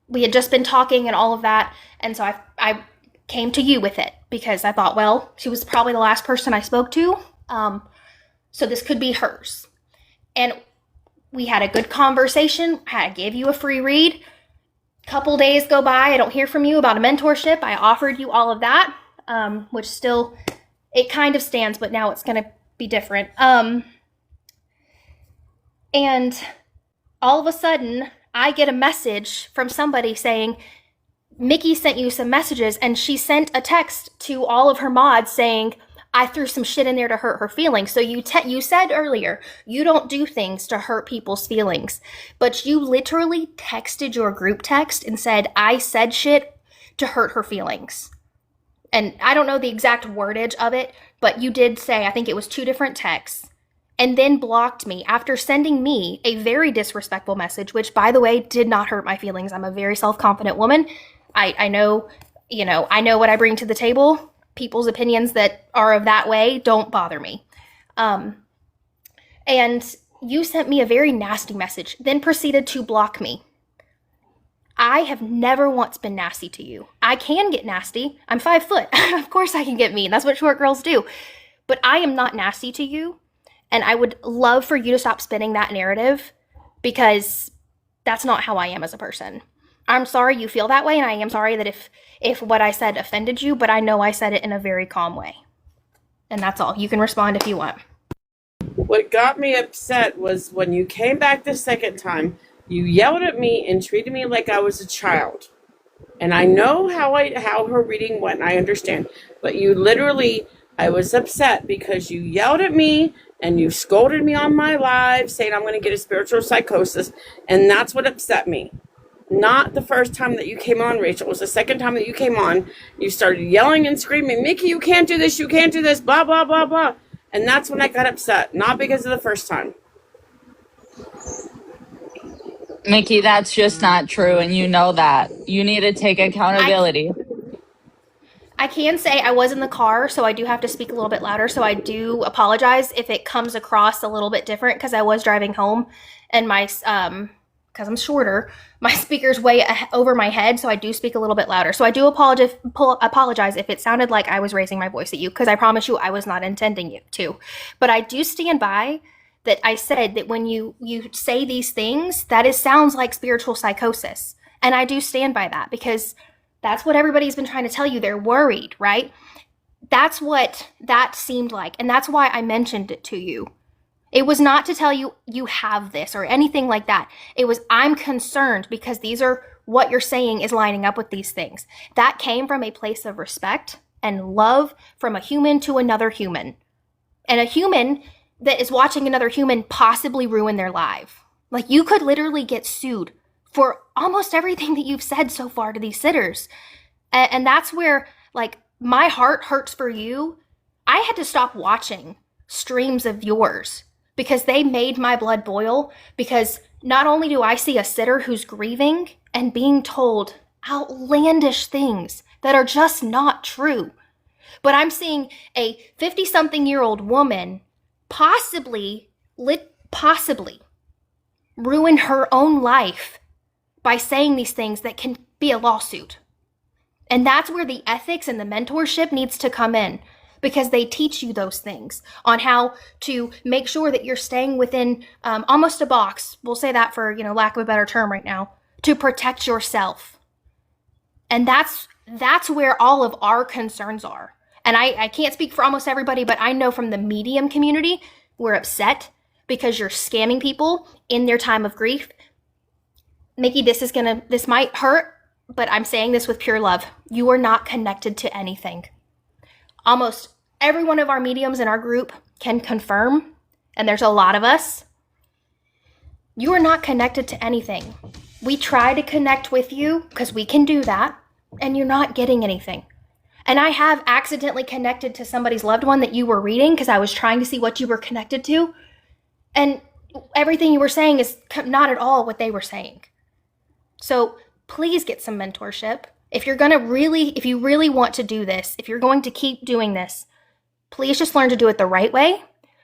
we had just been talking and all of that. And so I came to you with it because I thought, well, she was probably the last person I spoke to. So this could be hers. And we had a good conversation. I gave you a free read. Couple days go by. I don't hear from you about a mentorship. I offered you all of that, which still, it kind of stands, but now it's going to be different. And all of a sudden, I get a message from somebody saying, Mikki sent you some messages, and she sent a text to all of her mods saying, I threw some shit in there to hurt her feelings. So you said earlier, you don't do things to hurt people's feelings, but you literally texted your group text and said, I said shit to hurt her feelings. And I don't know the exact wordage of it, but you did say, I think it was 2 different texts, and then blocked me after sending me a very disrespectful message, which, by the way, did not hurt my feelings. I'm a very self-confident woman. I know, I know what I bring to the table. People's opinions that are of that way don't bother me. And you sent me a very nasty message, then proceeded to block me. I have never once been nasty to you. I can get nasty. I'm 5 foot. Of course I can get mean. That's what short girls do. But I am not nasty to you. And I would love for you to stop spinning that narrative, because that's not how I am as a person. I'm sorry you feel that way, and I am sorry that if what I said offended you, but I know I said it in a very calm way. And that's all. You can respond if you want. What got me upset was when you came back the second time, you yelled at me and treated me like I was a child. And I know how her reading went, and I understand. But you literally, I was upset because you yelled at me and you scolded me on my live saying I'm going to get a spiritual psychosis. And that's what upset me. Not the first time that you came on, Rachel. It was the second time that you came on. You started yelling and screaming, Mikki, you can't do this, blah, blah, blah, blah. And that's when I got upset. Not because of the first time. Mikki, that's just not true, and you know that. You need to take accountability. I can say I was in the car, so I do have to speak a little bit louder. So I do apologize if it comes across a little bit different, because I was driving home, and my because I'm shorter, my speaker's way over my head, so I do speak a little bit louder. So I do apologize if it sounded like I was raising my voice at you, because I promise you I was not intending it to. But I do stand by that I said that when you say these things, that sounds like spiritual psychosis. And I do stand by that, because that's what everybody's been trying to tell you. They're worried, right? That's what that seemed like. And that's why I mentioned it to you. It was not to tell you you have this or anything like that. It was, I'm concerned because these are what you're saying is lining up with these things. That came from a place of respect and love from a human to another human. And a human that is watching another human possibly ruin their life. Like, you could literally get sued for almost everything that you've said so far to these sitters. And that's where, like, my heart hurts for you. I had to stop watching streams of yours because they made my blood boil, because not only do I see a sitter who's grieving and being told outlandish things that are just not true, but I'm seeing a 50-something-year-old woman possibly ruin her own life by saying these things that can be a lawsuit. And that's where the ethics and the mentorship needs to come in, because they teach you those things on how to make sure that you're staying within almost a box. We'll say that for, lack of a better term right now, to protect yourself. And that's where all of our concerns are. And I can't speak for almost everybody, but I know from the medium community, we're upset because you're scamming people in their time of grief. Mikki, this might hurt, but I'm saying this with pure love. You are not connected to anything. Almost every one of our mediums in our group can confirm, and there's a lot of us, you are not connected to anything. We try to connect with you because we can do that, and you're not getting anything. And I have accidentally connected to somebody's loved one that you were reading because I was trying to see what you were connected to. And everything you were saying is not at all what they were saying. So please get some mentorship. If you really want to do this, if you're going to keep doing this, please just learn to do it the right way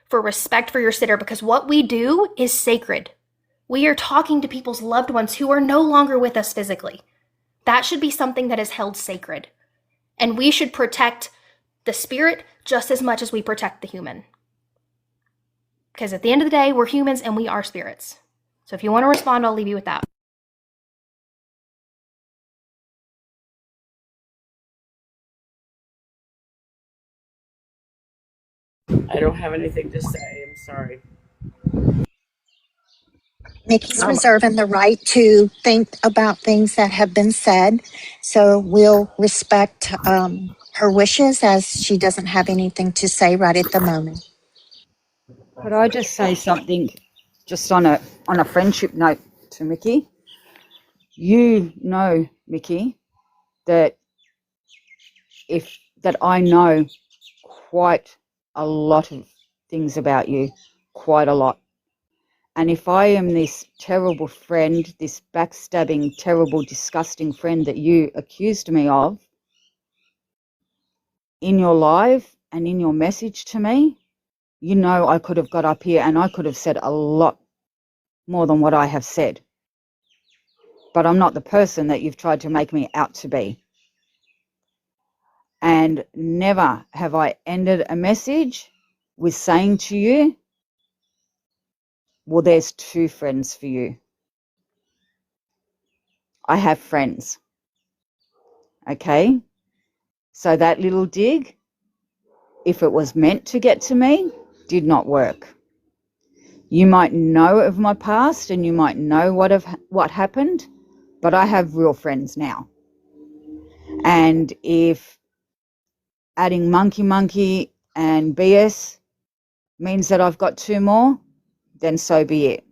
for respect for your sitter, because what we do is sacred. We are talking to people's loved ones who are no longer with us physically. That should be something that is held sacred. And we should protect the spirit just as much as we protect the human. Because at the end of the day, we're humans and we are spirits. So if you want to respond, I'll leave you with that. I don't have anything to say. I'm sorry. Mickey's Um, reserving the right to think about things that have been said. So we'll respect her wishes as she doesn't have anything to say right at the moment. Could I just say something, just on a friendship note to Mikki? You know, Mikki, that I know quite a lot of things about you, quite a lot. And if I am this terrible friend, this backstabbing, terrible, disgusting friend that you accused me of in your live and in your message to me, you know I could have got up here and I could have said a lot more than what I have said. But I'm not the person that you've tried to make me out to be. And never have I ended a message with saying to you, well, there's two friends for you. I have friends. Okay? So that little dig, if it was meant to get to me, did not work. You might know of my past and you might know what happened, but I have real friends now. And if adding monkey and BS means that I've got two more, then so be it.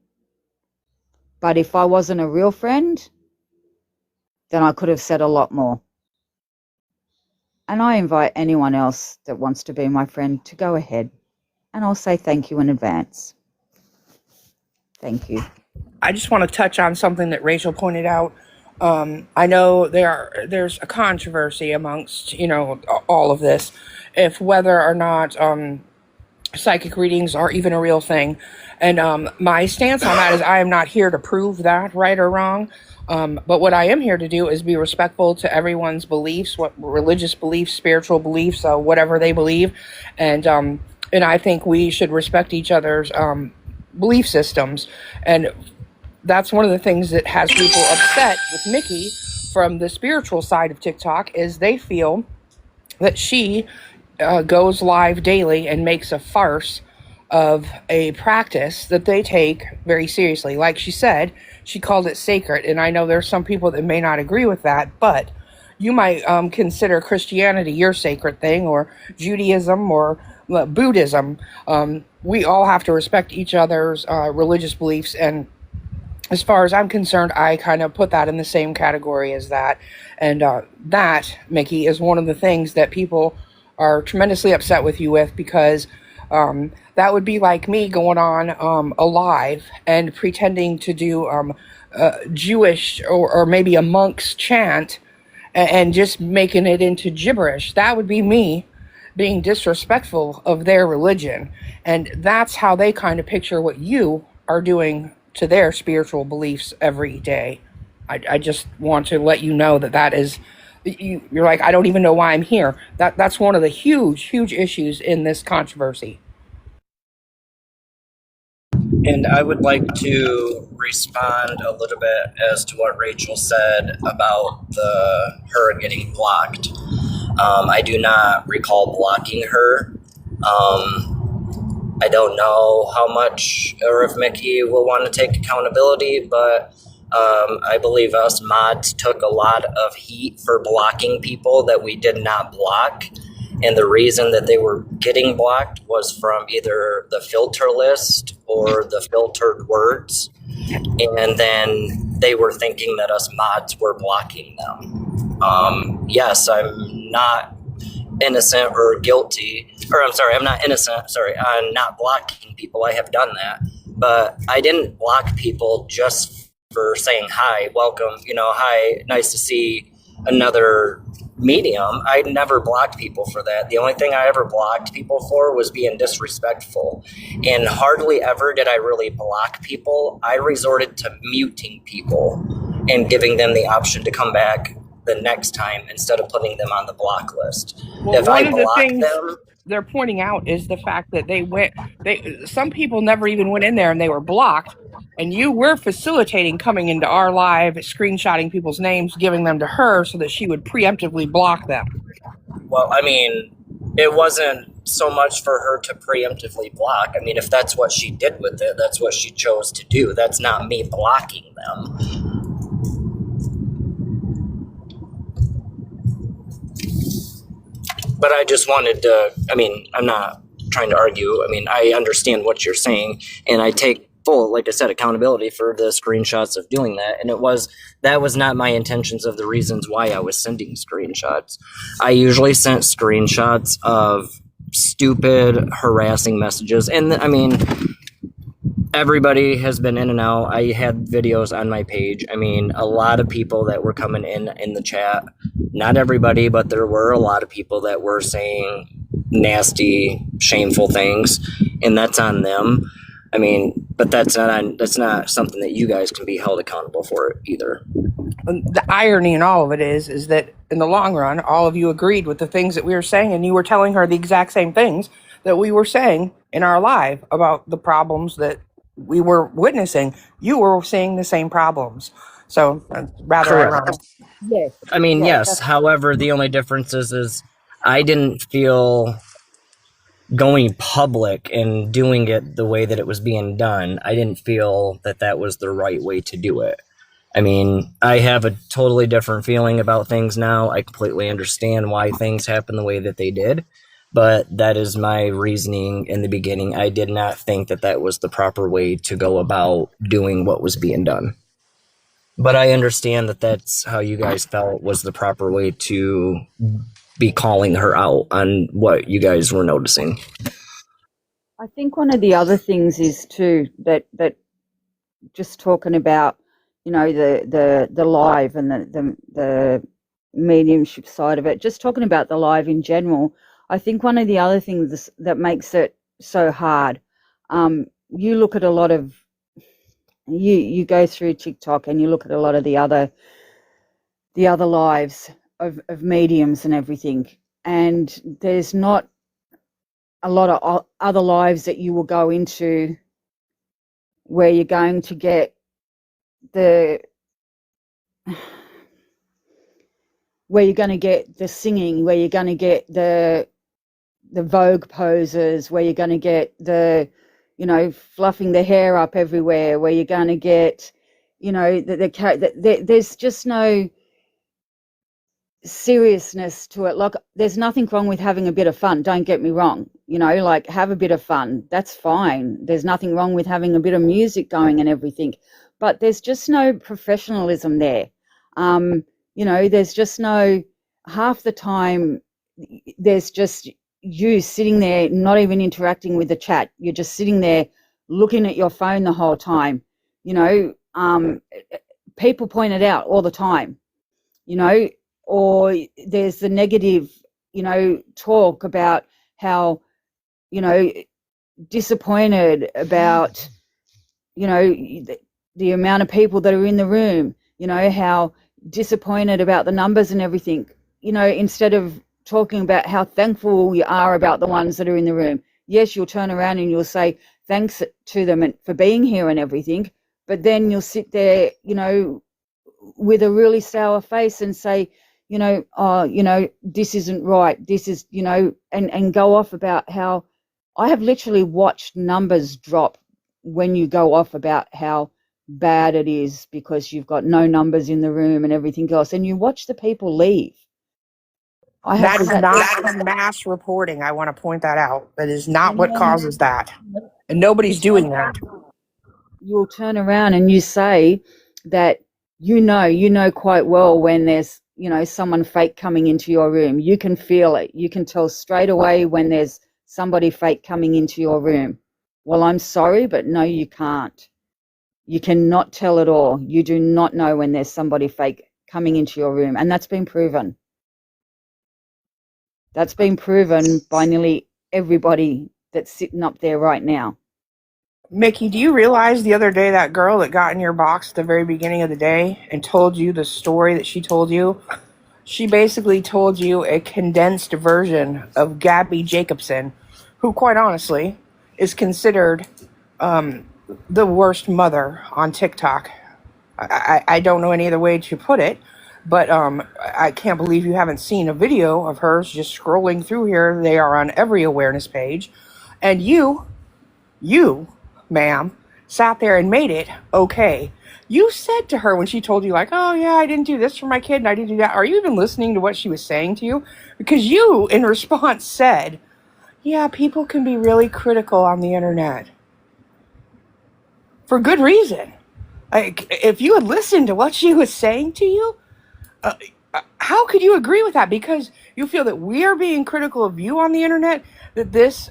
But if I wasn't a real friend, then I could have said a lot more. And I invite anyone else that wants to be my friend to go ahead. And I'll say thank you in advance. Thank you. I just want to touch on something that Rachel pointed out. I know there's a controversy amongst, all of this, if whether or not psychic readings are even a real thing. And my stance on that is I am not here to prove that right or wrong. But what I am here to do is be respectful to everyone's beliefs, what religious beliefs, spiritual beliefs, whatever they believe. And I think we should respect each other's belief systems. And that's one of the things that has people upset with Mikki from the spiritual side of TikTok is they feel that she goes live daily and makes a farce of a practice that they take very seriously. Like she said, she called it sacred. And I know there's some people that may not agree with that, but you might consider Christianity your sacred thing, or Judaism, or Buddhism. We all have to respect each other's religious beliefs, and as far as I'm concerned, I kind of put that in the same category as that. And that, Mikki, is one of the things that people are tremendously upset with you with, because that would be like me going on a live and pretending to do Jewish or maybe a monk's chant and just making it into gibberish. That would be me being disrespectful of their religion. And that's how they kind of picture what you are doing to their spiritual beliefs every day. I just want to let you know that is, you're like, I don't even know why I'm here. That's one of the huge issues in this controversy. And I would like to respond a little bit as to what Rachel said about her getting blocked. I do not recall blocking her. I don't know how much or if Mikki will want to take accountability, but I believe us mods took a lot of heat for blocking people that we did not block. And the reason that they were getting blocked was from either the filter list or the filtered words. And then they were thinking that us mods were blocking them. Yes, I'm not innocent or guilty, or I'm not innocent, I'm not blocking people. I have done that. But I didn't block people just for saying, hi, welcome, hi, nice to see another medium. I never blocked people for that. The only thing I ever blocked people for was being disrespectful. And hardly ever did I really block people. I resorted to muting people and giving them the option to come back the next time instead of putting them on the block list. Well, if one I of the block things them, they're pointing out is the fact that some people never even went in there and they were blocked, and you were facilitating coming into our live, screenshotting people's names, giving them to her so that she would preemptively block them. well, I mean, it wasn't so much for her to preemptively block. I mean, if that's what she did with it, that's what she chose to do. That's not me blocking them. But I just wanted to, I mean, I'm not trying to argue. I mean, I understand what you're saying, and I take full, like I said, accountability for the screenshots of doing that. And that was not my intentions of the reasons why I was sending screenshots. I usually sent screenshots of stupid, harassing messages. And I mean, everybody has been in and out. I had videos on my page. I mean, a lot of people that were coming in the chat, not everybody, but there were a lot of people that were saying nasty, shameful things, and that's on them. I mean, but that's not something that you guys can be held accountable for either. The irony in all of it is that in the long run, all of you agreed with the things that we were saying, and you were telling her the exact same things that we were saying in our live about the problems that we were witnessing. You were seeing the same problems. So rather Correct. ironic. Yes. I mean, Yeah, yes. However, the only difference is I didn't feel going public and doing it the way that it was being done. I didn't feel that was the right way to do it. I mean, I have a totally different feeling about things now. I completely understand why things happen the way that they did, but that is my reasoning in the beginning. I did not think that was the proper way to go about doing what was being done. But I understand that that's how you guys felt was the proper way to be calling her out on what you guys were noticing. I think one of the other things is too that just talking about, you know, the live and the mediumship side of it, just talking about the live in general, I think one of the other things that makes it so hard, you look at a lot of, you go through TikTok and you look at a lot of the other lives of mediums and everything, and there's not a lot of other lives that you will go into where you're going to get the singing, where you're going to get the Vogue poses, where you're going to get the, you know, fluffing the hair up everywhere, where you're going to get, you know, there's just no seriousness to it. Like, there's nothing wrong with having a bit of fun, don't get me wrong, you know, like, have a bit of fun, that's fine. There's nothing wrong with having a bit of music going and everything, but there's just no professionalism there. You know, there's just no, half the time there's just you sitting there not even interacting with the chat, you're just sitting there looking at your phone the whole time, you know. People point it out all the time, you know, or there's the negative, you know, talk about how, you know, disappointed about, you know, the amount of people that are in the room, you know, how disappointed about the numbers and everything, you know, instead of talking about how thankful you are about the ones that are in the room. Yes, you'll turn around and you'll say thanks to them for being here and everything, but then you'll sit there, you know, with a really sour face and say, you know, oh, you know, this isn't right, this is, you know, and go off about how I have literally watched numbers drop when you go off about how bad it is because you've got no numbers in the room and everything else, and you watch the people leave. That is not mass reporting. I want to point that out. That is not what causes that. And nobody's doing that. You'll turn around and you say that you know quite well when there's, you know, someone fake coming into your room. You can feel it. You can tell straight away when there's somebody fake coming into your room. Well, I'm sorry, but no, you can't. You cannot tell at all. You do not know when there's somebody fake coming into your room. And that's been proven. That's been proven by nearly everybody that's sitting up there right now. Mikki, do you realize the other day that girl that got in your box at the very beginning of the day and told you the story that she told you? She basically told you a condensed version of Gabby Jacobson, who, quite honestly, is considered the worst mother on TikTok. I don't know any other way to put it, But I can't believe you haven't seen a video of hers just scrolling through here. They are on every awareness page. And you, ma'am, sat there and made it okay. You said to her when she told you, like, oh, yeah, I didn't do this for my kid and I didn't do that. Are you even listening to what she was saying to you? Because you, in response, said, yeah, people can be really critical on the internet. For good reason. Like, if you had listened to what she was saying to you, how could you agree with that? Because you feel that we are being critical of you on the internet, that this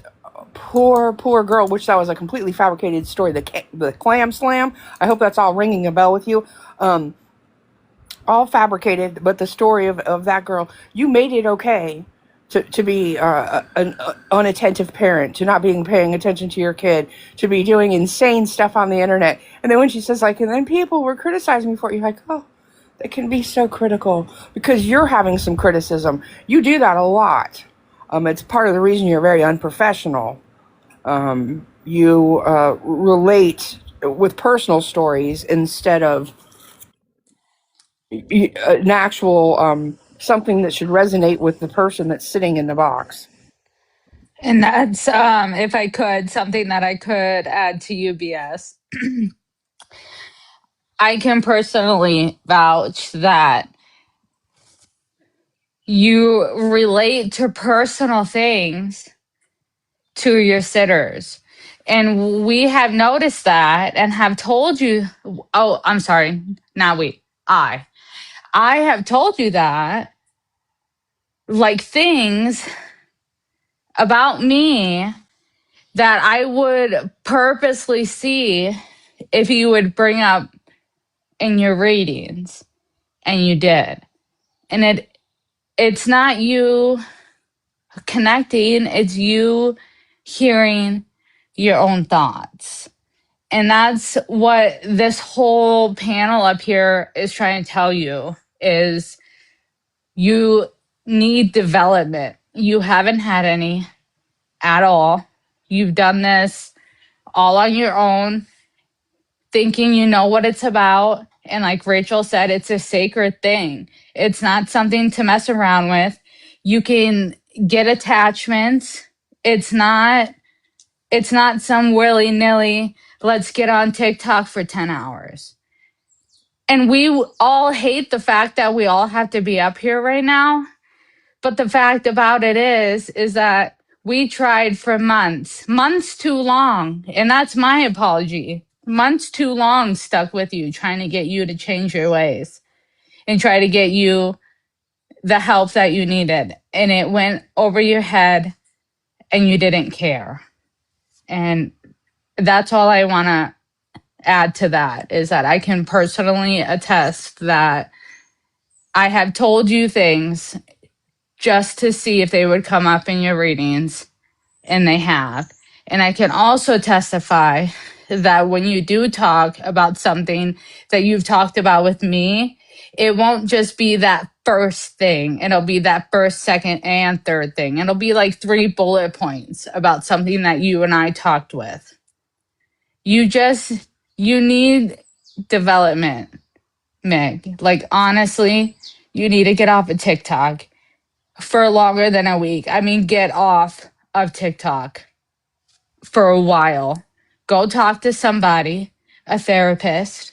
poor girl, which that was a completely fabricated story, the clam slam, I hope that's all ringing a bell with you, all fabricated, but the story of that girl, you made it okay to be an unattentive parent, to not being paying attention to your kid, to be doing insane stuff on the internet. And then when she says, like, and then people were criticizing me for it, you're like, oh, they can be so critical because you're having some criticism. You do that a lot. It's part of the reason you're very unprofessional. You relate with personal stories instead of an actual something that should resonate with the person that's sitting in the box. And that's, if I could, something that I could add to UBS. I can personally vouch that you relate to personal things to your sitters. And we have noticed that and have told you, oh, I'm sorry, not we, I have told you that, like, things about me that I would purposely see if you would bring up in your readings, and you did. And it's not you connecting, it's you hearing your own thoughts. And that's what this whole panel up here is trying to tell you, is you need development. You haven't had any at all. You've done this all on your own, thinking you know what it's about. And like Rachel said, it's a sacred thing. It's not something to mess around with. You can get attachments. It's not some willy-nilly, let's get on TikTok for 10 hours. And we all hate the fact that we all have to be up here right now. But the fact about it is that we tried for months too long. And that's my apology. Months too long stuck with you, trying to get you to change your ways and try to get you the help that you needed. And it went over your head and you didn't care. And that's all I want to add to that, is that I can personally attest that I have told you things just to see if they would come up in your readings, and they have. And I can also testify that when you do talk about something that you've talked about with me, it won't just be that first thing. It'll be that first, second, and third thing. It'll be like 3 bullet points about something that you and I talked with. You need development, Meg. Like, honestly, you need to get off of TikTok for longer than a week. I mean, get off of TikTok for a while. Go talk to somebody, a therapist,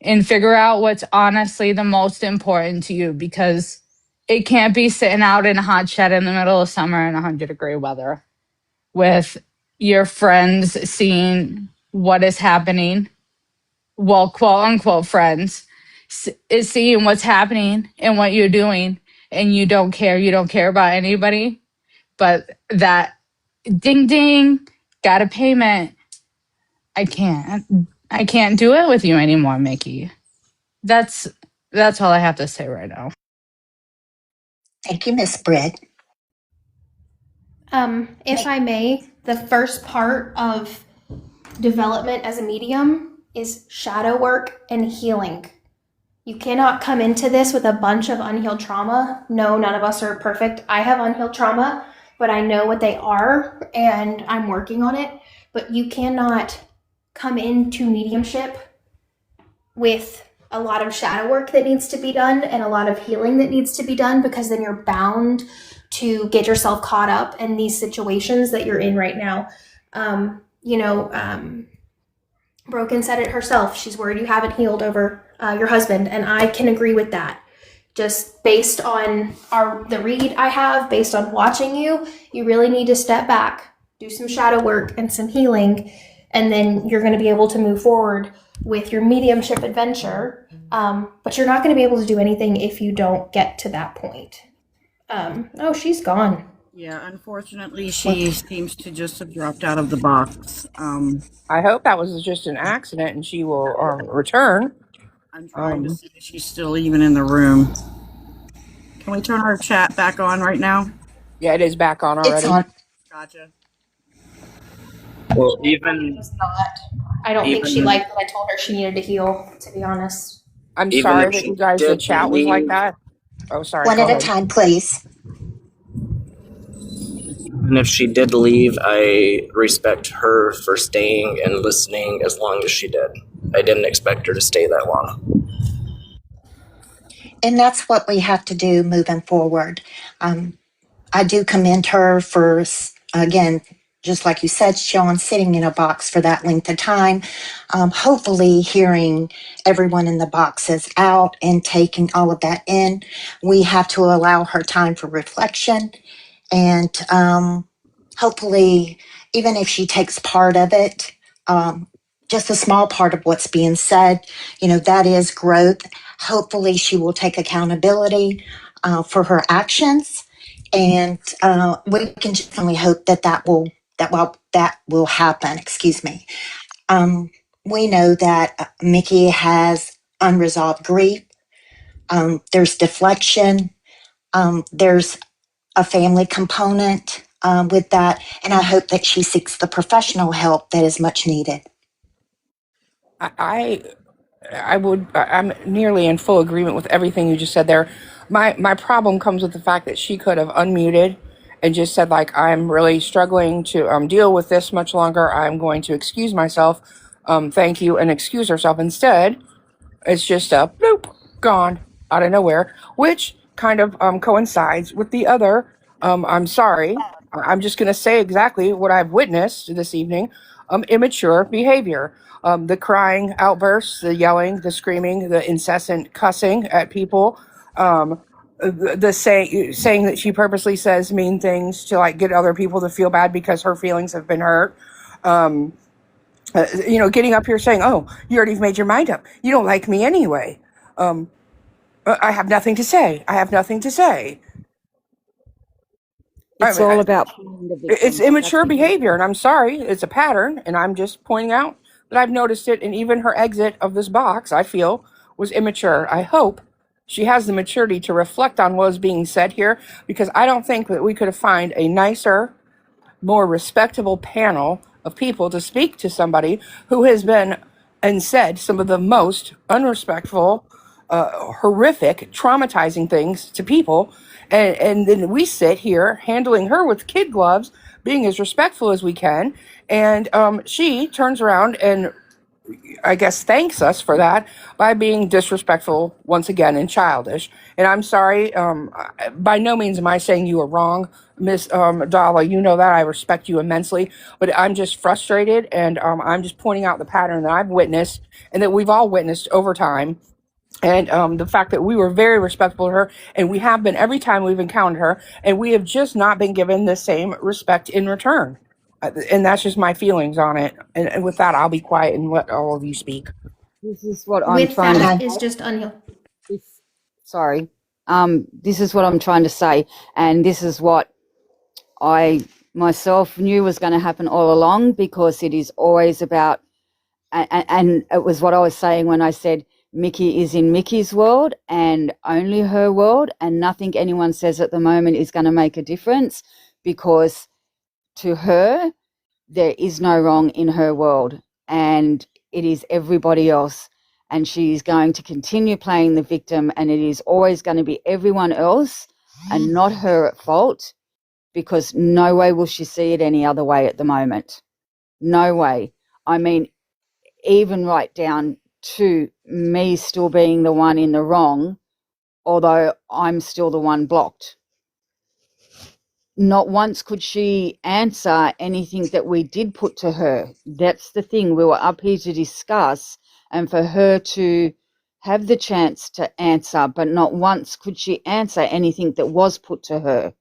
and figure out what's honestly the most important to you, because it can't be sitting out in a hot shed in the middle of summer in 100-degree weather with your friends seeing what is happening. Well, quote unquote friends is seeing what's happening and what you're doing, and you don't care. You don't care about anybody. But that ding ding, got a payment. I can't do it with you anymore, Mikki. That's all I have to say right now. Thank you, Miss Britt. If I may, the first part of development as a medium is shadow work and healing. You cannot come into this with a bunch of unhealed trauma. No, none of us are perfect. I have unhealed trauma, but I know what they are and I'm working on it. But you cannot come into mediumship with a lot of shadow work that needs to be done and a lot of healing that needs to be done, because then you're bound to get yourself caught up in these situations that you're in right now. Broken said it herself. She's worried you haven't healed over your husband, and I can agree with that. Just based on the read I have, based on watching you, you really need to step back, do some shadow work and some healing, and then you're going to be able to move forward with your mediumship adventure. But you're not going to be able to do anything if you don't get to that point. Oh, she's gone. Yeah, unfortunately, she seems to just have dropped out of the box. I hope that was just an accident and she will return. I'm trying to see if she's still even in the room. Can we turn our chat back on right now? Yeah, it is back on already. It's on. Gotcha. Well, It was not. I don't think she liked that I told her she needed to heal, to be honest. I'm Even sorry if that she you guys, the did chat was like leave- that. Oh, sorry. One go at a ahead. time, please. and if she did leave, I respect her for staying and listening as long as she did. I didn't expect her to stay that long. And that's what we have to do moving forward. I do commend her for, again, just like you said, Shaun, sitting in a box for that length of time. Hopefully, hearing everyone in the boxes out and taking all of that in. We have to allow her time for reflection. And hopefully, even if she takes part of it, just a small part of what's being said, that is growth. Hopefully, she will take accountability for her actions, and we can just only hope that will happen. Excuse me. We know that Mikki has unresolved grief. There's deflection. There's a family component with that, and I hope that she seeks the professional help that is much needed. I'm nearly in full agreement with everything you just said there. My problem comes with the fact that she could have unmuted and just said, like, I'm really struggling to deal with this much longer. I'm going to excuse myself. Thank you, and excuse herself. Instead, it's just a bloop, gone out of nowhere, which kind of coincides with the other. I'm sorry. I'm just going to say exactly what I've witnessed this evening. Immature behavior. The crying outbursts, the yelling, the screaming, the incessant cussing at people. The saying that she purposely says mean things to, like, get other people to feel bad because her feelings have been hurt. Getting up here saying, "Oh, you already made your mind up. You don't like me anyway." I have nothing to say. I have nothing to say. It's all about playing the victim. It's immature behavior, and I'm sorry. It's a pattern, and I'm just pointing out that I've noticed it. And even her exit of this box, I feel, was immature. I hope she has the maturity to reflect on what is being said here, because I don't think that we could find a nicer, more respectable panel of people to speak to somebody who has been and said some of the most unrespectful, horrific, traumatizing things to people. And then we sit here handling her with kid gloves, being as respectful as we can. And she turns around and, I guess, thanks us for that by being disrespectful once again and childish. And I'm sorry. By no means am I saying you are wrong, Miss Dala. You know that I respect you immensely, but I'm just frustrated, and I'm just pointing out the pattern that I've witnessed and that we've all witnessed over time. And the fact that we were very respectful of her, and we have been every time we've encountered her, and we have just not been given the same respect in return. And that's just my feelings on it. And with that, I'll be quiet and let all of you speak. This is what I'm With trying that to is just unhealed. sorry. This is what I'm trying to say, and this is what I myself knew was going to happen all along, because it is always about, and it was what I was saying when I said Mikki is in Mikki's world and only her world, and nothing anyone says at the moment is going to make a difference, because to her, there is no wrong in her world, and it is everybody else. And she is going to continue playing the victim, and it is always going to be everyone else and not her at fault, because no way will she see it any other way at the moment. No way. I mean, even right down to me still being the one in the wrong, although I'm still the one blocked. Not once could she answer anything that we did put to her. That's the thing. We were up here to discuss, and for her to have the chance to answer, but not once could she answer anything that was put to her.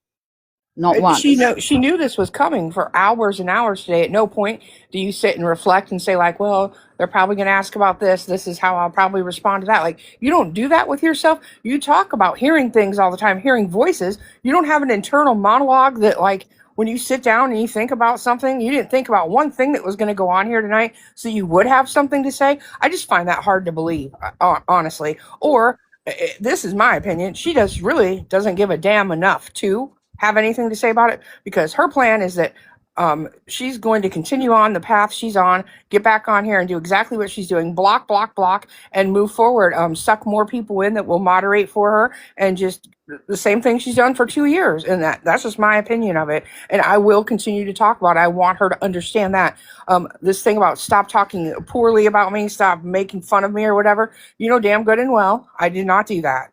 Not once. She knew this was coming for hours and hours today. At no point do you sit and reflect and say, like, well, they're probably going to ask about this. This is how I'll probably respond to that. Like, you don't do that with yourself. You talk about hearing things all the time, hearing voices. You don't have an internal monologue that, like, when you sit down and you think about something, you didn't think about one thing that was going to go on here tonight, so you would have something to say. I just find that hard to believe, honestly. Or, this is my opinion, she really doesn't give a damn enough to have anything to say about it, because her plan is that she's going to continue on the path she's on, get back on here and do exactly what she's doing, block, and move forward, suck more people in that will moderate for her, and just the same thing she's done for 2 years. And that's just my opinion of it. And I will continue to talk about it. I want her to understand that. This thing about stop talking poorly about me, stop making fun of me or whatever, you know damn good and well, I did not do that.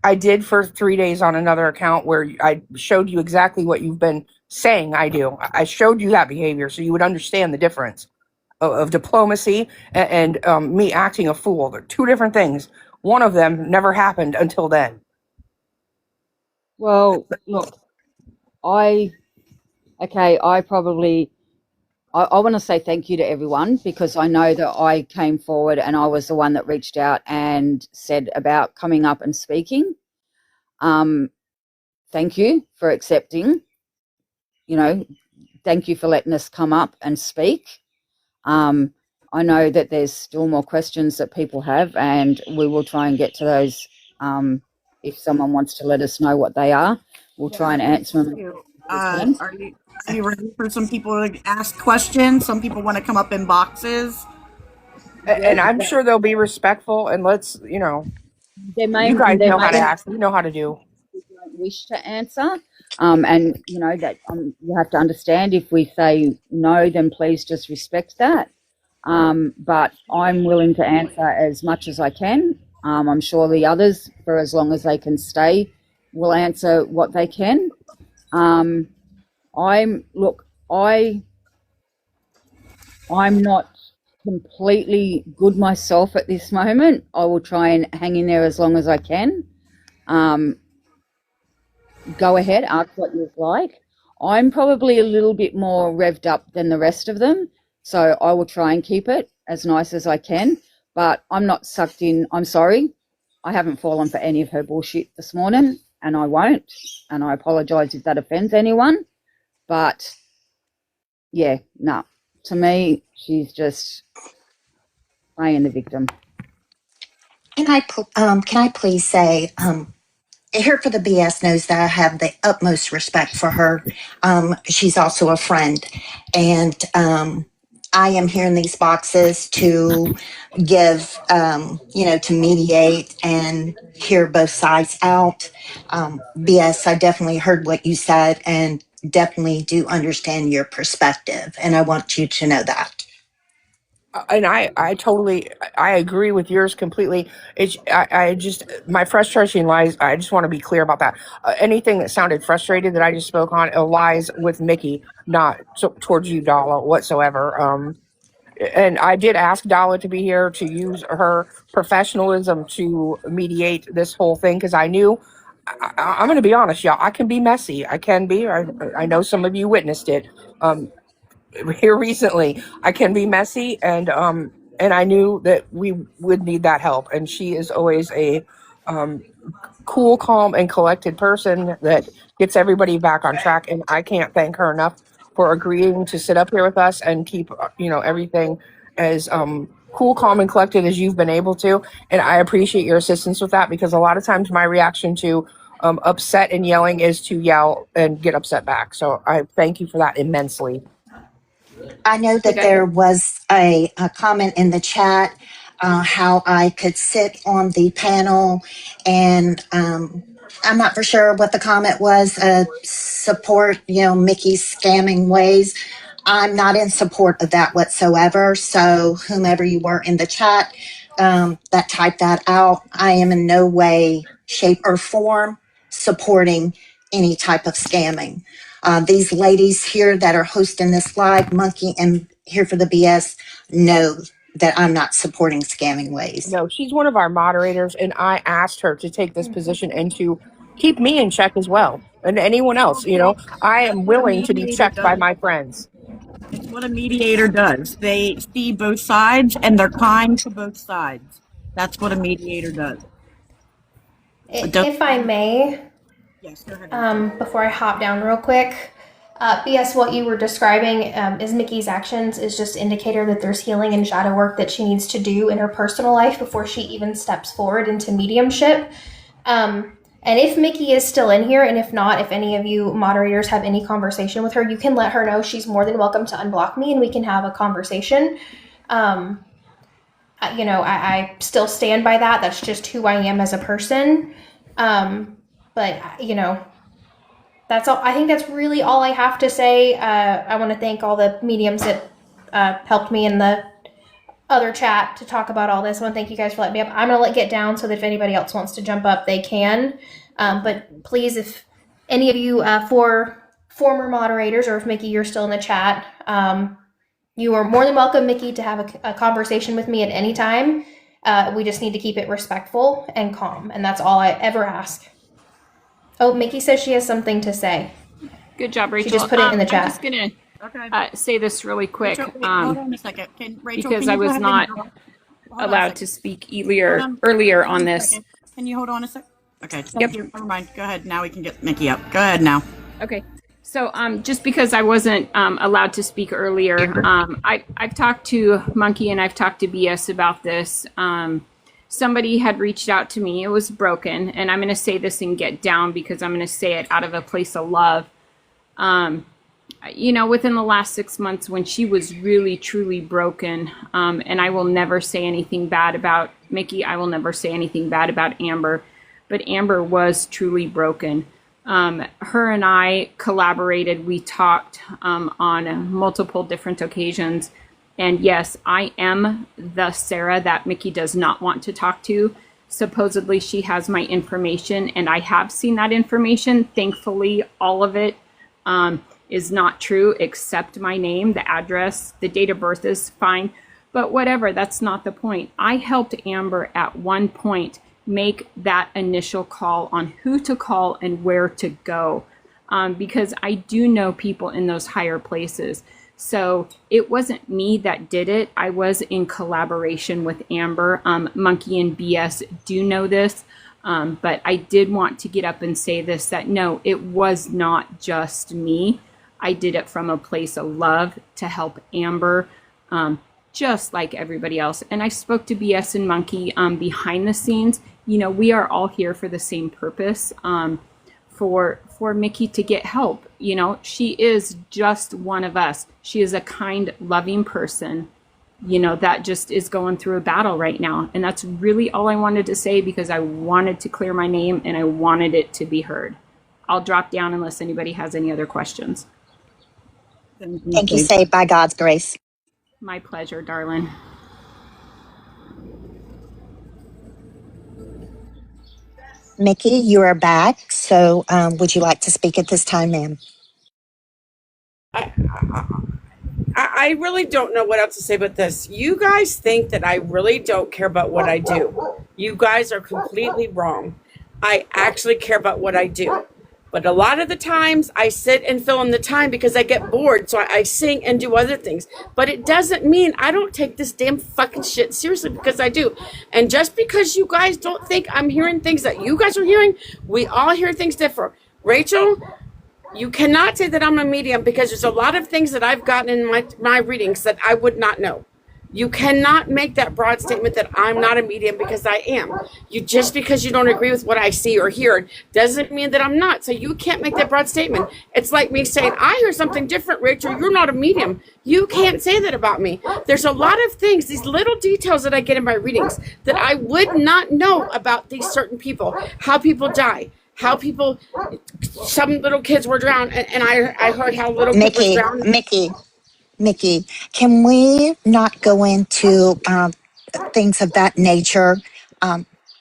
I did for 3 days on another account where I showed you exactly what you've been saying I do. I showed you that behavior so you would understand the difference of diplomacy and me acting a fool. They're two different things. One of them never happened until then. Well, look, I want to say thank you to everyone, because I know that I came forward and I was the one that reached out and said about coming up and speaking. Thank you for accepting. Thank you for letting us come up and speak. I know that there's still more questions that people have, and we will try and get to those. If someone wants to let us know what they are, we'll try and answer them. Are you ready for some people to ask questions? Some people want to come up in boxes. And I'm sure they'll be respectful, and let's, you guys know how to ask. You know how to do. Don't wish to answer, and that you have to understand, if we say no, then please just respect that. But I'm willing to answer as much as I can. I'm sure the others, for as long as they can stay, will answer what they can. I'm not completely good myself at this moment. I will try and hang in there as long as I can. Go ahead, ask what you'd like. I'm probably a little bit more revved up than the rest of them, so I will try and keep it as nice as I can, but I'm not sucked in. I'm sorry. I haven't fallen for any of her bullshit this morning, and I won't, and I apologise if that offends anyone, but yeah, no. To me, she's just playing the victim. Can I please say, Here for the BS knows that I have the utmost respect for her. She's also a friend, and I am here in these boxes to give, to mediate and hear both sides out. BS, I definitely heard what you said and definitely do understand your perspective, and I want you to know that. And I totally, I agree with yours completely. I just, my frustration lies, I just want to be clear about that. Anything that sounded frustrated that I just spoke on, lies with Mikki, not towards you, Dala, whatsoever. And I did ask Dala to be here to use her professionalism to mediate this whole thing, because I knew, I'm going to be honest, y'all, I can be messy. I can be. I know some of you witnessed it. Here recently, I can be messy, and I knew that we would need that help. And she is always a cool, calm, and collected person that gets everybody back on track. And I can't thank her enough for agreeing to sit up here with us and keep everything as cool, calm, and collected as you've been able to. And I appreciate your assistance with that, because a lot of times my reaction to upset and yelling is to yell and get upset back. So I thank you for that immensely. I know that there was a comment in the chat how I could sit on the panel, and I'm not for sure what the comment was. Support, Mikki's scamming ways. I'm not in support of that whatsoever. So whomever you were in the chat, that typed that out, I am in no way, shape, or form supporting any type of scamming. These ladies here that are hosting this live, Monkey and Here for the BS, know that I'm not supporting scamming ways. No, she's one of our moderators, and I asked her to take this position and to keep me in check as well, and anyone else. I am willing to be checked by my friends. It's what a mediator does. They see both sides and they're kind to both sides. That's what a mediator does. If I may, Yes, go ahead. before I hop down real quick, BS, what you were describing is Mikki's actions is just indicator that there's healing and shadow work that she needs to do in her personal life before she even steps forward into mediumship. And if Mikki is still in here, and if not, if any of you moderators have any conversation with her, you can let her know she's more than welcome to unblock me and we can have a conversation. I still stand by that. That's just who I am as a person. But that's all. I think that's really all I have to say. I want to thank all the mediums that helped me in the other chat to talk about all this. I want to thank you guys for letting me up. I'm going to get down so that if anybody else wants to jump up, they can. But please, if any of you former moderators, or if Mikki, you're still in the chat, you are more than welcome, Mikki, to have a conversation with me at any time. We just need to keep it respectful and calm, and that's all I ever ask. Oh, Mikki says she has something to say. Good job, Rachel. She just put it in the chat. I'm just going to say this really quick. Rachel, wait, hold on a second. Rachel, because I was not allowed to speak earlier on this. Can you hold on a second? Okay. Yep. Never mind. Go ahead. Now we can get Mikki up. Go ahead now. Okay. So just because I wasn't allowed to speak earlier, I've talked to Monkey and I've talked to BS about this. Somebody had reached out to me. It was broken. And I'm going to say this and get down because I'm going to say it out of a place of love. Within the last 6 months when she was really, truly broken, and I will never say anything bad about Mikki. I will never say anything bad about Amber. But Amber was truly broken. Her and I collaborated. We talked on multiple different occasions. And yes, I am the Sarah that Mikki does not want to talk to. Supposedly she has my information and I have seen that information. Thankfully, all of it is not true except my name, the address, the date of birth is fine. But whatever, that's not the point. I helped Amber at one point make that initial call on who to call and where to go because I do know people in those higher places. So it wasn't me that did it. I was in collaboration with Amber. Monkey and BS do know this, but I did want to get up and say this, that no, it was not just me. I did it from a place of love to help Amber, just like everybody else. And I spoke to BS and Monkey behind the scenes. We are all here for the same purpose, for Mikki to get help. She is just one of us. She is a kind, loving person, that just is going through a battle right now. And that's really all I wanted to say because I wanted to clear my name and I wanted it to be heard. I'll drop down unless anybody has any other questions. Thank you, say by God's grace. My pleasure, darling. Mikki, you are back. So would you like to speak at this time, ma'am? I really don't know what else to say about this. You guys think that I really don't care about what I do. You guys are completely wrong. I actually care about what I do. But a lot of the times I sit and fill in the time because I get bored. So I sing and do other things. But it doesn't mean I don't take this damn fucking shit seriously because I do. And just because you guys don't think I'm hearing things that you guys are hearing, we all hear things different. Rachel, you cannot say that I'm a medium because there's a lot of things that I've gotten in my readings that I would not know. You cannot make that broad statement that I'm not a medium because I am. Just because you don't agree with what I see or hear doesn't mean that I'm not. So you can't make that broad statement. It's like me saying, I hear something different, Rachel. You're not a medium. You can't say that about me. There's a lot of things, these little details that I get in my readings that I would not know about these certain people, how people die. How some little kids were drowned, and I heard how little kids were drowned. Mikki, can we not go into things of that nature,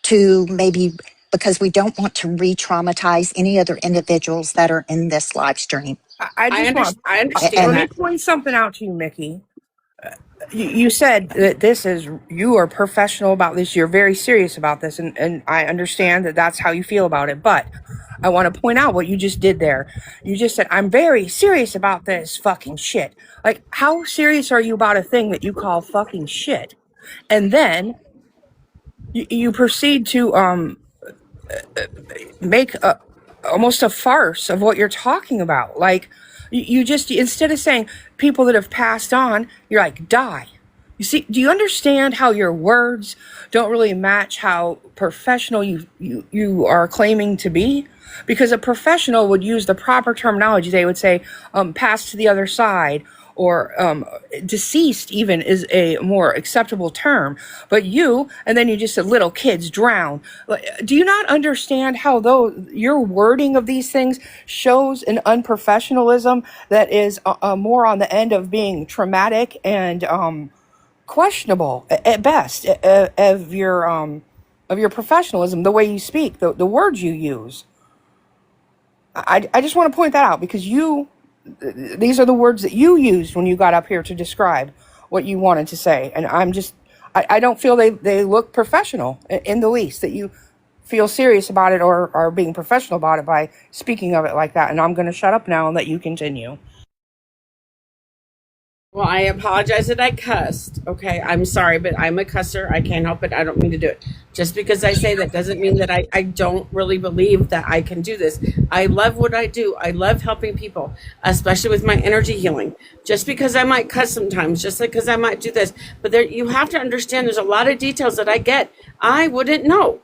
to maybe, because we don't want to re-traumatize any other individuals that are in this live stream. I just want, I let understand me that. point something out to you, Mikki. You said that you are professional about this. You're very serious about this. And I understand that that's how you feel about it. But I want to point out what you just did there. You just said, I'm very serious about this fucking shit. Like, how serious are you about a thing that you call fucking shit? And then you proceed to make almost a farce of what you're talking about. Like, you just, instead of saying people that have passed on, you're like, die. You see, do you understand how your words don't really match how professional you are claiming to be? Because a professional would use the proper terminology. They would say, pass to the other side, or deceased even is a more acceptable term. But and then you just said little kids drown. Do you not understand how though your wording of these things shows an unprofessionalism that is more on the end of being traumatic and questionable at best of your professionalism, the way you speak, the words you use. I just want to point that out because these are the words that you used when you got up here to describe what you wanted to say. And I don't feel they look professional in the least, that you feel serious about it or are being professional about it by speaking of it like that. And I'm going to shut up now and let you continue. Well, I apologize that I cussed. Okay, I'm sorry, but I'm a cusser. I can't help it. I don't mean to do it. Just because I say that doesn't mean that I don't really believe that I can do this. I love what I do. I love helping people, especially with my energy healing. Just because I might cuss sometimes, just because I might do this. But you have to understand there's a lot of details that I get. I wouldn't know.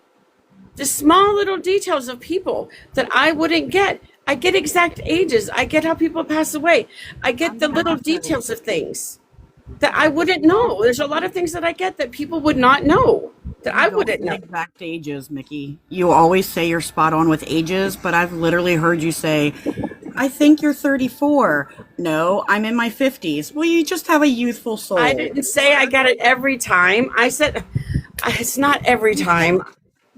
The small little details of people that I wouldn't get. I get exact ages. I get how people pass away. I get the little details of things that I wouldn't know. There's a lot of things that I get that people would not know, that I wouldn't know. Exact ages, Mikki. You always say you're spot on with ages, but I've literally heard you say, I think you're 34. No, I'm in my 50s. Well, you just have a youthful soul. I didn't say I got it every time. I said it's not every time.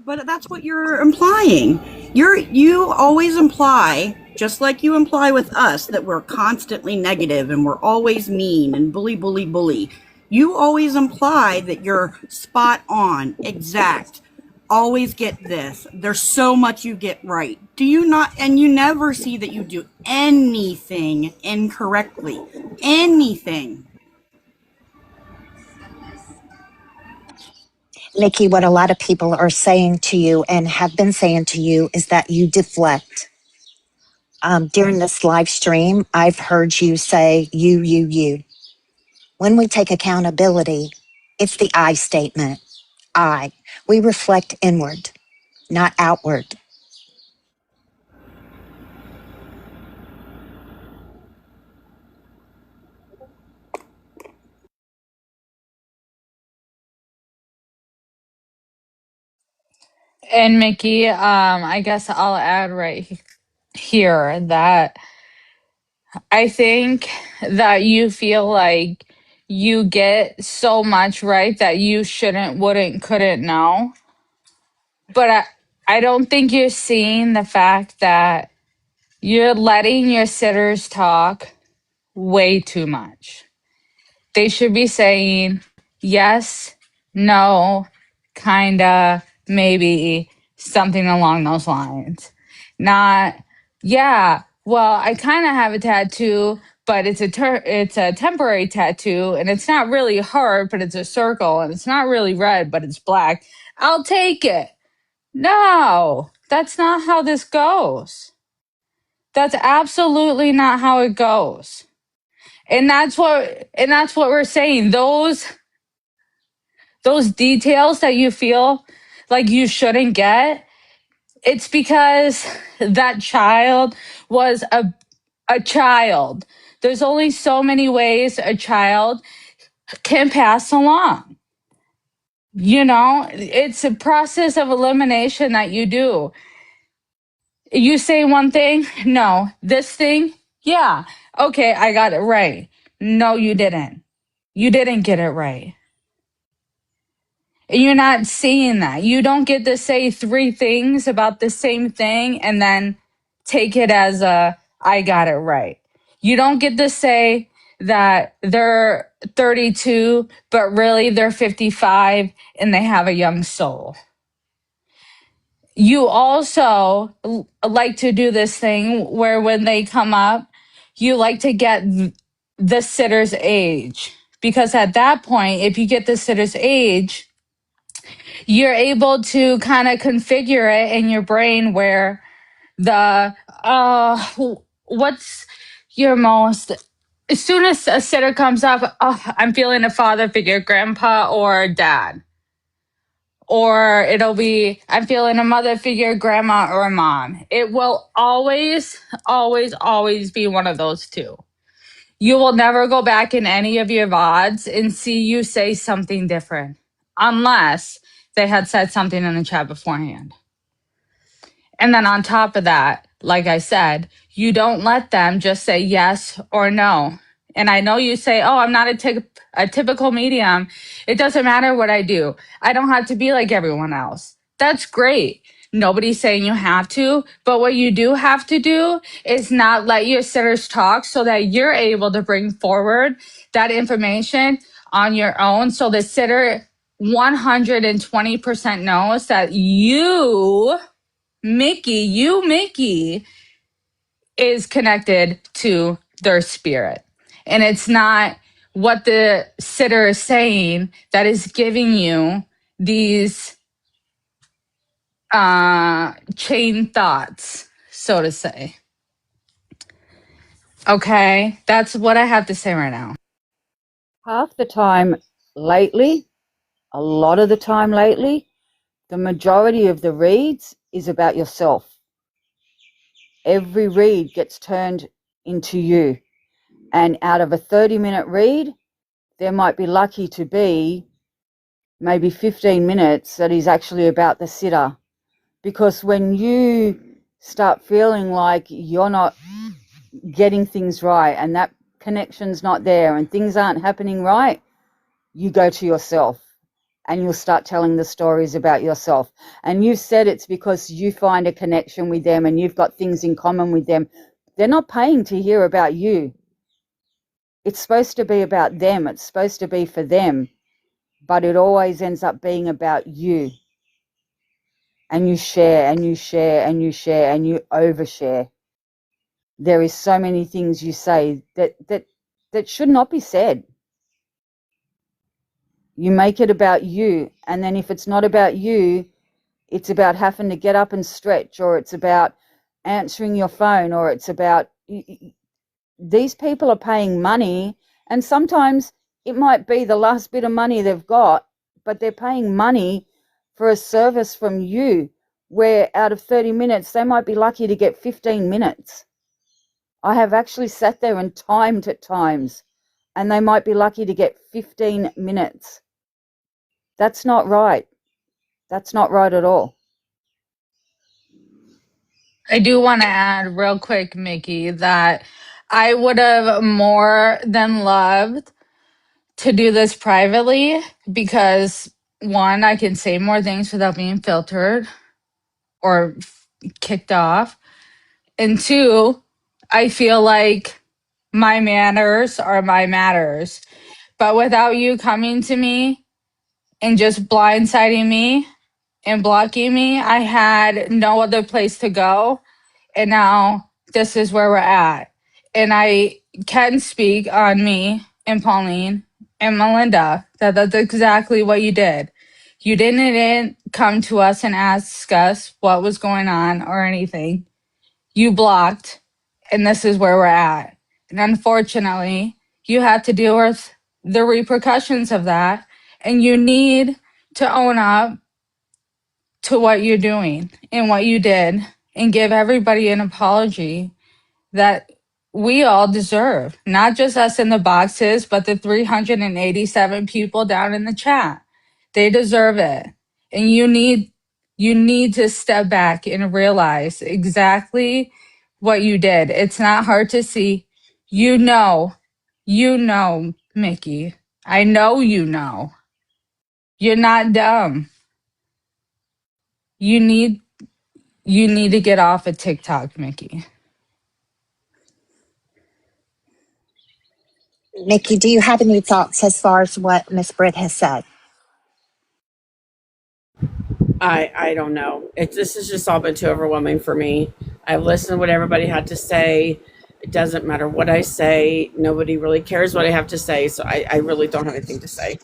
But that's what you're implying. You always imply, just like you imply with us, that we're constantly negative and we're always mean and bully. You always imply that you're spot on, exact, always get this. There's so much you get right. Do you not? And you never see that you do anything incorrectly. Anything. Mikki, what a lot of people are saying to you and have been saying to you is that you deflect. During this live stream, I've heard you say, you. When we take accountability, it's the I statement. I. We reflect inward, not outward. And Mikki, I guess I'll add here that I think that you feel like you get so much right that you shouldn't, wouldn't, couldn't know. But I don't think you're seeing the fact that you're letting your sitters talk way too much. They should be saying yes, no, kinda, maybe, something along those lines. Not, yeah, well, I kind of have a tattoo, but it's a temporary tattoo, and it's not really heart, but it's a circle, and it's not really red, but it's black. I'll take it. No, that's not how this goes. That's absolutely not how it goes. And that's what we're saying. Those details that you feel like you shouldn't get, it's because that child was a child. There's only so many ways a child can pass along. You know, it's a process of elimination that you do. You say one thing, no. This thing, yeah. Okay, I got it right. No, you didn't. You didn't get it right. And you're not seeing that. You don't get to say three things about the same thing and then take it as I got it right. You don't get to say that they're 32, but really they're 55 and they have a young soul. You also like to do this thing where when they come up, you like to get the sitter's age. Because at that point, if you get the sitter's age, you're able to kind of configure it in your brain where the, what's your most, as soon as a sitter comes up, oh, I'm feeling a father figure, grandpa or dad. Or it'll be, I'm feeling a mother figure, grandma or mom. It will always, always, always be one of those two. You will never go back in any of your VODs and see you say something different unless they had said something in the chat beforehand. And then on top of that, like I said, you don't let them just say yes or no. And I know you say, oh, I'm not a typical medium. It doesn't matter what I do. I don't have to be like everyone else. That's great. Nobody's saying you have to, but what you do have to do is not let your sitters talk so that you're able to bring forward that information on your own. So the sitter 120% knows that Mickey, is connected to their spirit. And it's not what the sitter is saying that is giving you these chain thoughts, so to say. Okay, that's what I have to say right now. Half the time lately, a lot of the time lately, the majority of the reads is about yourself. Every read gets turned into you. And out of a 30-minute read, there might be lucky to be maybe 15 minutes that is actually about the sitter. Because when you start feeling like you're not getting things right and that connection's not there and things aren't happening right, you go to yourself and you'll start telling the stories about yourself. And you've said it's because you find a connection with them and you've got things in common with them. They're not paying to hear about you. It's supposed to be about them. It's supposed to be for them. But it always ends up being about you. And you share and you share and you share and you overshare. There is so many things you say that should not be said. You make it about you, and then if it's not about you, it's about having to get up and stretch, or it's about answering your phone, or it's about these people are paying money, and sometimes it might be the last bit of money they've got, but they're paying money for a service from you where out of 30 minutes, they might be lucky to get 15 minutes. I have actually sat there and timed at times, and they might be lucky to get 15 minutes. That's not right. That's not right at all. I do want to add real quick, Mickey, that I would have more than loved to do this privately because one, I can say more things without being filtered or kicked off. And two, I feel like my manners are my matters. But without you coming to me and just blindsiding me and blocking me, I had no other place to go. And now this is where we're at. And I can speak on me and Pauline and Melinda that that's exactly what you did. You didn't come to us and ask us what was going on or anything. You blocked, and this is where we're at. And unfortunately, you have to deal with the repercussions of that. And you need to own up to what you're doing and what you did and give everybody an apology that we all deserve, not just us in the boxes, but the 387 people down in the chat. They deserve it. And you need to step back and realize exactly what you did. It's not hard to see. You know, Mickey. I know you know. You're not dumb. You need to get off of TikTok, Mikki. Mikki, do you have any thoughts as far as what Miss Britt has said? I don't know. This has just all been too overwhelming for me. I've listened to what everybody had to say. It doesn't matter what I say. Nobody really cares what I have to say. So I really don't have anything to say.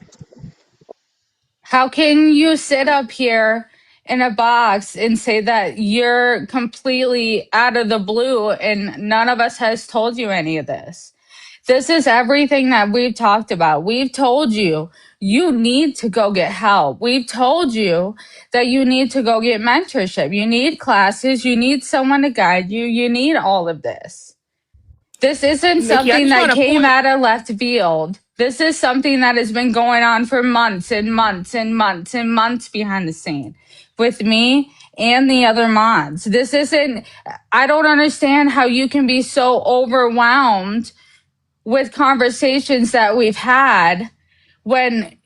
How can you sit up here in a box and say that you're completely out of the blue and none of us has told you any of this? This is everything that we've talked about. We've told you you need to go get help. We've told you that you need to go get mentorship. You need classes. You need someone to guide you. You need all of this. This isn't Mikki, I something just that want to came point. out of left field. This is something that has been going on for months and months and months and months behind the scene with me and the other mods. I don't understand how you can be so overwhelmed with conversations that we've had when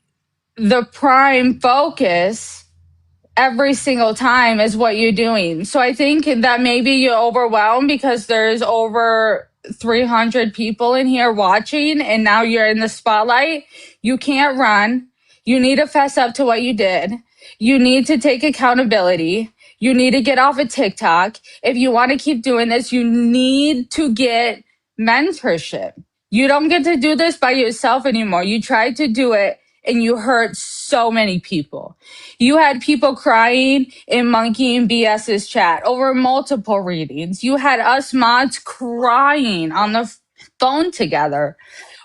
the prime focus every single time is what you're doing. So I think that maybe you're overwhelmed because there's over 300 people in here watching and now you're in the spotlight. You can't run. You need to fess up to what you did. You need to take accountability. You need to get off of TikTok. If you want to keep doing this, you need to get mentorship. You don't get to do this by yourself anymore. You tried to do it and you hurt so many people. You had people crying in Monkey and BS's chat over multiple readings. You had us mods crying on the phone together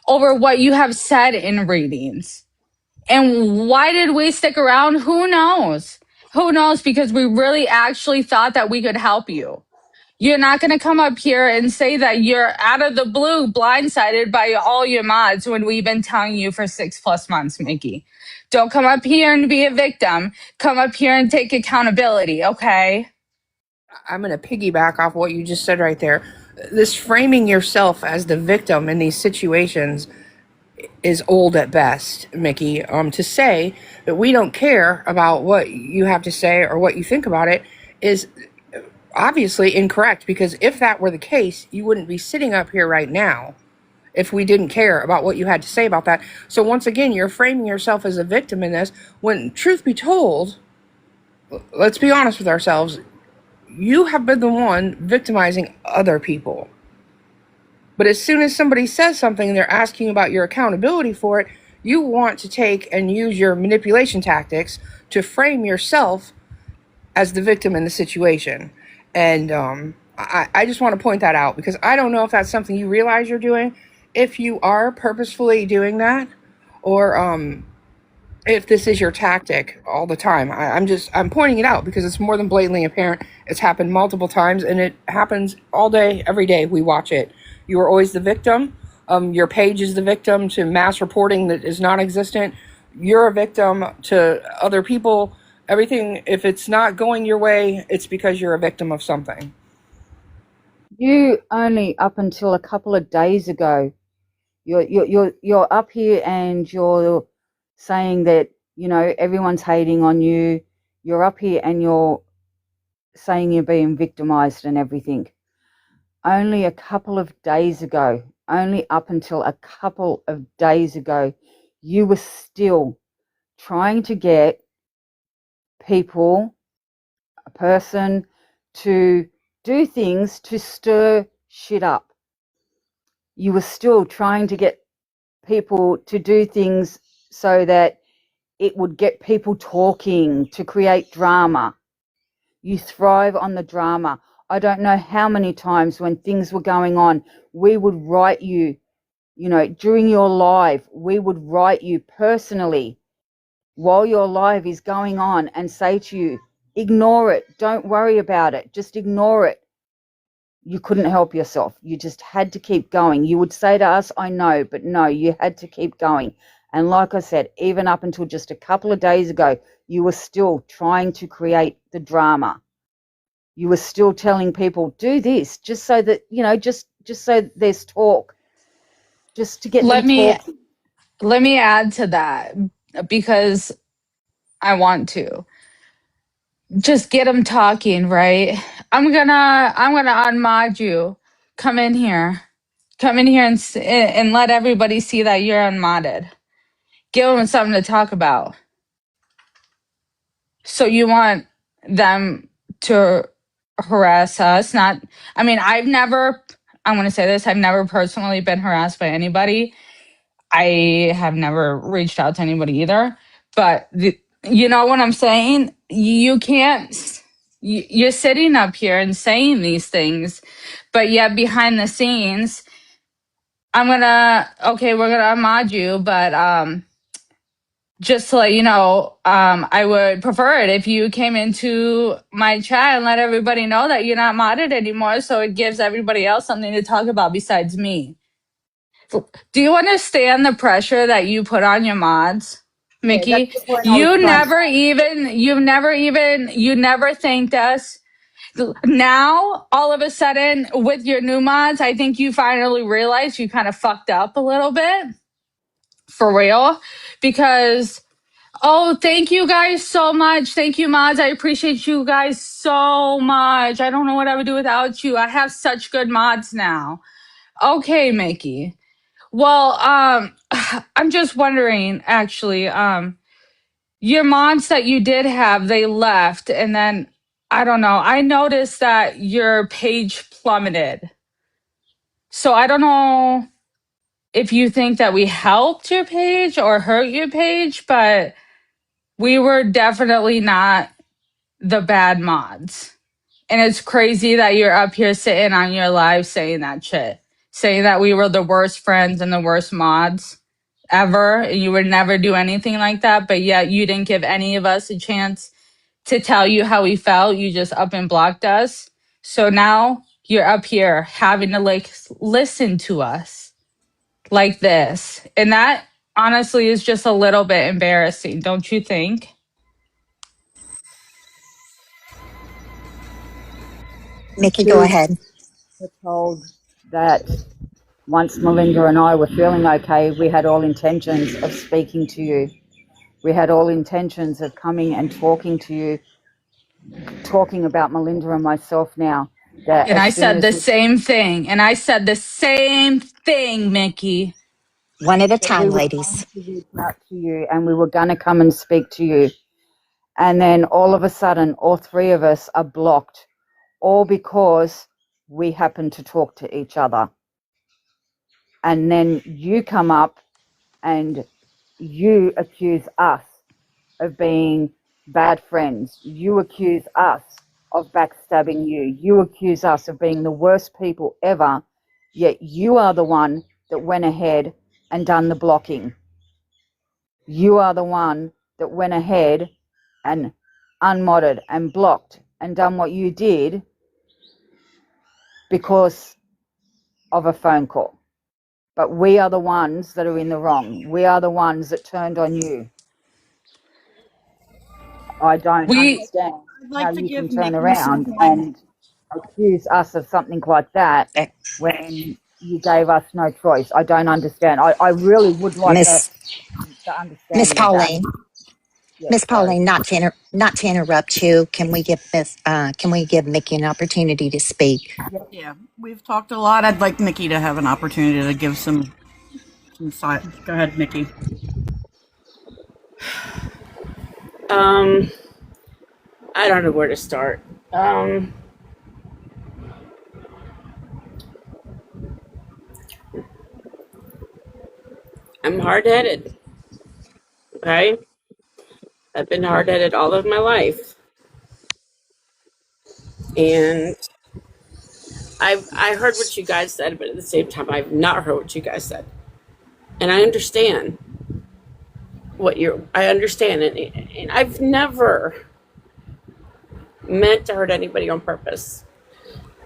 over what you have said in readings. And why did we stick around? Who knows? Who knows? Because we really actually thought that we could help you. You're not going to come up here and say that you're out of the blue blindsided by all your mods when we've been telling you for 6+ months, Mikki. Don't come up here and be a victim. Come up here and take accountability, okay? I'm going to piggyback off what you just said right there. This framing yourself as the victim in these situations is old at best, Mikki. To say that we don't care about what you have to say or what you think about it is obviously incorrect, because if that were the case, you wouldn't be sitting up here right now if we didn't care about what you had to say about that. So once again, you're framing yourself as a victim in this, when truth be told, let's be honest with ourselves, you have been the one victimizing other people. But as soon as somebody says something and they're asking about your accountability for it, you want to take and use your manipulation tactics to frame yourself as the victim in the situation. And I just want to point that out, because I don't know if that's something you realize you're doing, if you are purposefully doing that, or if this is your tactic all the time. I'm pointing it out because it's more than blatantly apparent. It's happened multiple times, and it happens all day, every day. We watch it. You are always the victim. Your page is the victim to mass reporting that is non-existent. You're a victim to other people. Everything, if it's not going your way, it's because you're a victim of something. You only up until a couple of days ago, you're up here and you're saying that, you know, everyone's hating on you. You're up here and you're saying you're being victimized and everything. Only a couple of days ago, only up until a couple of days ago, you were still trying to get people, a person, to do things to stir shit up. You were still trying to get people to do things so that it would get people talking, to create drama. You thrive on the drama. I don't know how many times when things were going on, we would write you, you know, during your live, we would write you personally while your live is going on and say to you, ignore it. Don't worry about it. Just ignore it. You couldn't help yourself. You just had to keep going. You would say to us, I know, but no, you had to keep going. And like I said, even up until just a couple of days ago, you were still trying to create the drama. You were still telling people, do this, just so that, you know, just so there's talk, just to get them Let me talking. add to that, because I want to. Just get them talking, right? I'm gonna unmod you. Come in here. Come in here and let everybody see that you're unmodded. Give them something to talk about. So you want them to harass us? Not, I mean, I'm going to say this, I've never personally been harassed by anybody. I have never reached out to anybody either. But you know what I'm saying? You can't, you're sitting up here and saying these things, but yet behind the scenes, we're going to mod you, but, just to let you know, I would prefer it if you came into my chat and let everybody know that you're not modded anymore, so it gives everybody else something to talk about besides me. Do you understand the pressure that you put on your mods, Yeah, that's Mickey? the point I was trying to. You never thanked us. Now, all of a sudden, with your new mods, I think you finally realized you kind of fucked up a little bit, for real, because oh, thank you guys so much. Thank you, mods. I appreciate you guys so much. I don't know what I would do without you. I have such good mods now. Okay, Mikki. Well, I'm just wondering, actually, your mods that you did have, they left, and then I don't know. I noticed that your page plummeted. So I don't know if you think that we helped your page or hurt your page, but we were definitely not the bad mods. And it's crazy that you're up here sitting on your live saying that shit. Saying that we were the worst friends and the worst mods ever. And you would never do anything like that. But yet you didn't give any of us a chance to tell you how we felt. You just up and blocked us. So now you're up here having to like listen to us like this. And that honestly is just a little bit embarrassing, don't you think? The Mickey, go two ahead. were told that once Melinda and I were feeling okay, we had all intentions of speaking to you. We had all intentions of coming and talking to you, talking about Melinda and myself now. That And as I soon said as the same thing. And I said the same thing, Mikki. One at a that we time, were going ladies. to reach out to you and we were going to come and speak to you. And then all of a sudden, all three of us are blocked, all because we happen to talk to each other. And then you come up and you accuse us of being bad friends. You accuse us of backstabbing you. You accuse us of being the worst people ever, yet you are the one that went ahead and done the blocking. You are the one that went ahead and unmodded and blocked and done what you did because of a phone call. But we are the ones that are in the wrong. We are the ones that turned on you. I don't We understand I'd how like to you can give turn Mickey some around time. and accuse us of something like that Eh, when you gave us no choice. I don't understand. I really would like Miss the Miss understanding of that. Pauline. Yes, Miss sorry. Pauline, not to interrupt you. Can we give Mickey an opportunity to speak? Yeah, we've talked a lot. I'd like Mickey to have an opportunity to give some side. Go ahead, Mickey. Um, I don't know where to start. I'm hard headed. Okay, I've been hard headed all of my life, and I heard what you guys said, but at the same time, I've not heard what you guys said, and I understand I understand it, and I've never meant to hurt anybody on purpose.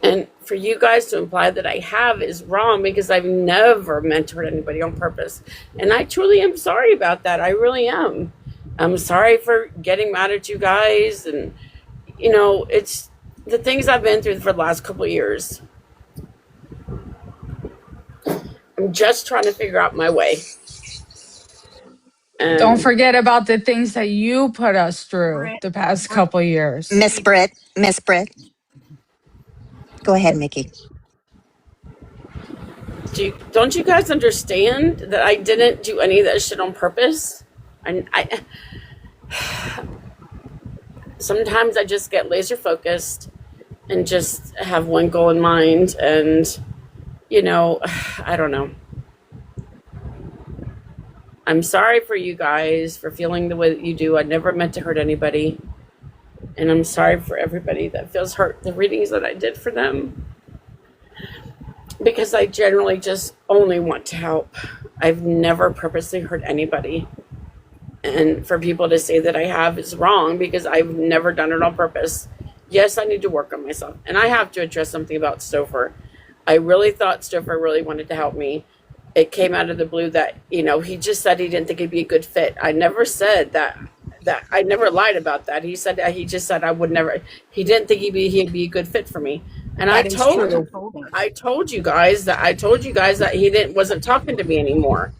And for you guys to imply that I have is wrong because I've never meant to hurt anybody on purpose. And I truly am sorry about that. I really am. I'm sorry for getting mad at you guys. And, it's the things I've been through for the last couple of years. I'm just trying to figure out my way. And Don't forget about the things that you put us through the past couple years. Miss Britt, go ahead, Mikki. don't you guys understand that I didn't do any of that shit on purpose? And I sometimes I just get laser focused and just have one goal in mind, and I don't know. I'm sorry for you guys for feeling the way that you do. I never meant to hurt anybody, and I'm sorry for everybody that feels hurt the readings that I did for them, because I generally just only want to help. I've never purposely hurt anybody, and for people to say that I have is wrong, because I've never done it on purpose. Yes, I need to work on myself, and I have to address something about Stouffer. I really thought Stouffer really wanted to help me. It came out of the blue that, he just said he didn't think he'd be a good fit. I never said that I never lied about that. He just said I would never, he didn't think he'd be a good fit for me. And I told you guys that he wasn't talking to me anymore.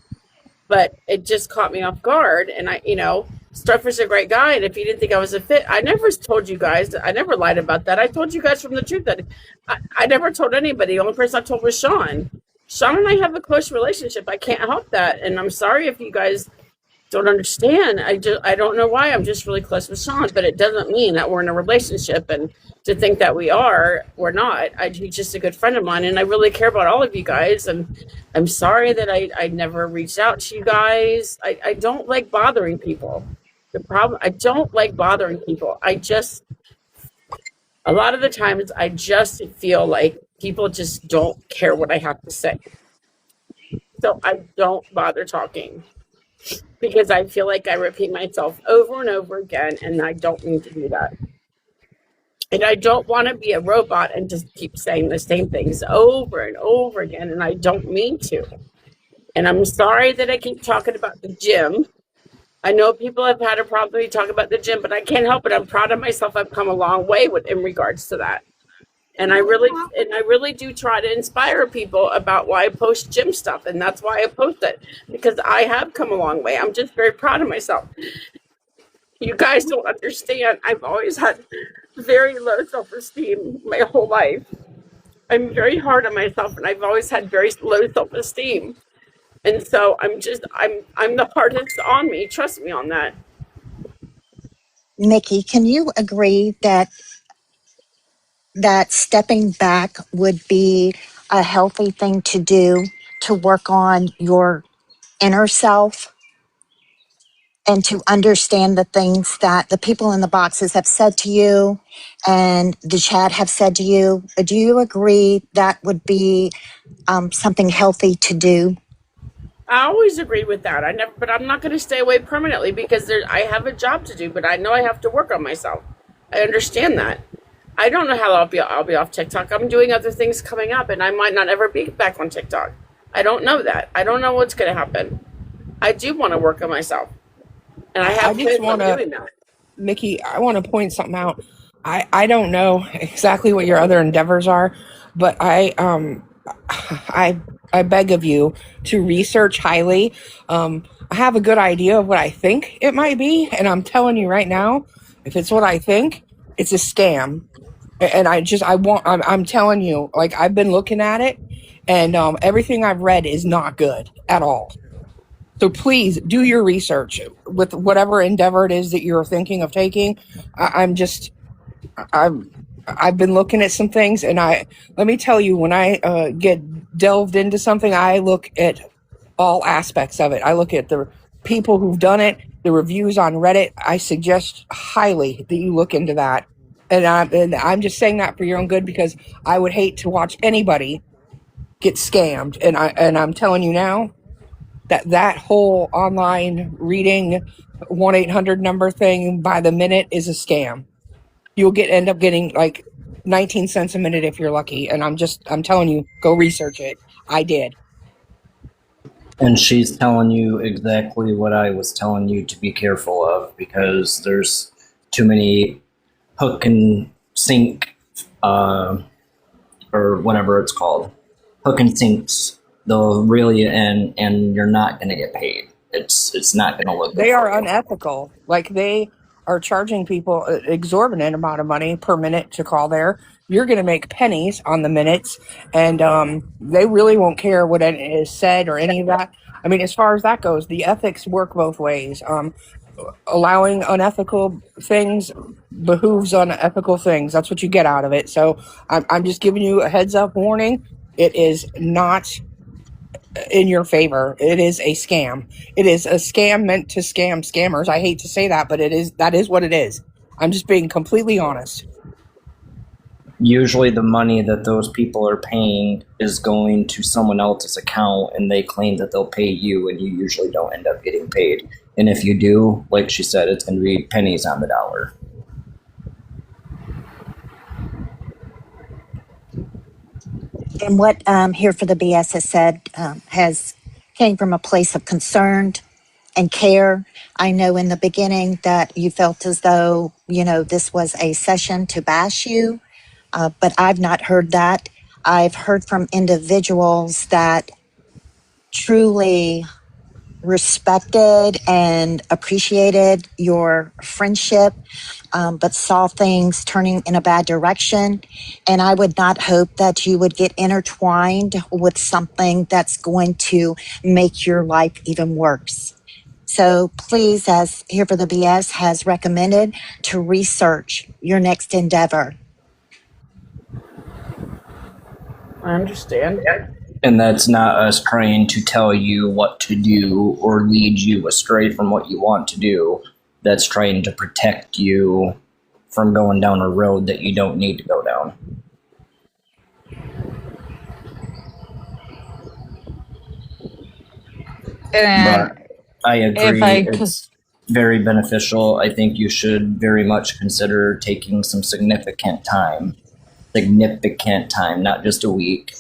But it just caught me off guard. And Stouffer's a great guy. And if he didn't think I was a fit, I never told you guys, I never lied about that. I told you guys from the truth that I never told anybody. The only person I told was Shaun. Shaun and I have a close relationship. I can't help that. And I'm sorry if you guys don't understand. I don't know why. I'm just really close with Shaun, but it doesn't mean that we're in a relationship. And to think that we're not. He's just a good friend of mine, and I really care about all of you guys. And I'm sorry that I never reached out to you guys. I don't like bothering people. I don't like bothering people. A lot of the times I just feel like people just don't care what I have to say. So I don't bother talking, because I feel like I repeat myself over and over again, and I don't mean to do that. And I don't want to be a robot and just keep saying the same things over and over again, and I don't mean to. And I'm sorry that I keep talking about the gym. I know people have had a problem with me talking about the gym, but I can't help it. I'm proud of myself. I've come a long way in regards to that. And I really do try to inspire people about why I post gym stuff, and that's why I post it, because I have come a long way. I'm just very proud of myself. You guys don't understand. I've always had very low self-esteem my whole life. I'm very hard on myself, and I've always had very low self-esteem. And so I'm the hardest on me. Trust me on that. Mikki, can you agree that stepping back would be a healthy thing to do to work on your inner self and to understand the things that the people in the boxes have said to you and the chat have said to you? Do you agree that would be something healthy to do? I always agree with that. But I'm not going to stay away permanently, because I have a job to do, but I know I have to work on myself. I understand that. I don't know how I'll be off TikTok. I'm doing other things coming up, and I might not ever be back on TikTok. I don't know that. I don't know what's going to happen. I do want to work on myself, and I have plans on doing that. Mikki, I want to point something out. I don't know exactly what your other endeavors are, but I beg of you to research highly. I have a good idea of what I think it might be, and I'm telling you right now, if it's what I think, it's a scam. And I'm telling you, like, I've been looking at it, and everything I've read is not good at all. So please do your research with whatever endeavor it is that you're thinking of taking. I've been looking at some things, and let me tell you, when I get delved into something, I look at all aspects of it. I look at the people who've done it, the reviews on Reddit. I suggest highly that you look into that. And I'm just saying that for your own good, because I would hate to watch anybody get scammed. And I'm telling you now that whole online reading 1-800 number thing by the minute is a scam. You'll end up getting like 19 cents a minute if you're lucky. And I'm telling you, go research it. I did. And she's telling you exactly what I was telling you to be careful of, because there's too many hook and sink, or whatever it's called, hook and sinks. They'll reel you in, and you're not going to get paid. It's not going to look good They for are you. unethical. Like they are charging people an exorbitant amount of money per minute to call there. You're going to make pennies on the minutes, and they really won't care what is said or any of that. I mean, as far as that goes, the ethics work both ways. Allowing unethical things behooves unethical things. That's what you get out of it. So I'm just giving you a heads up warning. It is not in your favor. It is a scam. It is a scam meant to scam scammers. I hate to say that, but that is what it is. I'm just being completely honest. Usually the money that those people are paying is going to someone else's account, and they claim that they'll pay you, and you usually don't end up getting paid. And if you do, like she said, it's going to be pennies on the dollar. And what Here for the BS has said has came from a place of concern and care. I know in the beginning that you felt as though, this was a session to bash you, but I've not heard that. I've heard from individuals that truly respected and appreciated your friendship, but saw things turning in a bad direction. And I would not hope that you would get intertwined with something that's going to make your life even worse. So please, as Here for the BS has recommended, to research your next endeavor. I understand. And that's not us trying to tell you what to do or lead you astray from what you want to do. That's trying to protect you from going down a road that you don't need to go down. And But I agree. if I could, It's very beneficial. I think you should very much consider taking some significant time, not just a week.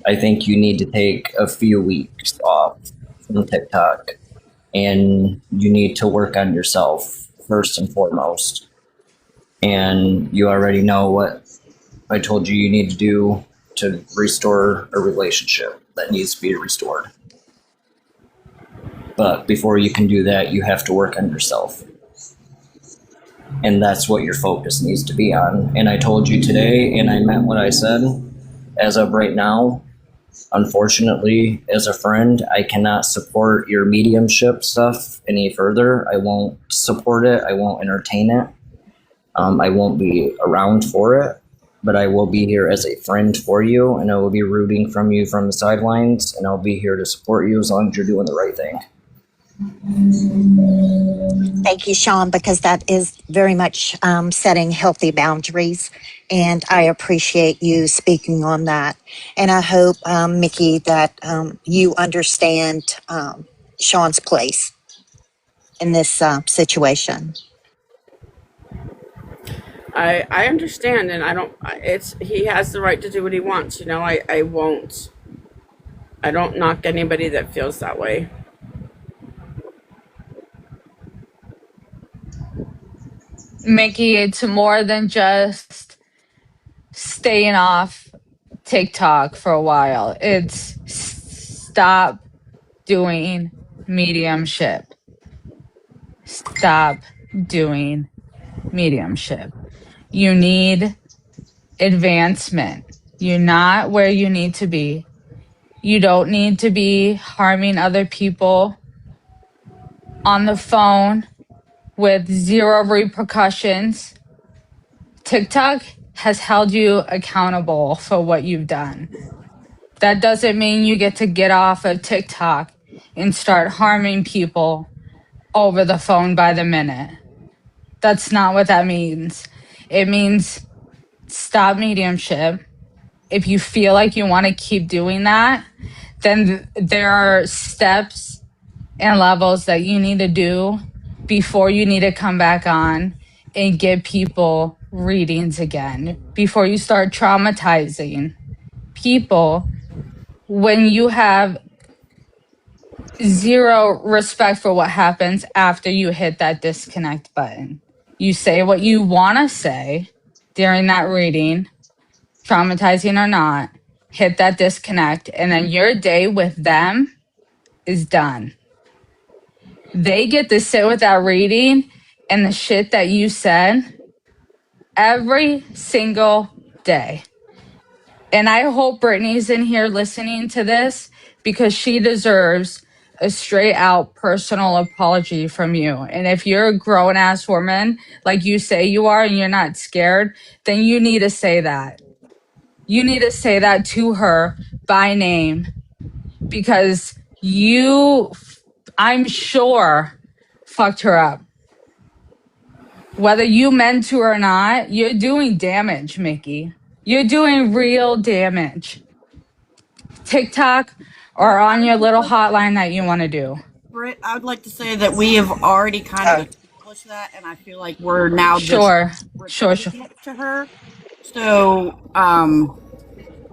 I think you need to take a few weeks off from TikTok, and you need to work on yourself first and foremost. And you already know what I told you need to do to restore a relationship that needs to be restored. But before you can do that, you have to work on yourself. And that's what your focus needs to be on. And I told you today, and I meant what I said. As of right now, unfortunately, as a friend, I cannot support your mediumship stuff any further. I won't support it. I won't entertain it. I won't be around for it, but I will be here as a friend for you, and I will be rooting from you from the sidelines, and I'll be here to support you as long as you're doing the right thing. Thank you, Shaun, because that is very much setting healthy boundaries. And I appreciate you speaking on that. And I hope, Mikki, that you understand Shaun's place in this situation. I understand, and I don't. He has the right to do what he wants. I won't. I don't knock anybody that feels that way. Mickey, it's more than just staying off TikTok for a while. It's stop doing mediumship. Stop doing mediumship. You need advancement. You're not where you need to be. You don't need to be harming other people on the phone with zero repercussions. TikTok has held you accountable for what you've done. That doesn't mean you get to get off of TikTok and start harming people over the phone by the minute. That's not what that means. It means stop mediumship. If you feel like you want to keep doing that, then there are steps and levels that you need to do before you need to come back on and give people readings again, before you start traumatizing people when you have zero respect for what happens after you hit that disconnect button. You say what you want to say during that reading, traumatizing or not, hit that disconnect, and then your day with them is done. They get to sit with that reading and the shit that you said every single day. And I hope Brittany's in here listening to this because she deserves a straight out personal apology from you. And if you're a grown ass woman, like you say you are, and you're not scared, then you need to say that. You need to say that to her by name because you, I'm sure, fucked her up. Whether you meant to or not, you're doing damage, Mikki. You're doing real damage. TikTok or on your little hotline that you want to do. Britt, I would like to say that we have already kind of established that, and I feel like we're now just Sure. repeating it to her. So,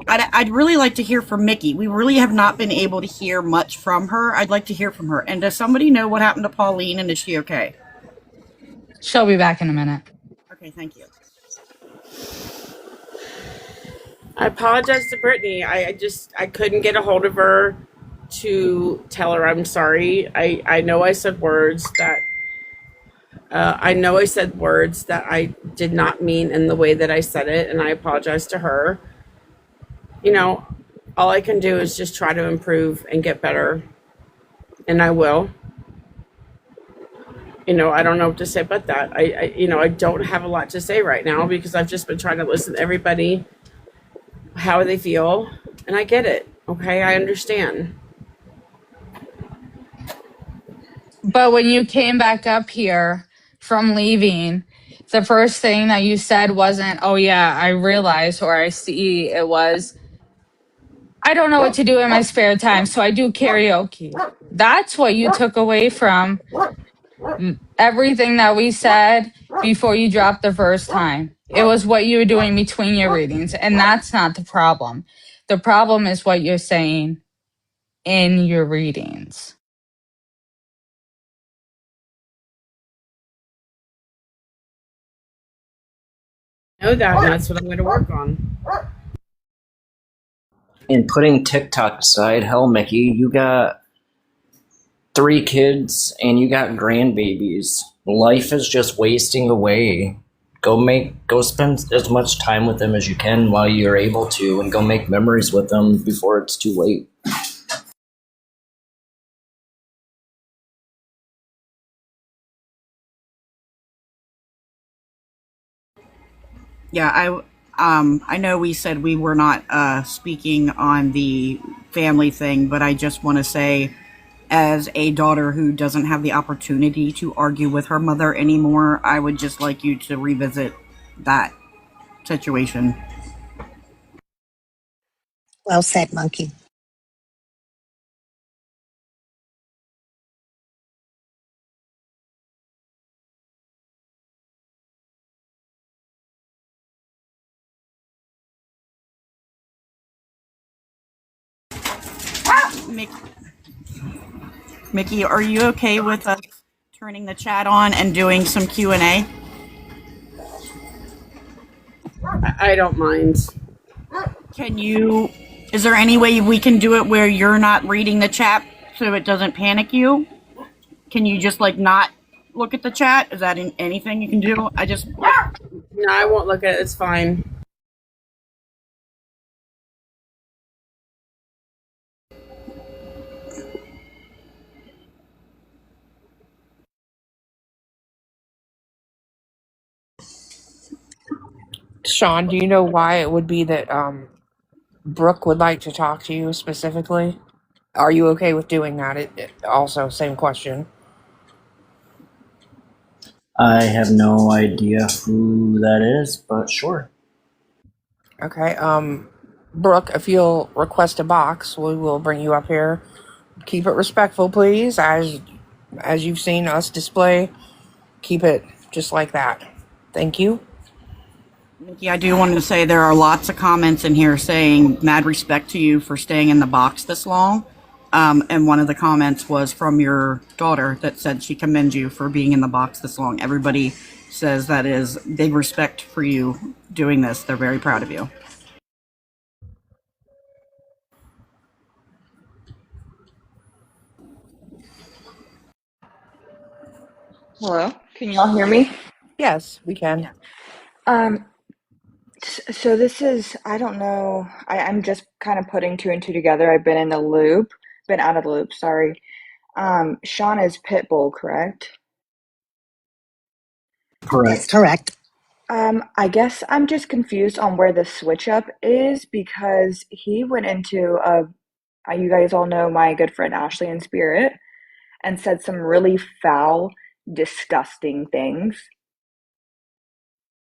I'd really like to hear from Mikki. We really have not been able to hear much from her. I'd like to hear from her. And does somebody know what happened to Pauline, and is she okay? She'll be back in a minute. Okay, thank you. I apologize to Brittany. I couldn't get a hold of her to tell her I'm sorry. I know I said words that I did not mean in the way that I said it, and I apologize to her. You know, all I can do is just try to improve and get better, and I will. I don't know what to say about that. I don't have a lot to say right now because I've just been trying to listen to everybody, how they feel, and I get it. Okay, I understand. But when you came back up here from leaving, the first thing that you said wasn't, oh yeah, I realize or I see. It was, I don't know what to do in my spare time, so I do karaoke. That's what you took away from everything that we said before you dropped the first time. It was what you were doing between your readings, and that's not the problem. The problem is what you're saying in your readings. I know that, and that's what I'm going to work on. And putting TikTok aside, hell, Mikki, you got 3 kids and you got grandbabies. Life is just wasting away. Go spend as much time with them as you can while you're able to, and go make memories with them before it's too late. Yeah, I know we said we were not speaking on the family thing, but I just want to say, as a daughter who doesn't have the opportunity to argue with her mother anymore, I would just like you to revisit that situation. Well said, Monkey. Mikki, are you okay with us turning the chat on and doing some Q&A? I don't mind. Is there any way we can do it where you're not reading the chat so it doesn't panic you? Can you just not look at the chat? Is that anything you can do? No, I won't look at it. It's fine. Shaun, do you know why it would be that Brooke would like to talk to you specifically? Are you okay with doing that? Also, same question. I have no idea who that is, but sure. Okay. Brooke, if you'll request a box, we will bring you up here. Keep it respectful, please, as you've seen us display. Keep it just like that. Thank you. Mikki, I do want to say there are lots of comments in here saying mad respect to you for staying in the box this long. And one of the comments was from your daughter that said she commends you for being in the box this long. Everybody says that is big respect for you doing this. They're very proud of you. Hello, can y'all hear me? Yes, we can. Um, so this is, I don't know, I'm just kind of putting two and two together. I've been in the loop, been out of the loop, sorry. Shaun is Pitbull, correct? That's Correct. correct. I guess I'm just confused on where the switch up is because he went into you guys all know my good friend Ashley in Spirit and said some really foul, disgusting things.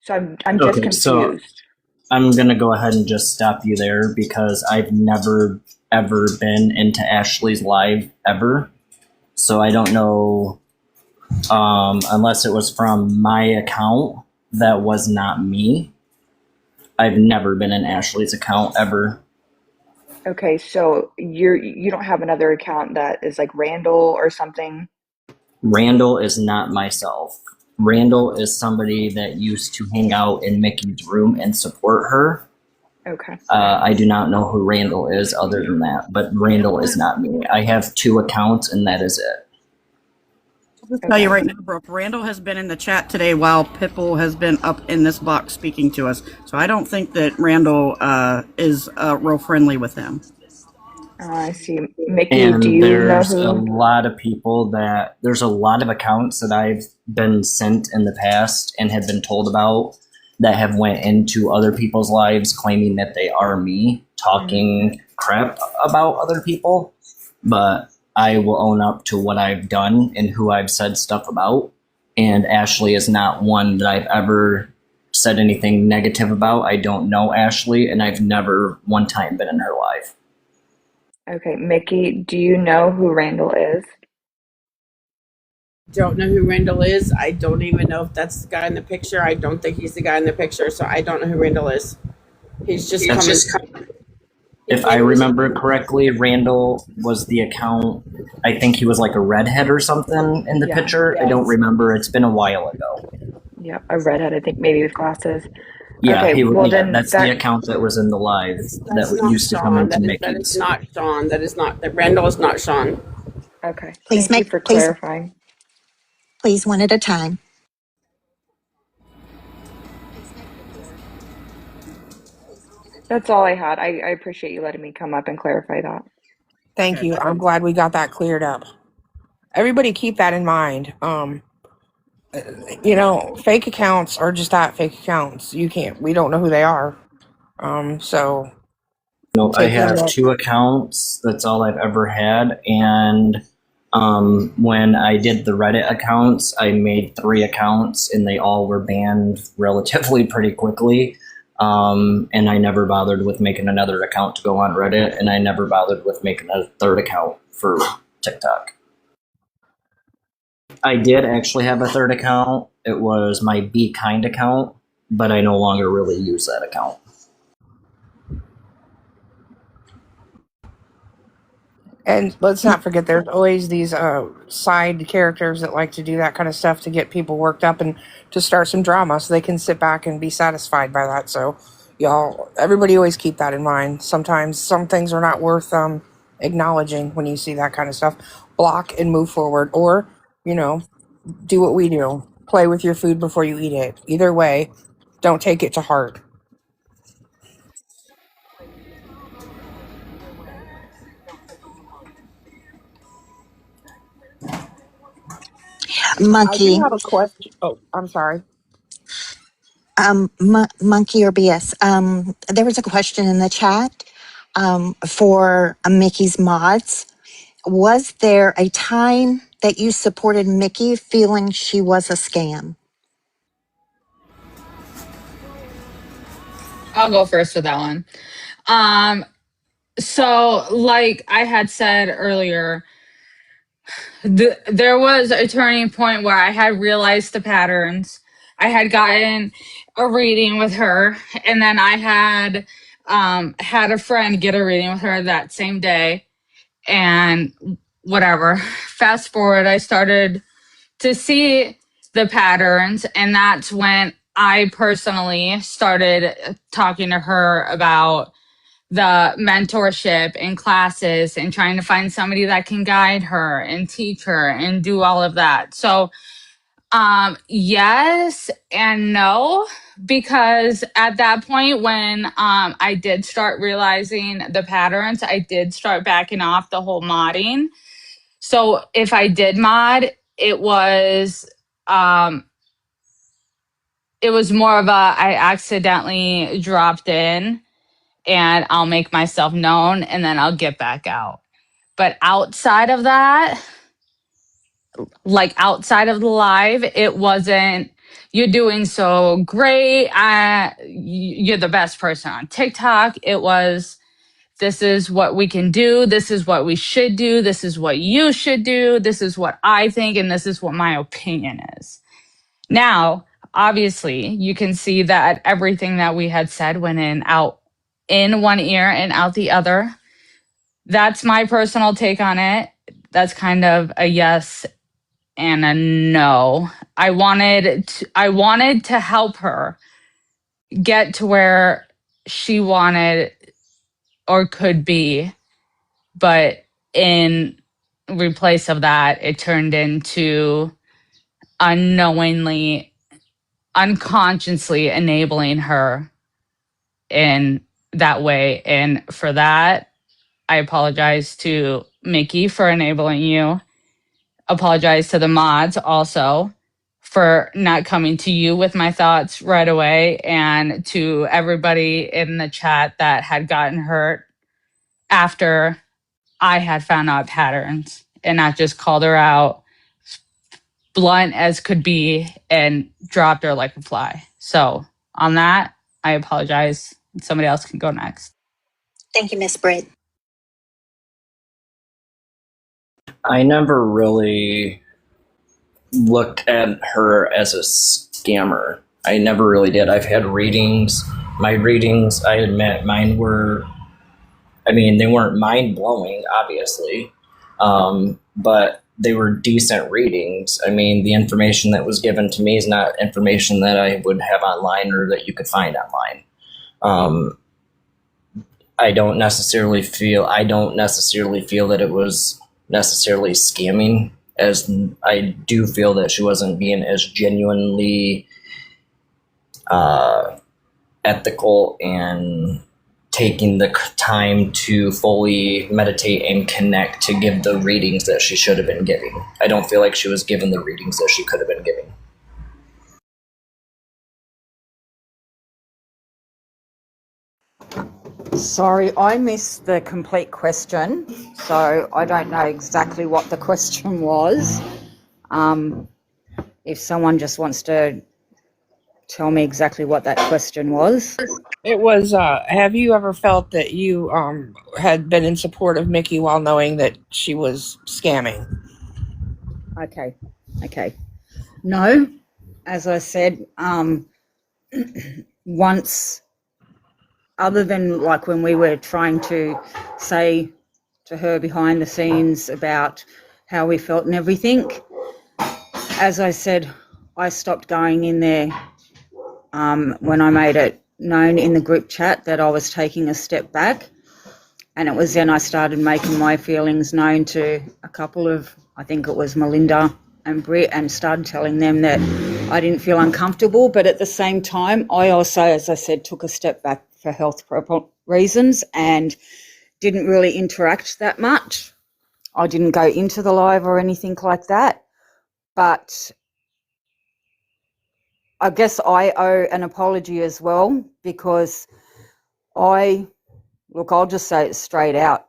So I'm just Okay, so confused. I'm gonna go ahead and just stop you there because I've never ever been into Ashley's live ever. So I don't know, unless it was from my account that was not me. I've never been in Ashley's account ever. Okay, so you don't have another account that is like Randall or something? Randall is not myself. Randall is somebody that used to hang out in Mickey's room and support her. Okay. I do not know who Randall is other than that, but Randall is not me. I have two accounts and that is it. I'll just tell you right now, Brooke, Randall has been in the chat today while Pitbull has been up in this box speaking to us. So I don't think that Randall is real friendly with him. I see. Mikki, do And you know there's a who? lot of people there's a lot of accounts that I've been sent in the past and have been told about that have went into other people's lives claiming that they are me talking crap about other people. But I will own up to what I've done and who I've said stuff about. And Ashley is not one that I've ever said anything negative about. I don't know Ashley, and I've never one time been in her life. Okay, Mikki, do you know who Randall is? Don't know who Randall is. I don't even know if that's the guy in the picture. I don't think he's the guy in the picture, so I don't know who Randall is. He's just coming. If I remember correctly, Randall was the account. I think he was like a redhead or something in the Yeah, picture. I don't remember. It's been a while ago. Yeah, a redhead, I think maybe with glasses. Yeah, Okay, well yeah, then that's the account that was in the live That's that not used to come Shaun. into That is Mickey's. not Shaun. That Randall is not Shaun. Okay, Please thank you make, for clarifying. please one at a time. That's all I had. I appreciate you letting me come up and clarify that. Thank you. I'm glad we got that cleared up. Everybody keep that in mind. Fake accounts are just that, fake accounts. We don't know who they are. So No, I take them have up. two accounts. That's all I've ever had. And when I did the Reddit accounts, I made 3 accounts and they all were banned relatively pretty quickly. And I never bothered with making another account to go on Reddit, and I never bothered with making a third account for TikTok. I did actually have a third account. It was my Be Kind account, but I no longer really use that account. And let's not forget, there's always these side characters that like to do that kind of stuff to get people worked up and to start some drama so they can sit back and be satisfied by that. So, everybody always keep that in mind. Sometimes some things are not worth acknowledging when you see that kind of stuff. Block and move forward, or, do what we do. Play with your food before you eat it. Either way, don't take it to heart. I do Monkey, have a question. Oh, I'm sorry. Monkey or BS. There was a question in the chat for Mickey's mods. Was there a time that you supported Mikki feeling she was a scam? I'll go first with that one. So like I had said earlier, there was a turning point where I had realized the patterns. I had gotten a reading with her, and then I had a friend get a reading with her that same day, and whatever. Fast forward, I started to see the patterns, and that's when I personally started talking to her about the mentorship and classes and trying to find somebody that can guide her and teach her and do all of that. So Yes and no, because at that point when I did start realizing the patterns, I did start backing off the whole modding. So if I did mod, um it was more of a I accidentally dropped in and I'll make myself known and then I'll get back out. But outside of that, like outside of the live, it wasn't, you're doing so great. You're the best person on TikTok. It was, this is what we can do. This is what we should do. This is what you should do. This is what I think. And this is what my opinion is. Now, obviously, you can see that everything that we had said went out in one ear and out the other. That's my personal take on it. That's kind of a yes and a no. I wanted to help her get to where she wanted or could be, but in replace of that, it turned into unknowingly, unconsciously enabling her in that way. And for that, I apologize to Mikki for enabling you. Apologize to the mods also for not coming to you with my thoughts right away, and to everybody in the chat that had gotten hurt after I had found out patterns and not just called her out blunt as could be and dropped her like a fly. So on that, I apologize. Somebody else can go next. Thank you, Miss Britt. I never really looked at her as a scammer. I never really did. I've had readings. My readings, I admit, mine were, I mean, they weren't mind-blowing, obviously, but they were decent readings. I mean, the information that was given to me is not information that I would have online or that you could find online. I don't necessarily feel that it was necessarily scamming, as I do feel that she wasn't being as genuinely ethical and taking the time to fully meditate and connect to give the readings that she should have been giving. I don't feel like she was given the readings that she could have been giving. Sorry, I missed the complete question, so I don't know exactly what the question was. If someone just wants to tell me exactly what that question was. It was, have you ever felt that you had been in support of Mikki while knowing that she was scamming? Okay. No, as I said, once, other than like when we were trying to say to her behind the scenes about how we felt and everything, as I said, I stopped going in there when I made it known in the group chat that I was taking a step back. And it was then I started making my feelings known to a couple of, I think it was Melinda and Britt, and started telling them that I didn't feel uncomfortable. But at the same time, I also, as I said, took a step back for health reasons and didn't really interact that much. I didn't go into the live or anything like that. But I guess I owe an apology as well, because I'll just say it straight out.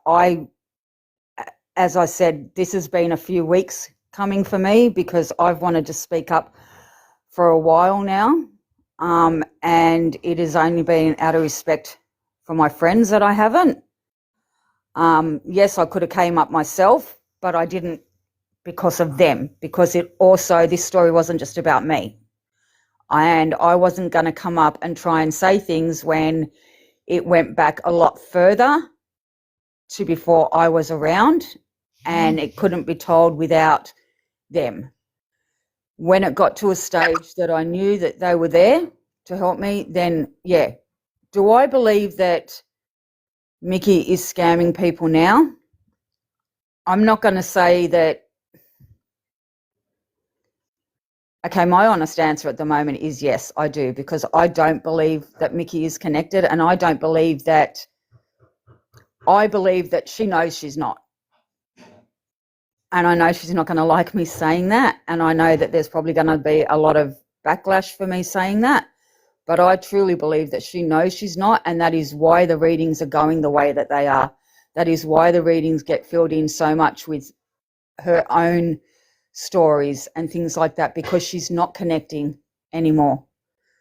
As I said, this has been a few weeks coming for me because I've wanted to speak up for a while now. And it has only been out of respect for my friends that I haven't. Yes, I could have came up myself, but I didn't because of them, because this story wasn't just about me. And I wasn't going to come up and try and say things when it went back a lot further to before I was around, and it couldn't be told without them. When it got to a stage that I knew that they were there to help me, then yeah. Do I believe that Mikki is scamming people now? I'm not going to say that Okay, my honest answer at the moment is yes, I do, because I don't believe that Mikki is connected, and I believe that she knows she's not. And I know she's not going to like me saying that, and I know that there's probably going to be a lot of backlash for me saying that, but I truly believe that she knows she's not, and that is why the readings are going the way that they are. That is why the readings get filled in so much with her own stories and things like that, because she's not connecting anymore.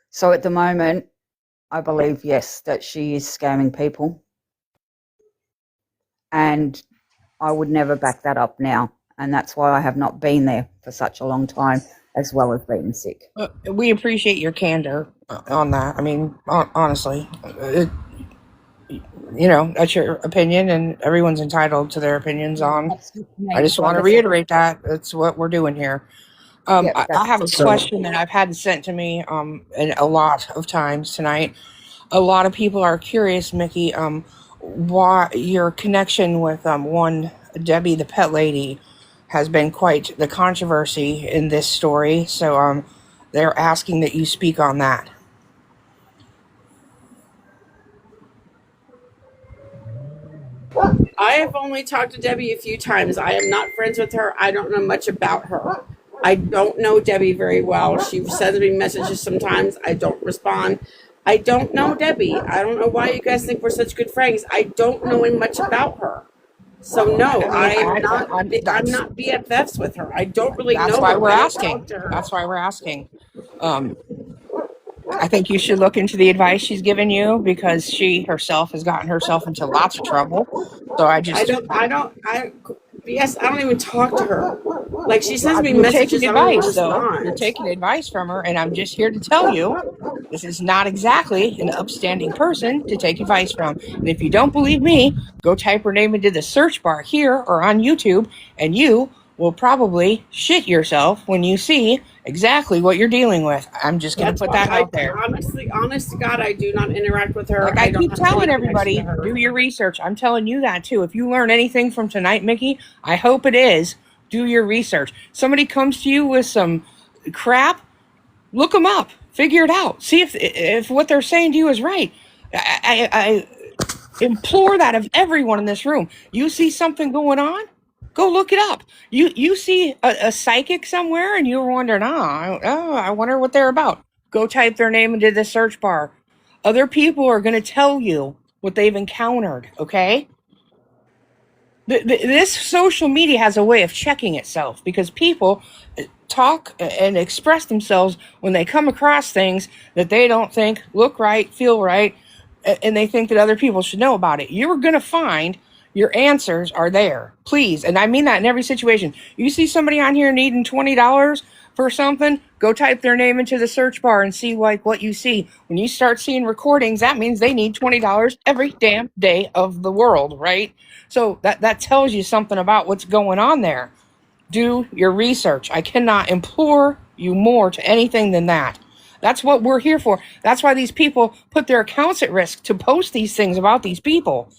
So at the moment, I believe, yes, that she is scamming people, and I would never back that up now. And that's why I have not been there for such a long time, as well as being sick. We appreciate your candor on that. I mean, honestly, that's your opinion, and everyone's entitled to their opinions on. I just want to reiterate that that's what we're doing here. I have a question that I've had sent to me and a lot of times tonight. A lot of people are curious, Mikki, why your connection with one Debbie, the pet lady, has been quite the controversy in this story. So they're asking that you speak on that. I have only talked to Debbie a few times. I am not friends with her. I don't know much about her. I don't know Debbie very well. She sends me messages sometimes. I don't respond. I don't know Debbie. I don't know why you guys think we're such good friends. I don't know much about her. So no, I'm not BFFs with her. I don't really know her. That's why we're asking. That's why we're asking. I think you should look into the advice she's given you, because she herself has gotten herself into lots of trouble. So I don't even talk to her. Like, she sends me messages. Taking advice, though. You're taking advice from her, and I'm just here to tell you this is not exactly an upstanding person to take advice from. And if you don't believe me, go type her name into the search bar here or on YouTube, and you will probably shit yourself when you see exactly what you're dealing with. I'm just going to put that out there. Honest to God, I do not interact with her. Like I keep telling everybody, do your research. I'm telling you that too. If you learn anything from tonight, Mikki, I hope it is, do your research. Somebody comes to you with some crap, look them up, figure it out. See if what they're saying to you is right. I implore that of everyone in this room. You see something going on, go look it up. You see a psychic somewhere and you're wondering, I wonder what they're about. Go type their name into the search bar. Other people are going to tell you what they've encountered, okay? This social media has a way of checking itself, because people talk and express themselves when they come across things that they don't think look right, feel right, and they think that other people should know about it. You're going to find your answers are there. Please. And I mean that in every situation. You see somebody on here needing $20 for something, go type their name into the search bar and see like what you see. When you start seeing recordings, that means they need $20 every damn day of the world, right? So that tells you something about what's going on there. Do your research. I cannot implore you more to anything than that. That's what we're here for. That's why these people put their accounts at risk to post these things about these people.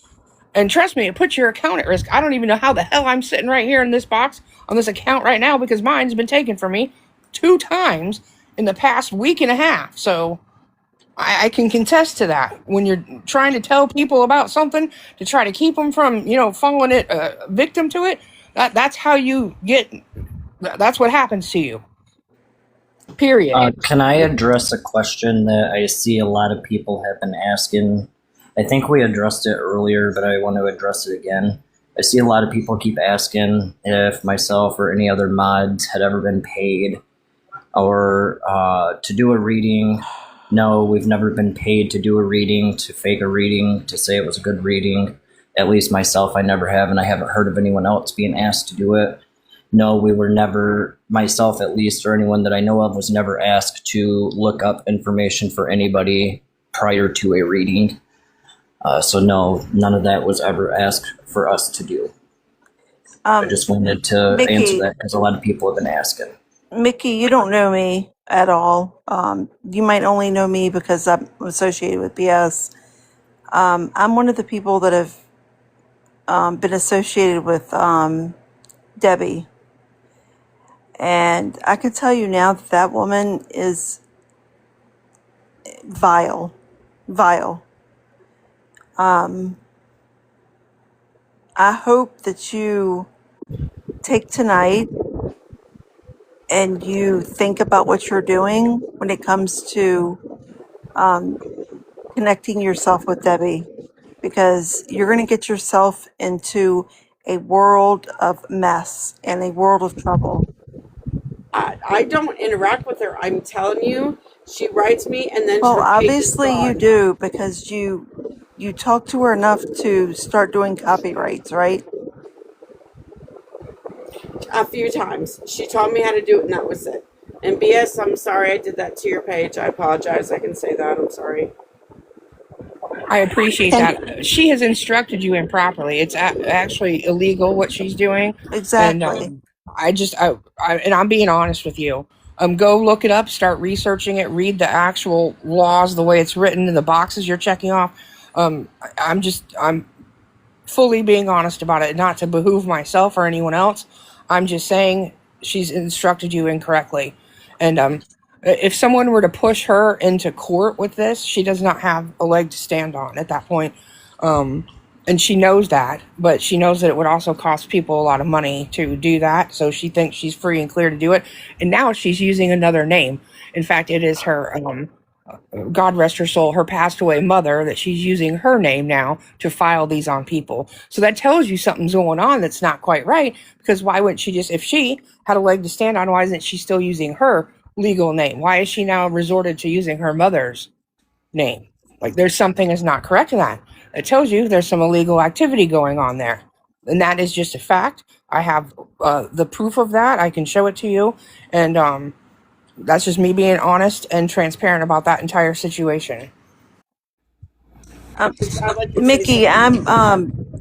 And trust me, it puts your account at risk. I don't even know how the hell I'm sitting right here in this box on this account right now, because mine's been taken from me 2 times in the past week and a half. So I can contest to that. When you're trying to tell people about something to try to keep them from, falling victim to it, that's how you get, that's what happens to you. Period. Can I address a question that I see a lot of people have been asking? I think we addressed it earlier, but I want to address it again. I see a lot of people keep asking if myself or any other mods had ever been paid or to do a reading. No, we've never been paid to do a reading, to fake a reading, to say it was a good reading. At least myself, I never have, and I haven't heard of anyone else being asked to do it. No, we were never, myself at least, or anyone that I know of, was never asked to look up information for anybody prior to a reading. So no, none of that was ever asked for us to do. I just wanted to answer that because a lot of people have been asking. Mikki, you don't know me at all. You might only know me because I'm associated with BS. I'm one of the people that have been associated with Debbie. And I can tell you now that that woman is vile. Vile. I hope that you take tonight and you think about what you're doing when it comes to connecting yourself with Debbie, because you're going to get yourself into a world of mess and a world of trouble. I don't interact with her. I'm telling you, she writes me and then Well, her page is obviously you gone. do, because you talk to her enough to start doing copyrights, right? A few times. She taught me how to do it and that was it. And BS, I'm sorry I did that to your page. I apologize. I can say that. I'm sorry. I appreciate Thank that. She has instructed you improperly. It's actually illegal what she's doing, and Exactly. and I'm being honest with you. Go look it up, start researching it, read the actual laws the way it's written in the boxes you're checking off. I'm fully being honest about it, not to behoove myself or anyone else. I'm just saying she's instructed you incorrectly. And if someone were to push her into court with this, she does not have a leg to stand on at that point. And she knows that, but she knows that it would also cost people a lot of money to do that. So she thinks she's free and clear to do it. And now she's using another name. In fact, it is her God rest her soul, her passed away mother, that she's using her name now to file these on people. So that tells you something's going on that's not quite right, because why wouldn't she just, if she had a leg to stand on, why isn't she still using her legal name? Why is she now resorted to using her mother's name? Like, there's something is not correct in that. It tells you there's some illegal activity going on there. And that is just a fact. I have the proof of that. I can show it to you. And that's just me being honest and transparent about that entire situation. I'd like to say Mickey, something.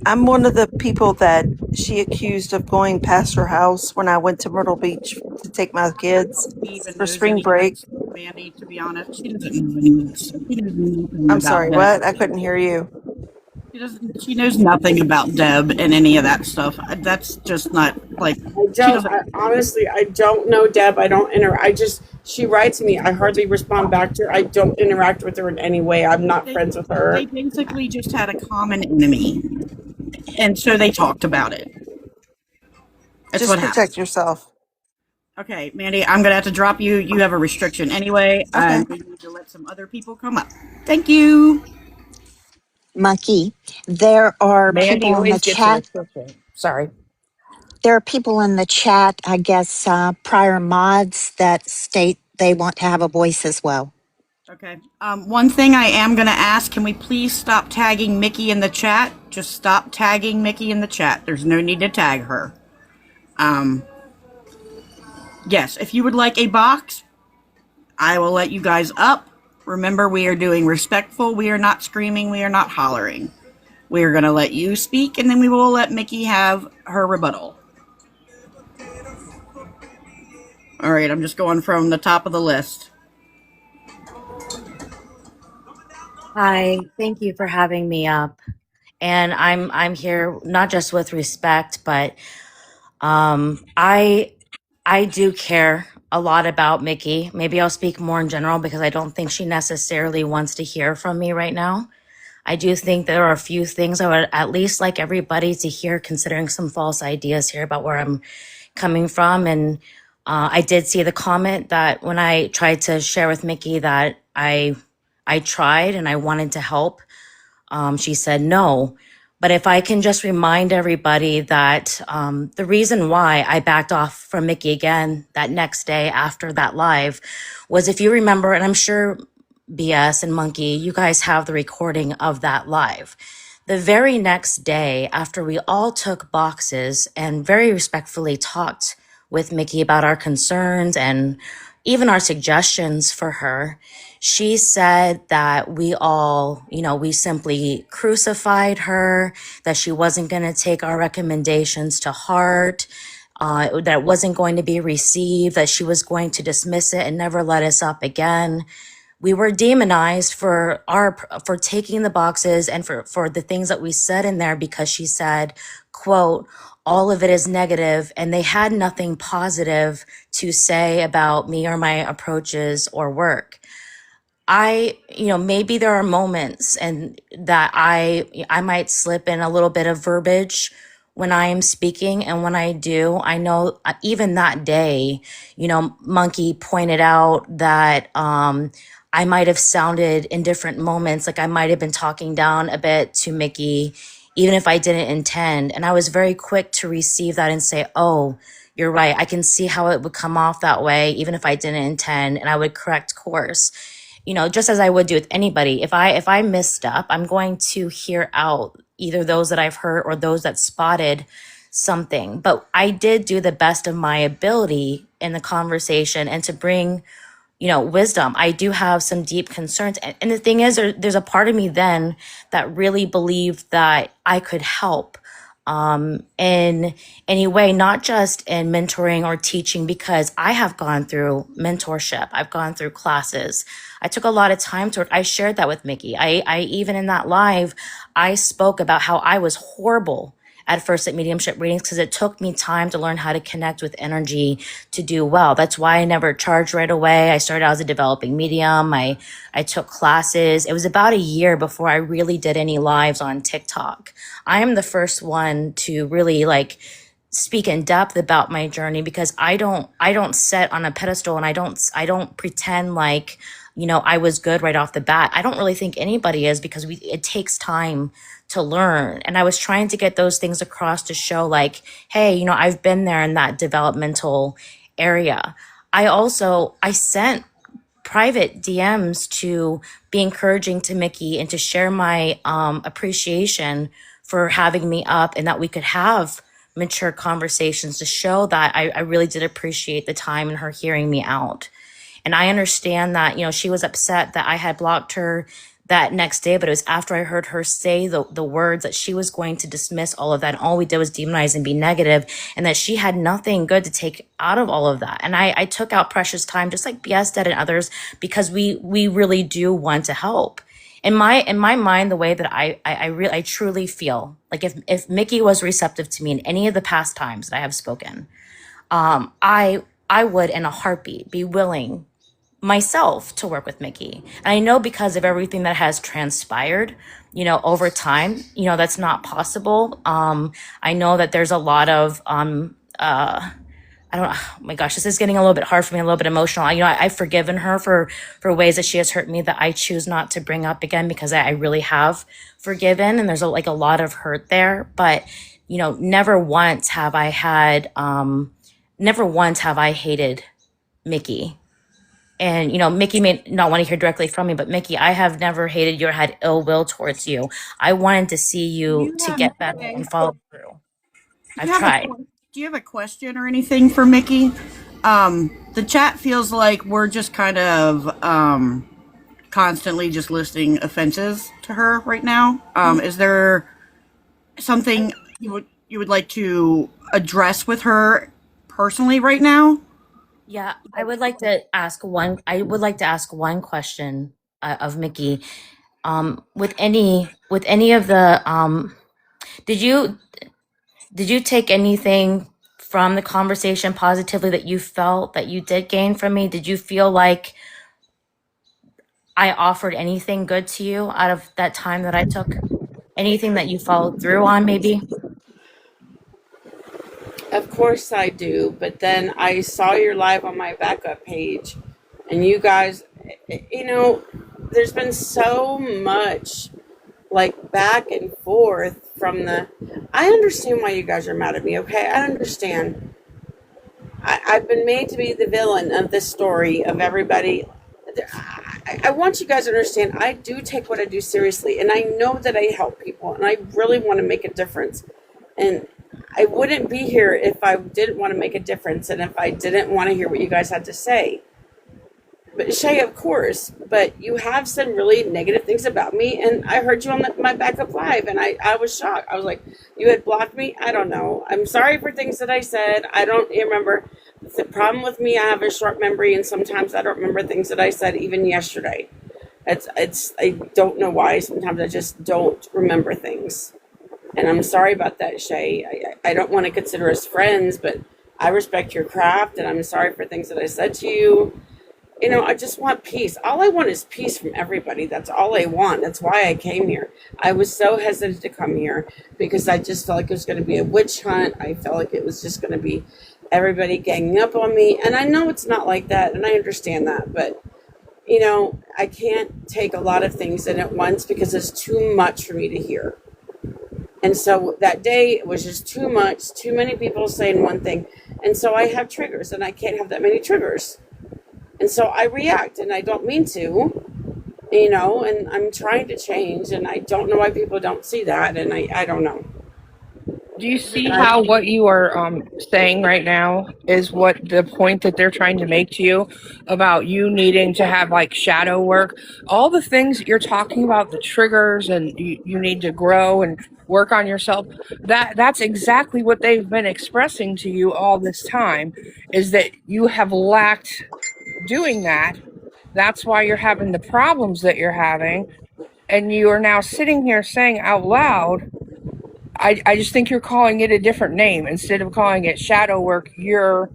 I'm one of the people that she accused of going past her house when I went to Myrtle Beach to take my kids She even for knows spring any of that break. stuff, Mandy, to be honest. She doesn't know any of that stuff. She knows nothing I'm about sorry, Deb. what? I couldn't hear you. She knows nothing about Deb and any of that stuff. That's just not like she doesn't. Honestly, I don't know Deb. I don't she writes me. I hardly respond back to her. I don't interact with her in any way. I'm not friends with They her. basically just had a common enemy, and so they talked about it. That's Just what happened. protect yourself. Okay, Mandy, I'm gonna have to drop you. You have a restriction anyway, Okay. and we need to let some other people come up. Thank you. Monkey. There are Mandy people in the always gets a chat. restriction. Sorry. There are people in the chat, I guess, prior mods that state they want to have a voice as well. Okay. One thing I am going to ask, can we please stop tagging Mikki in the chat? Just stop tagging Mikki in the chat. There's no need to tag her. Yes, if you would like a box, I will let you guys up. Remember, we are doing respectful. We are not screaming. We are not hollering. We are going to let you speak, and then we will let Mikki have her rebuttal. All right, I'm just going from the top of the list. Hi, thank you for having me up. And I'm here not just with respect, but I do care a lot about Mikki. Maybe I'll speak more in general because I don't think she necessarily wants to hear from me right now. I do think there are a few things I would at least like everybody to hear, considering some false ideas here about where I'm coming from. And I did see the comment that when I tried to share with Mikki that I tried and I wanted to help, she said no. But if I can just remind everybody that the reason why I backed off from Mikki again that next day after that live was, if you remember, and I'm sure BS and Monkey, you guys have the recording of that live. The very next day, after we all took boxes and very respectfully talked with Mikki about our concerns and even our suggestions for her, she said that we all, we simply crucified her, that she wasn't going to take our recommendations to heart, that it wasn't going to be received, that she was going to dismiss it and never let us up again. we were demonized for taking the boxes and for the things that we said in there, because she said, quote, all of it is negative, and they had nothing positive to say about me or my approaches or work. Maybe there are moments and that I might slip in a little bit of verbiage when I am speaking. And when I do, I know even that day, Monkey pointed out that, I might have sounded in different moments, like I might have been talking down a bit to Mikki, even if I didn't intend. And I was very quick to receive that and say, oh, you're right. I can see how it would come off that way, even if I didn't intend, and I would correct course. Just as I would do with anybody. If I misstep, I'm going to hear out either those that I've heard or those that spotted something. But I did do the best of my ability in the conversation and to bring, wisdom. I do have some deep concerns. And the thing is, there's a part of me then that really believed that I could help in any way, not just in mentoring or teaching, because I have gone through mentorship. I've gone through classes. I took a lot of time to work. I shared that with Mikki. I even in that live, I spoke about how I was horrible at first at mediumship readings because it took me time to learn how to connect with energy to do well. That's why I never charged right away. I started out as a developing medium. I took classes. It was about a year before I really did any lives on TikTok. I am the first one to really speak in depth about my journey, because I don't sit on a pedestal, and I don't pretend like, I was good right off the bat. I don't really think anybody is, because it takes time to learn. And I was trying to get those things across to show hey, I've been there in that developmental area. I sent private DMs to be encouraging to Mikki and to share my appreciation for having me up, and that we could have mature conversations to show that I really did appreciate the time and her hearing me out. And I understand that, she was upset that I had blocked her that next day, but it was after I heard her say the words that she was going to dismiss all of that. And all we did was demonize and be negative, and that she had nothing good to take out of all of that. And I took out precious time, just like BS did and others, because we really do want to help. In my mind, the way that I truly feel like if Mikki was receptive to me in any of the past times that I have spoken, I would in a heartbeat be willing myself to work with Mikki. And I know because of everything that has transpired, over time, that's not possible. I know that there's a lot of, oh my gosh, this is getting a little bit hard for me, a little bit emotional. I've forgiven her for ways that she has hurt me that I choose not to bring up again, because I really have forgiven, and there's a lot of hurt there. But, never once have I hated Mikki. And, Mikki may not want to hear directly from me, but Mikki, I have never hated you or had ill will towards you. I wanted to see you to get better and follow through. I've tried. Do you have a question or anything for Mikki? The chat feels like we're just kind of constantly just listing offenses to her right now. Is there something you would like to address with her personally right now? Yeah, I would like to ask one question of Mikki. With any of the did you take anything from the conversation positively that you felt that you did gain from me? Did you feel like I offered anything good to you out of that time that I took? Anything that you followed through on, maybe? Of course I do, but then I saw your live on my backup page, and you guys, there's been so much back and forth from I understand why you guys are mad at me, okay? I understand. I've been made to be the villain of this story of everybody. I want you guys to understand, I do take what I do seriously, and I know that I help people, and I really want to make a difference. And I wouldn't be here if I didn't want to make a difference, and if I didn't want to hear what you guys had to say. But Shay, of course, but you have some really negative things about me, and I heard you on my backup live, and I was shocked. I was like, you had blocked me? I don't know. I'm sorry for things that I said. I don't remember. The problem with me, I have a short memory, and sometimes I don't remember things that I said even yesterday. I don't know why. Sometimes I just don't remember things. And I'm sorry about that, Shay. I don't want to consider us friends, but I respect your craft, and I'm sorry for things that I said to you. You know, I just want peace. All I want is peace from everybody. That's all I want. That's why I came here. I was so hesitant to come here because I just felt like it was going to be a witch hunt. I felt like it was just going to be everybody ganging up on me. And I know it's not like that, and I understand that. But, you know, I can't take a lot of things in at once because it's too much for me to hear. And so that day it was just too much, too many people saying one thing. And so I have triggers, and I can't have that many triggers. And so I react, and I don't mean to, you know, and I'm trying to change, and I don't know why people don't see that, and I don't know. Do you see how what you are saying right now is what the point that they're trying to make to you about you needing to have like shadow work? All the things that you're talking about, the triggers, and you need to grow and work on yourself. That's exactly what they've been expressing to you all this time, is that you have lacked doing that. That's why you're having the problems that you're having. And you are now sitting here saying out loud, I just think you're calling it a different name. Instead of calling it shadow work, you're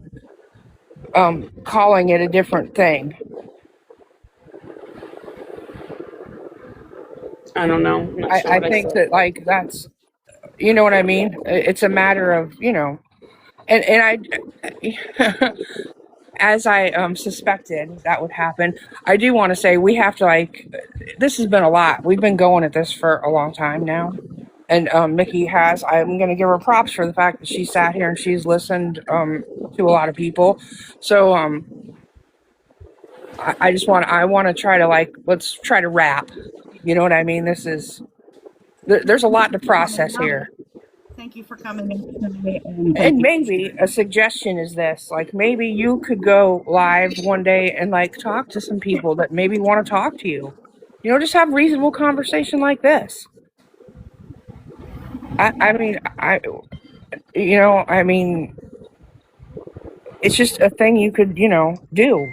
calling it a different thing. I don't know. I'm not sure I what I think said. that, like, that's, you know what I mean? It's a matter of, you know, and I, as I suspected that would happen, I do want to say we have to, like, this has been a lot. We've been going at this for a long time now. And Mikki has. I'm going to give her props for the fact that she sat here and she's listened to a lot of people. So I just I want to try to, like, let's try to wrap. You know what I mean? There's a lot to process here. Thank you for coming in today. And maybe a suggestion is this, like, maybe you could go live one day and, like, talk to some people that maybe want to talk to you. You know, just have reasonable conversation like this. I mean, it's just a thing you could, you know, do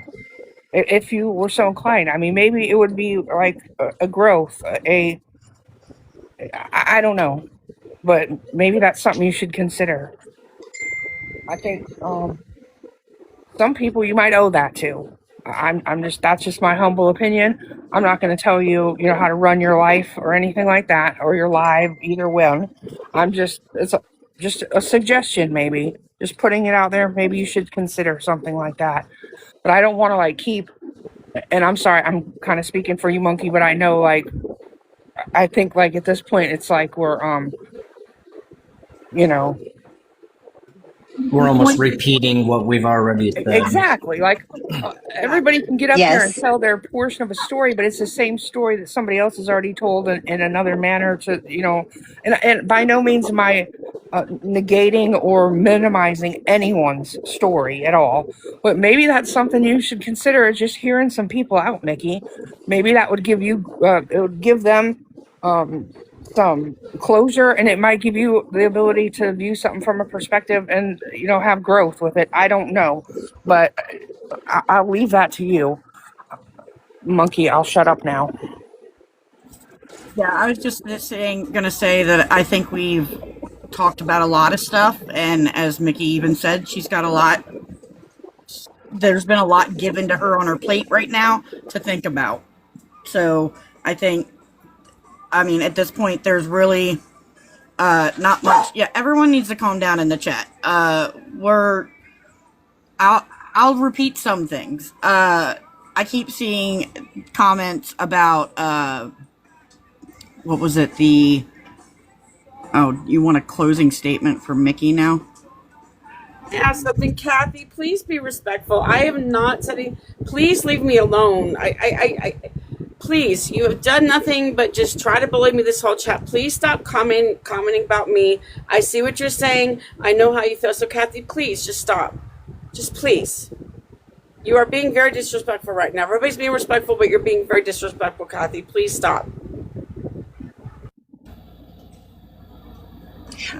if you were so inclined. I mean, maybe it would be like a growth, I don't know, but maybe that's something you should consider. I think some people you might owe that to. I'm just, that's just my humble opinion. I'm not going to tell you, you know, how to run your life or anything like that, or your live, either one. Just a suggestion, maybe. Just putting it out there. Maybe you should consider something like that. But I don't want to, like, keep, and I'm sorry, I'm kind of speaking for you, Monkey, but I know, like, I think, like, at this point, it's like we're, you know, We're almost repeating what we've already said. exactly. Like, everybody can get up here and Yes. tell their portion of a story, but it's the same story that somebody else has already told in another manner to, you know, and by no means am I negating or minimizing anyone's story at all. But maybe that's something you should consider, just hearing some people out, Mikki. Maybe that would give you, it would give them some closure, and it might give you the ability to view something from a perspective and, you know, have growth with it. I don't know, but I'll leave that to you, Monkey. I'll shut up now. Yeah, I was just gonna say that I think we've talked about a lot of stuff, and as Mikki even said, she's got a lot. There's been a lot given to her on her plate right now to think about. So I think, I mean, at this point, there's really not much. Yeah, everyone needs to calm down in the chat. I'll repeat some things. I keep seeing comments about what was it? You want a closing statement for Mikki now? Ask something, Kathy. Please be respectful. I have not said anything. Please leave me alone. Please, you have done nothing but just try to bully me this whole chat. Please stop commenting about me. I see what you're saying. I know how you feel. So, Kathy, please just stop. Just please. You are being very disrespectful right now. Everybody's being respectful, but you're being very disrespectful, Kathy. Please stop.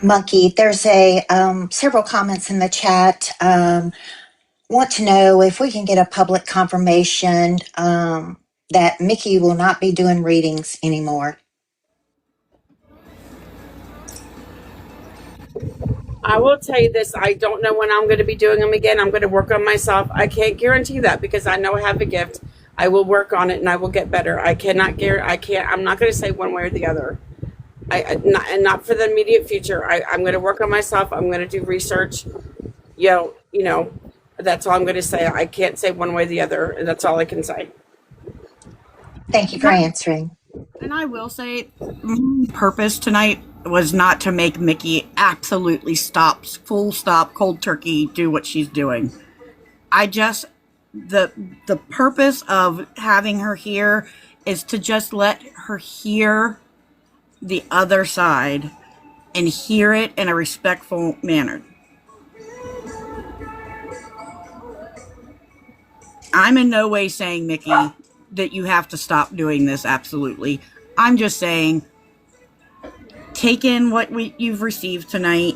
Monkey, there's several comments in the chat. want to know if we can get a public confirmation that Mikki will not be doing readings anymore. I will tell you this. I don't know when I'm going to be doing them again. I'm going to work on myself. I can't guarantee that because I know I have a gift. I will work on it and I will get better. I cannot guarantee. I can't. I'm not going to say one way or the other. Not for the immediate future. I'm going to work on myself. I'm going to do research. That's all I'm going to say. I can't say one way or the other. That's all I can say. Thank you for answering. And I will say, purpose tonight was not to make Mikki absolutely stop, full stop, cold turkey, do what she's doing. The purpose of having her here is to just let her hear the other side and hear it in a respectful manner. I'm in no way saying, Mikki, that you have to stop doing this, absolutely. I'm just saying, take in what you've received tonight,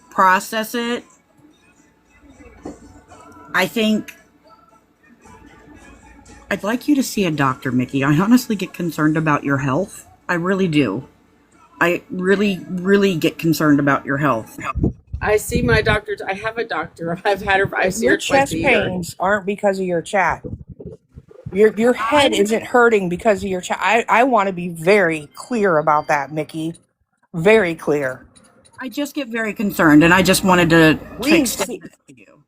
process it. I think I'd like you to see a doctor, Mikki. I honestly get concerned about your health. I really do. I really, really get concerned about your health. I see my doctor. I have a doctor. I see Your her twice chest a year. pains aren't because of your chat. Your head isn't hurting because of your chat. I want to be very clear about that, Mikki. Very clear. I just get very concerned, and I just wanted to extend this to you.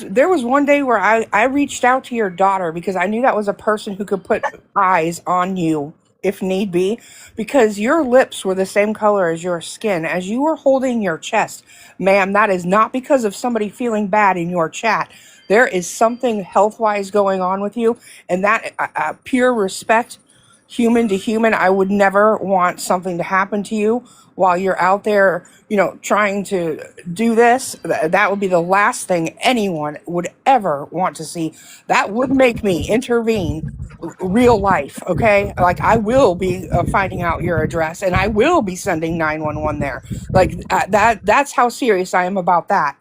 There was one day where I reached out to your daughter because I knew that was a person who could put eyes on you if need be, because your lips were the same color as your skin as you were holding your chest. Ma'am, that is not because of somebody feeling bad in your chat. There is something health-wise going on with you, and that pure respect, human to human. I would never want something to happen to you while you're out there, trying to do this. That would be the last thing anyone would ever want to see. That would make me intervene real life, okay? Like, I will be finding out your address, and I will be sending 911 there. Like, that's how serious I am about that.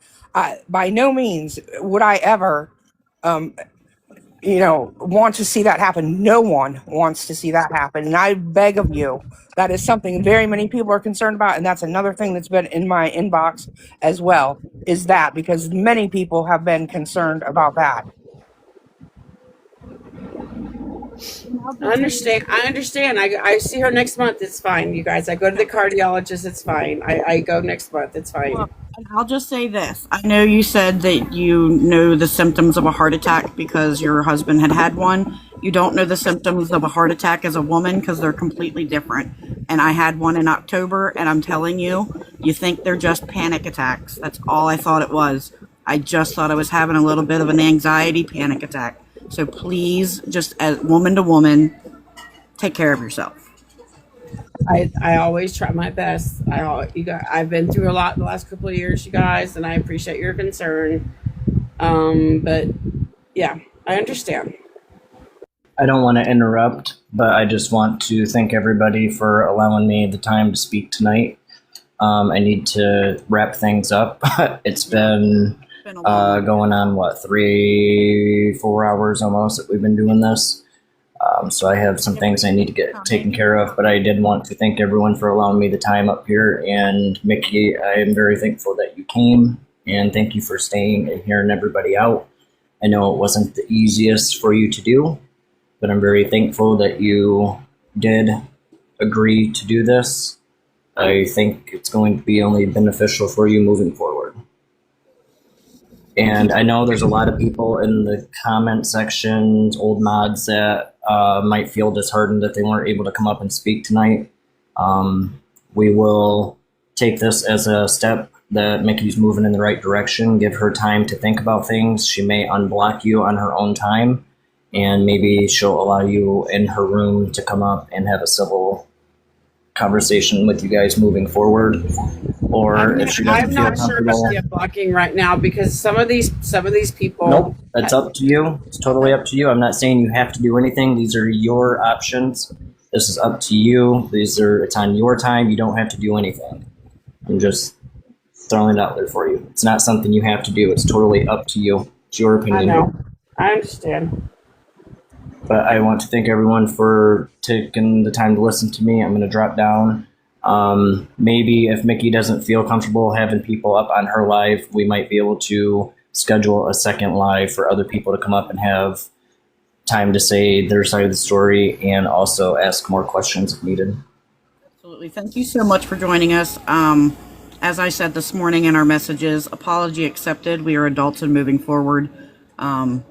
By no means would I ever want to see that happen. No one wants to see that happen. And I beg of you, that is something very many people are concerned about. And that's another thing that's been in my inbox as well, is that because many people have been concerned about that. I understand. I see her next month. It's fine, you guys. I go to the cardiologist. It's fine. I go next month. It's fine. Well, and I'll just say this. I know you said that you know the symptoms of a heart attack because your husband had one. You don't know the symptoms of a heart attack as a woman because they're completely different. And I had one in October, and I'm telling you, you think they're just panic attacks. That's all I thought it was. I just thought I was having a little bit of an anxiety panic attack. So please, just as woman to woman, take care of yourself. I always try my best. I've been through a lot the last couple of years, you guys, and I appreciate your concern. But yeah, I understand. I don't want to interrupt, but I just want to thank everybody for allowing me the time to speak tonight. I need to wrap things up. It's been going on, 3-4 hours almost that we've been doing this. So I have some things I need to get taken care of, but I did want to thank everyone for allowing me the time up here. And Mikki, I am very thankful that you came, and thank you for staying and hearing everybody out. I know it wasn't the easiest for you to do, but I'm very thankful that you did agree to do this. I think it's going to be only beneficial for you moving forward. And I know there's a lot of people in the comment sections, old mods, that might feel disheartened that they weren't able to come up and speak tonight. We will take this as a step that Mikki's moving in the right direction. Give her time to think about things. She may unblock you on her own time, and maybe she'll allow you in her room to come up and have a civil conversation with you guys moving forward. Or if she doesn't feel comfortable, I'm not sure about blocking right now because some of these people. Nope, that's up to you. It's totally up to you. I'm not saying you have to do anything. These are your options. This is up to you. It's on your time. You don't have to do anything. I'm just throwing it out there for you. It's not something you have to do. It's totally up to you. It's your I opinion. know. I understand. But I want to thank everyone for taking the time to listen to me. I'm going to drop down. Maybe if Mikki doesn't feel comfortable having people up on her live, we might be able to schedule a second live for other people to come up and have time to say their side of the story and also ask more questions if needed. Absolutely. Thank you so much for joining us. As I said this morning in our messages, apology accepted. We are adults and moving forward. And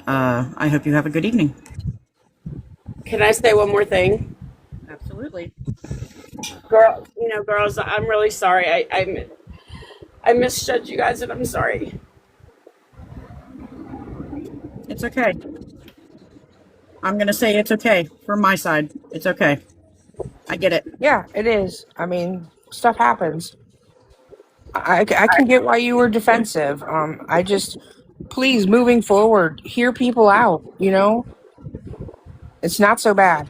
I hope you have a good evening. Can I say one more thing? Absolutely. Girls, I'm really sorry. I misjudged you guys, and I'm sorry. It's okay. I'm going to say it's okay from my side. It's okay. I get it. Yeah, it is. I mean, stuff happens. I can get why you were defensive. I just, please, moving forward, hear people out, you know? It's not so bad.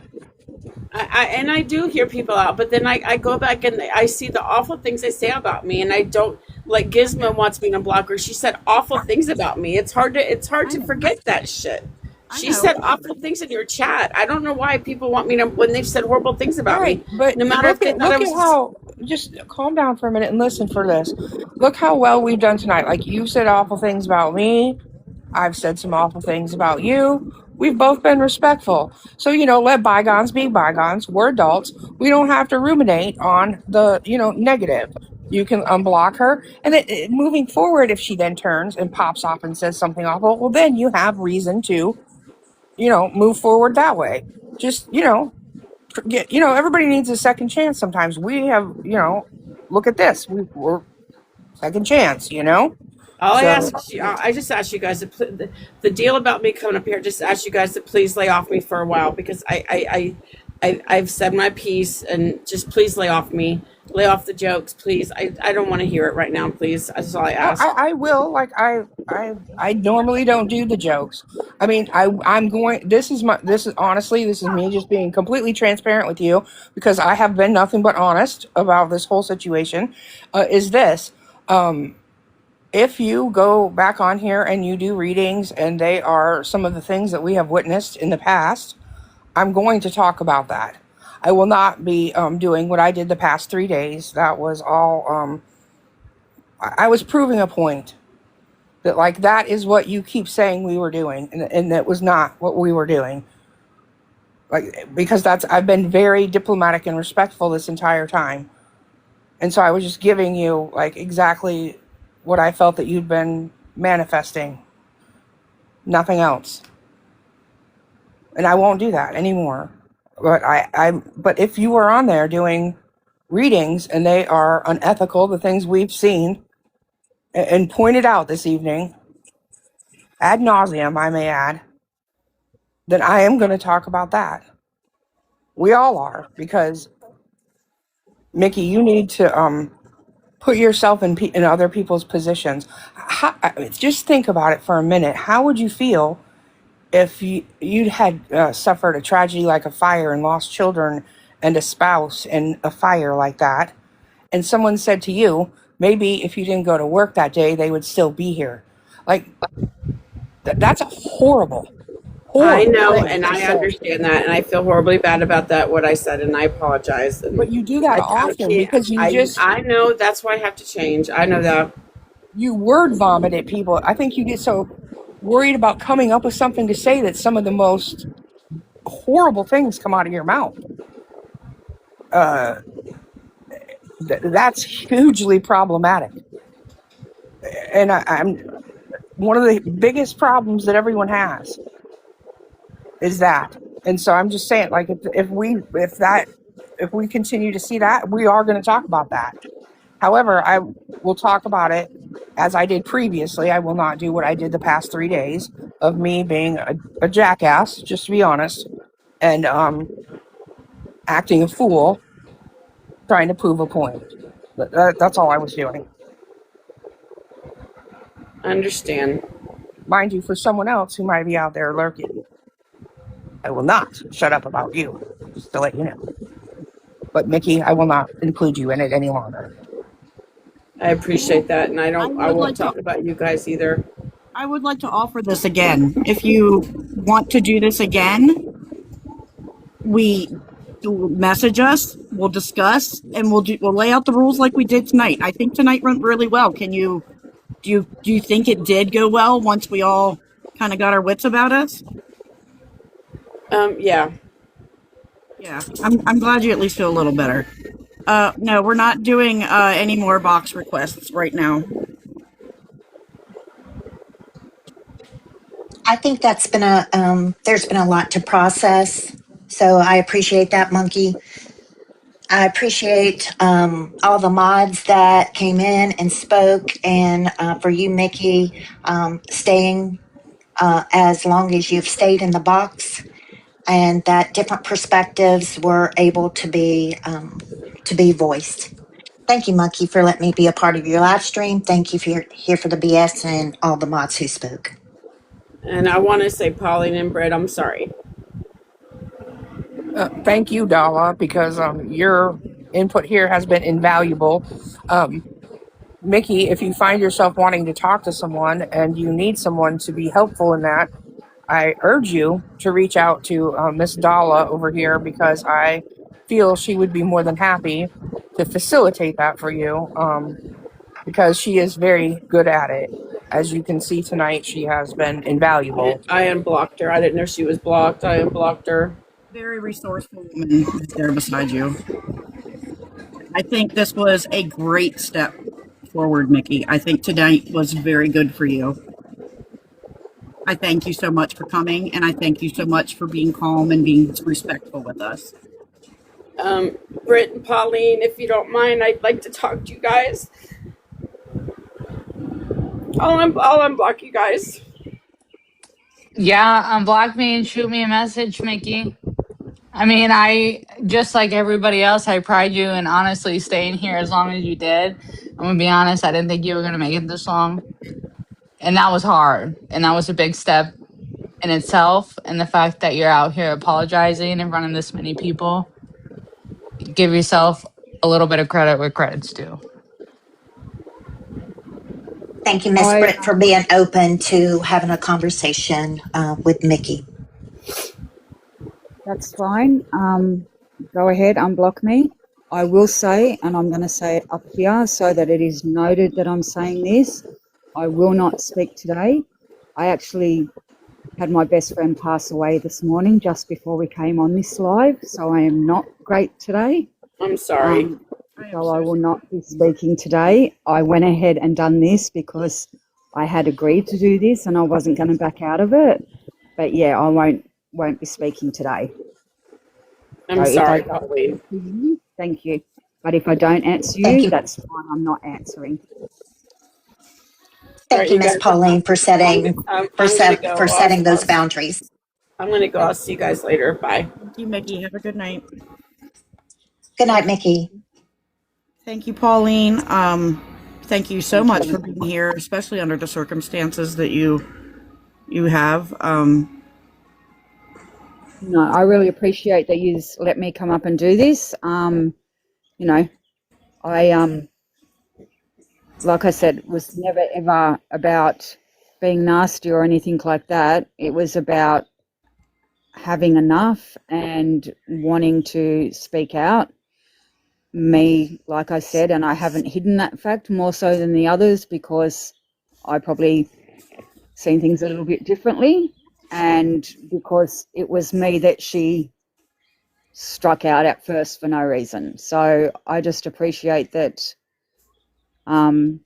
I do hear people out, but then I go back and I see the awful things they say about me, and I don't like. Gizmo wants me to block her. She said awful things about me. It's hard to forget that shit. She said awful things in your chat. I don't know why people want me to when they've said horrible things about me. But No matter if they thought I look was at how, just calm down for a minute and listen for this. Look how well we've done tonight. Like, you said awful things about me. I've said some awful things about you. We've both been respectful. So, let bygones be bygones. We're adults. We don't have to ruminate on the, negative. You can unblock her. And moving forward, if she then turns and pops off and says something awful, well, then you have reason to, move forward that way. Just, everybody needs a second chance sometimes. We have, look at this. We're second chance, I just asked you guys the deal about me coming up here. Just asked you guys to please lay off me for a while because I've said my piece, and just please lay off me. Lay off the jokes, please. I don't want to hear it right now, please. That's all I ask. I will. Like, I normally don't do the jokes. I mean, I'm going. This is honestly, this is me just being completely transparent with you, because I have been nothing but honest about this whole situation. Is this? If you go back on here and you do readings and they are some of the things that we have witnessed in the past, I'm going to talk about that. I will not be doing what I did the past 3 days. That was all, I was proving a point that, like, that is what you keep saying we were doing, and that was not what we were doing. Like, because I've been very diplomatic and respectful this entire time. And so I was just giving you, like, exactly what I felt that you'd been manifesting. Nothing else. And I won't do that anymore. But but if you were on there doing readings and they are unethical, the things we've seen and pointed out this evening, ad nauseum, I may add, then I am going to talk about that. We all are, because Mikki, you need to put yourself in other people's positions. Just think about it for a minute. How would you feel if you'd had suffered a tragedy like a fire and lost children and a spouse in a fire like that, and someone said to you, maybe if you didn't go to work that day, they would still be here? Like, that's a horrible I know, thing and to I say. understand that, and I feel horribly bad about that, what I said, and I apologize. And But you do that often because I know that's why I have to change. I know that. You word vomit at people. I think you get so worried about coming up with something to say that some of the most horrible things come out of your mouth. That's hugely problematic. And I'm one of the biggest problems that everyone has is that. And so I'm just saying, like, if we continue to see that, we are going to talk about that. However, I will talk about it as I did previously. I will not do what I did the past 3 days of me being a jackass, just to be honest, and acting a fool, trying to prove a point. That's all I was doing. Understand. Mind you, for someone else who might be out there lurking, I will not shut up about you, just to let you know. But Mikki, I will not include you in it any longer. I appreciate that, and I I don't. I would won't like to talk about you guys either. I would like to offer this again. If you want to do this again, we message us, we'll discuss, and we'll lay out the rules like we did tonight. I think tonight went really well. Do you think it did go well once we all kind of got our wits about us? Yeah. Yeah. I'm glad you at least feel a little better. No, we're not doing any more box requests right now. I think that's been there's been a lot to process. So I appreciate that, Monkey. I appreciate all the mods that came in and spoke, and for you, Mickey, staying as long as you've stayed in the box, and that different perspectives were able to be voiced. Thank you, Monkey, for letting me be a part of your live stream. Thank you for here for the BS and all the mods who spoke. And I want to say, Pauline and Britt, I'm sorry. Thank you, Dala, because your input here has been invaluable. Mikki, if you find yourself wanting to talk to someone and you need someone to be helpful in that, I urge you to reach out to Miss Dala over here, because I feel she would be more than happy to facilitate that for you, because she is very good at it. As you can see tonight, she has been invaluable. I unblocked her. I didn't know she was blocked. I unblocked her. Very resourceful woman there beside you. I think this was a great step forward, Mikki. I think tonight was very good for you. I thank you so much for coming, and I thank you so much for being calm and being respectful with us. Britt and Pauline, if you don't mind, I'd like to talk to you guys. I'll unblock you guys. Yeah, unblock me and shoot me a message, Mickey. I mean, I just like everybody else, I pride you in honestly staying here as long as you did. I'm gonna be honest, I didn't think you were gonna make it this long. And that was hard. And that was a big step in itself. And the fact that you're out here apologizing in front of this many people, give yourself a little bit of credit where credit's due. Thank you, Miss Britt, for being open to having a conversation with Mikki. That's fine. Go ahead, unblock me. I will say, and I'm going to say it up here so that it is noted that I'm saying this, I will not speak today. I actually had my best friend pass away this morning just before we came on this live, so I am not great today. I'm sorry. So I will not be speaking today. I went ahead and done this because I had agreed to do this and I wasn't going to back out of it. But yeah, I won't be speaking today. I'm sorry, Pauline. Thank you. But if I don't answer you, that's fine. I'm not answering. Thank you, Miss Pauline, for setting those boundaries. I'm going to go. I'll see you guys later. Bye. Thank you, Mikki. Have a good night. Good night, Mikki. Thank you, Pauline. Thank you so much for being here, especially under the circumstances that you have. No, I really appreciate that you let me come up and do this. You know, I like I said, it was never ever about being nasty or anything like that. It was about having enough and wanting to speak out. Me, like I said, and I haven't hidden that fact more so than the others because I probably seen things a little bit differently, and because it was me that she struck out at first for no reason. So I just appreciate that you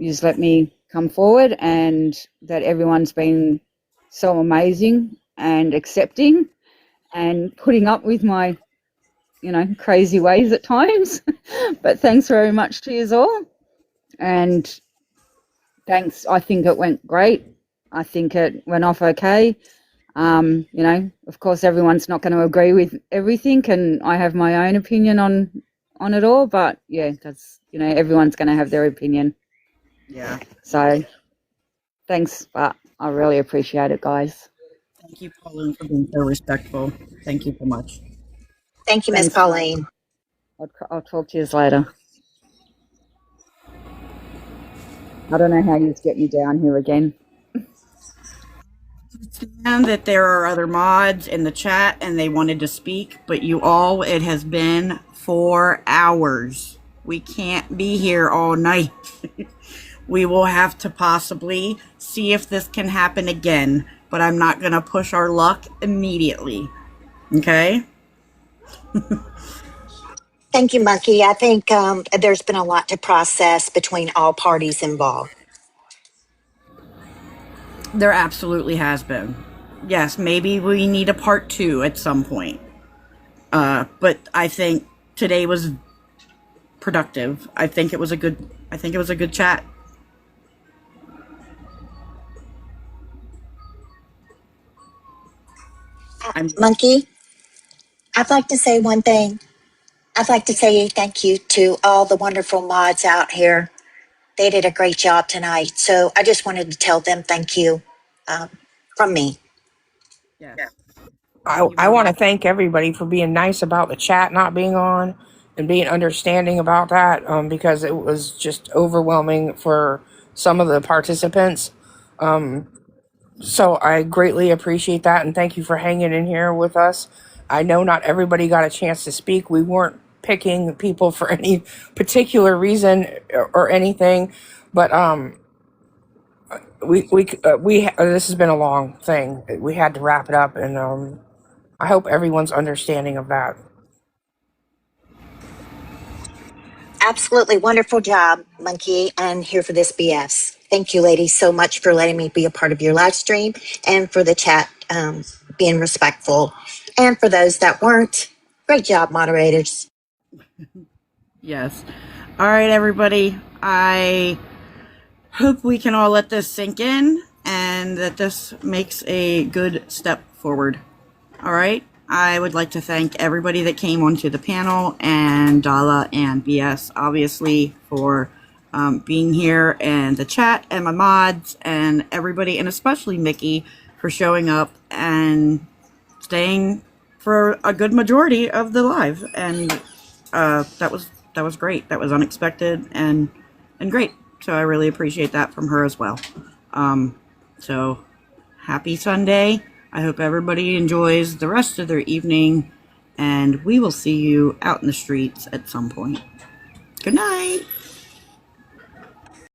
just let me come forward and that everyone's been so amazing and accepting and putting up with my crazy ways at times. But thanks very much to you all. And thanks. I think it went great. I think it went off okay. Of course, everyone's not going to agree with everything, and I have my own opinion on it all. But yeah, that's everyone's going to have their opinion. Yeah. So thanks, but I really appreciate it, guys. Thank you, Pauline, for being so respectful. Thank you so much. Thank you, Miss Pauline. I'll talk to you later. I don't know how you get me down here again. And that there are other mods in the chat and they wanted to speak, but you all, it has been 4 hours. We can't be here all night. We will have to possibly see if this can happen again, but I'm not going to push our luck immediately. Okay? Thank you, Monkey. I think there's been a lot to process between all parties involved. There absolutely has been. Yes, maybe we need a part 2 at some point. But I think today was productive. I think it was a good chat. Monkey, I'd like to say one thing. I'd like to say thank you to all the wonderful mods out here. They did a great job tonight. So I just wanted to tell them thank you from me. Yes. I want to thank everybody for being nice about the chat not being on and being understanding about that, because it was just overwhelming for some of the participants. So I greatly appreciate that, and thank you for hanging in here with us. I know not everybody got a chance to speak. We weren't picking people for any particular reason or anything, but this has been a long thing. We had to wrap it up, and I hope everyone's understanding of that. Absolutely wonderful job, Monkey, and here for this BS. Thank you, ladies, so much for letting me be a part of your live stream and for the chat being respectful. And for those that weren't, great job, moderators. Yes. All right, everybody. I hope we can all let this sink in and that this makes a good step forward. All right. I would like to thank everybody that came onto the panel and Dala and BS, obviously, for being here, and the chat and my mods and everybody, and especially Mikki for showing up and staying for a good majority of the live. And that was great. That was unexpected and great. So I really appreciate that from her as well. So happy Sunday. I hope everybody enjoys the rest of their evening, and we will see you out in the streets at some point. Good night.